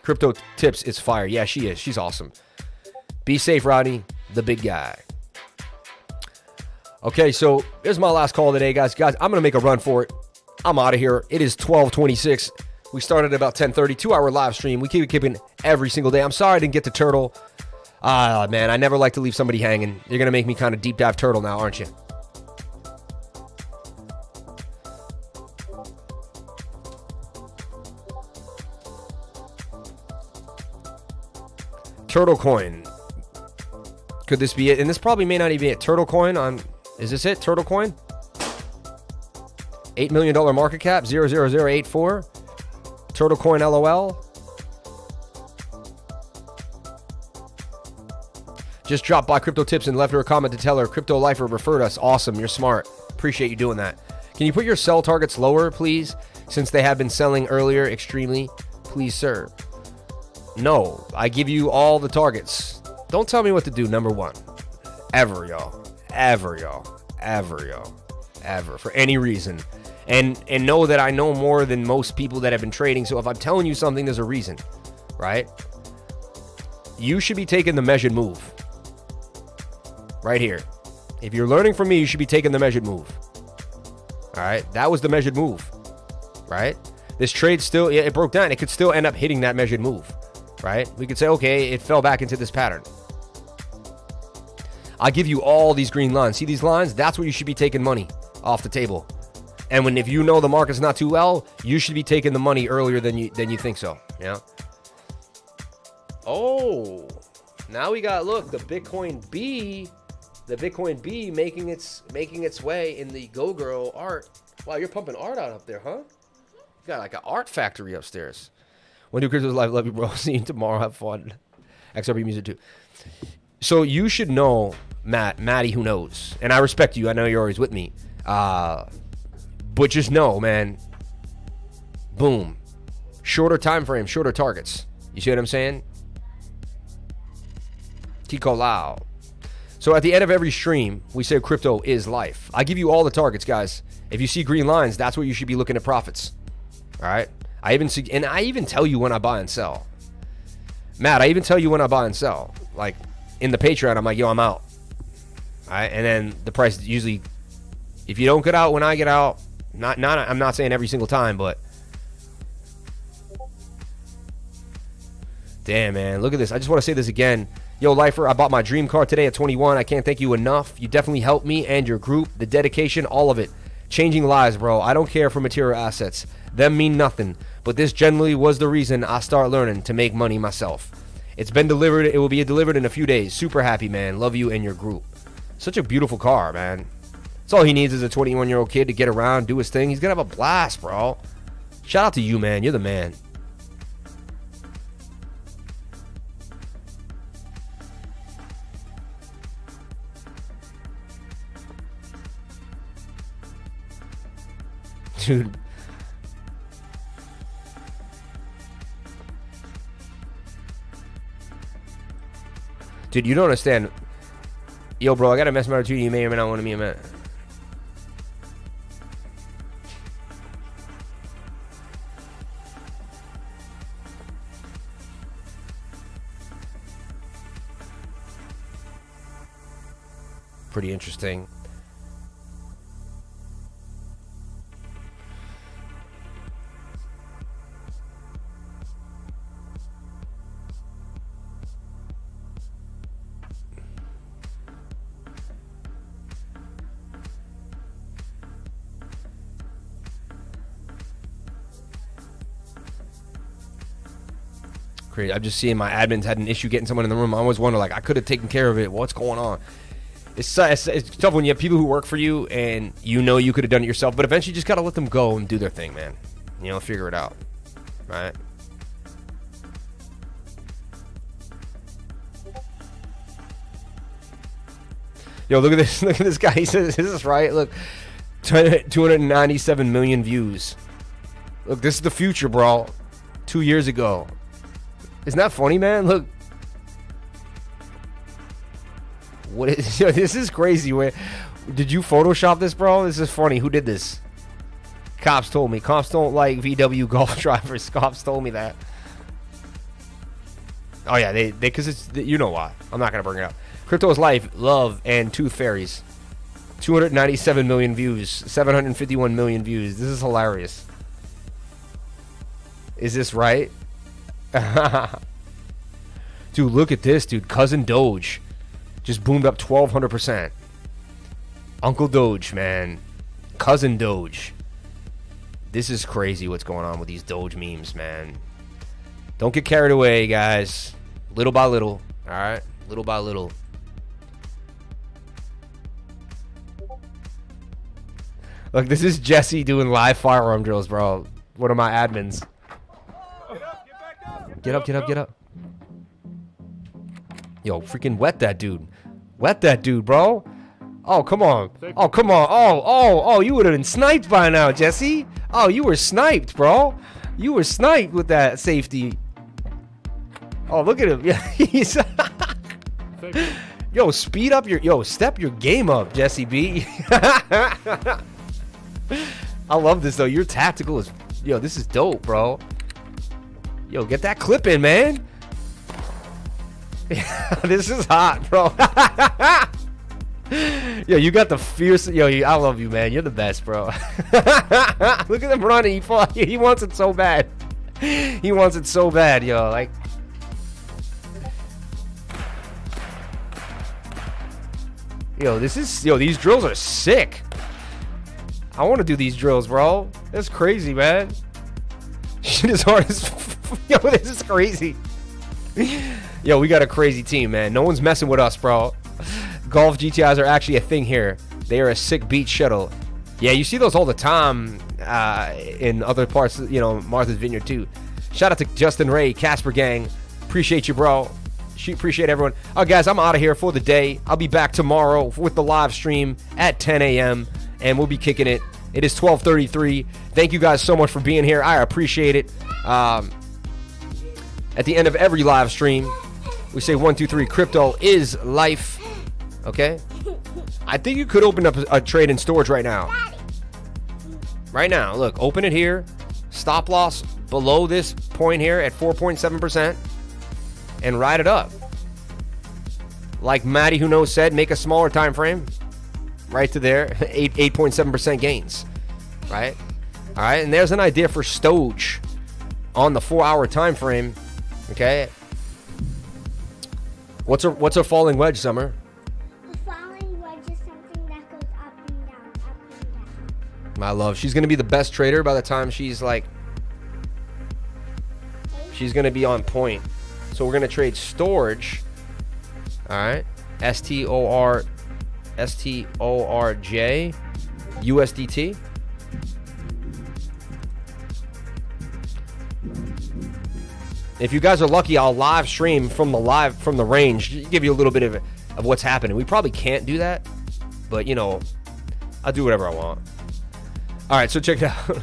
Speaker 1: CryptoTips is fire. Yeah, she is. She's awesome. Be safe, Rodney, the big guy. Okay, so here's my last call today, guys. Guys, I'm going to make a run for it. I'm out of here. It is 12:26. We started at about 10:30, 2-hour live stream. We keep it keeping every single day. I'm sorry I didn't get to Turtle. Man, I never like to leave somebody hanging. You're going to make me kind of deep dive Turtle now, aren't you? TurtleCoin. Could this be it? And this probably may not even be it. TurtleCoin on... Is this it? TurtleCoin? $8 million market cap, 00084. TurtleCoin LOL. Just dropped by CryptoTips and left her a comment to tell her Crypto Lifer referred us. Awesome. You're smart. Appreciate you doing that. Can you put your sell targets lower, please? Since they have been selling earlier extremely. Please, sir. No. I give you all the targets. Don't tell me what to do, number one. Ever, y'all. Ever, for any reason. And know that I know more than most people that have been trading. So if I'm telling you something, there's a reason, right? You should be taking the measured move right here. If you're learning from me, you should be taking the measured move. All right, that was the measured move, right? This trade still, it broke down. It could still end up hitting that measured move, right? We could say, okay, it fell back into this pattern. I'll give you all these green lines. See these lines? That's where you should be taking money off the table. And if you know the market's not too well, you should be taking the money earlier than you think so. Yeah. Oh, now we got, look, the Bitcoin B making its way in the Go Girl art. Wow, you're pumping art out up there, huh? You got like an art factory upstairs. When do Crypto's live? Love you, bro. See you tomorrow. Have fun. XRP music too. So you should know, Matty, who knows, and I respect you. I know you're always with me. But just know, man. Boom. Shorter time frame, shorter targets. You see what I'm saying? Kiko Lao. So at the end of every stream, we say crypto is life. I give you all the targets, guys. If you see green lines, that's where you should be looking at profits. All right? I even tell you when I buy and sell. Matt, I even tell you when I buy and sell. Like in the Patreon, I'm like, yo, I'm out. All right, and then the price usually, if you don't get out when I get out, I'm not saying every single time, but damn, man, look at this. I just want to say this again. Yo, Lifer, I bought my dream car today at 21. I can't thank you enough. You definitely helped me and your group. The dedication, all of it. Changing lives, bro. I don't care for material assets. Them mean nothing. But this generally was the reason I start learning to make money myself. It's been delivered. It will be delivered in a few days. Super happy, man. Love you and your group. Such a beautiful car, man. That's all he needs is a 21-year-old kid to get around, do his thing. He's going to have a blast, bro. Shout out to you, man. You're the man. Dude. Dude, you don't understand. Yo, bro, I got a mess matter too. You may or may not want to meet him at. Pretty interesting. Crazy. I'm just seeing my admins had an issue getting someone in the room. I always wonder, like, I could have taken care of it. What's going on? It's tough when you have people who work for you and you know you could have done it yourself, but eventually you just got to let them go and do their thing, man. You know, figure it out. Right? Yo, look at this. Look at this guy. He says, is this right? Look, 297 million views. Look, this is the future, bro. 2 years ago. Isn't that funny, man? Look. What is, yo, this is crazy. Where did you Photoshop this, bro? This is funny. Who did this? Cops told me. Cops don't like VW Golf drivers. Cops told me that. Oh yeah, they because it's, you know why. I'm not gonna bring it up. Crypto is life, love, and tooth fairies. 297 million views, 751 million views. This is hilarious. Is this right? Dude, look at this, dude. Cousin Doge just boomed up 1,200%. Uncle Doge, man. Cousin Doge. This is crazy what's going on with these Doge memes, man. Don't get carried away, guys. Little by little, all right? Little by little. Look, this is Jesse doing live firearm drills, bro. One of my admins. Get up, get up, get up. Yo, freaking wet that dude. Wet that dude, bro. Oh, come on. Oh, come on. Oh, you would have been sniped by now, Jesse. Oh, you were sniped, bro. You were sniped with that safety. Oh, look at him. Yeah, he's yo, speed up your step your game up, Jesse B. I love this though. You're tactical as yo, this is dope, bro. Yo, get that clip in, man. This is hot, bro. Yo, you got the fierce. Yo, I love you, man. You're the best, bro. Look at him running. He wants it so bad. He wants it so bad, yo. Like, yo, these drills are sick. I want to do these drills, bro. That's crazy, man. Shit is hard as. Yo, this is crazy. Yo, we got a crazy team, man. No one's messing with us, bro. Golf GTIs are actually a thing here. They are a sick beach shuttle. Yeah, you see those all the time in other parts, you know, Martha's Vineyard too. Shout out to Justin Ray, Casper Gang. Appreciate you, bro. Appreciate everyone. All right, guys, I'm out of here for the day. I'll be back tomorrow with the live stream at 10 a.m. and we'll be kicking it. It is 12:33. Thank you guys so much for being here. I appreciate it. At the end of every live stream, we say 1, 2, 3. Crypto is life. Okay? I think you could open up a trade in STORJ right now. Right now. Look, open it here. Stop loss below this point here at 4.7% and ride it up. Like Matty Who Knows said, make a smaller time frame. Right to there, 8.7% gains. Right? All right, and there's an idea for STOGE on the 4-hour time frame. Okay. What's a falling wedge, Summer?
Speaker 3: A falling wedge is something that goes up and down, up and down.
Speaker 1: My love, she's gonna be the best trader by the time she's like, she's gonna be on point. So we're gonna trade STORJ. All right, STORJ USDT. If you guys are lucky, I'll live stream from the range, give you a little bit of what's happening. We probably can't do that, but you know, I'll do whatever I want. All right, so check it out.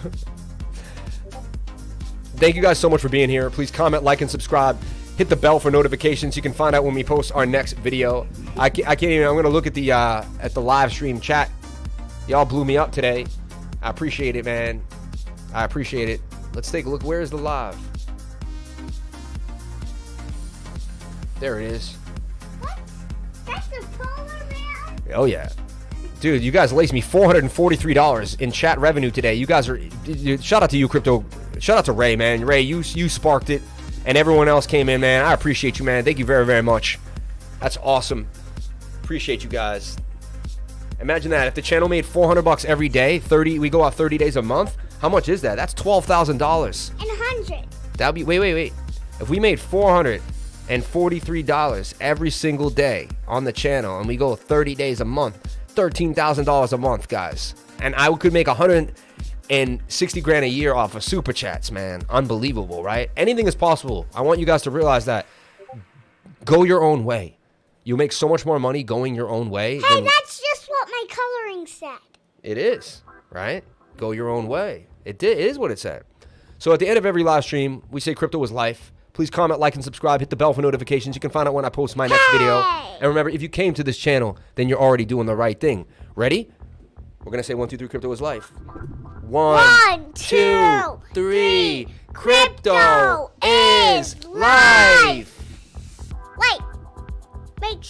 Speaker 1: Thank you guys so much for being here. Please comment, like, and subscribe. Hit the bell for notifications. You can find out when we post our next video. I can't even. I'm gonna look at the live stream chat. Y'all blew me up today. I appreciate it, man. I appreciate it. Let's take a look. Where is the live? There it is.
Speaker 3: What? That's a polar bear?
Speaker 1: Oh yeah, dude. You guys laced me $443 in chat revenue today. You guys are. Dude, shout out to you, crypto. Shout out to Ray, man. Ray, you sparked it, and everyone else came in, man. I appreciate you, man. Thank you very, very much. That's awesome. Appreciate you guys. Imagine that if the channel made $400 every day, 30. We go out 30 days a month. How much is that? That's $12,000.
Speaker 3: And 100.
Speaker 1: That'd be wait. If we made $443 every single day on the channel, and we go 30 days a month, $13,000 a month, guys. And I could make $160,000 a year off of super chats, man. Unbelievable, right? Anything is possible. I want you guys to realize that. Go your own way. You make so much more money going your own way.
Speaker 3: Hey, that's just what my coloring said.
Speaker 1: It is, right? Go your own way. It is what it said. So at the end of every live stream, we say crypto is life. Please comment, like, and subscribe. Hit the bell for notifications. You can find out when I post my next video. And remember, if you came to this channel, then you're already doing the right thing. Ready? We're going to say 1, 2, 3, crypto is life. 1, 2, 3, crypto is life.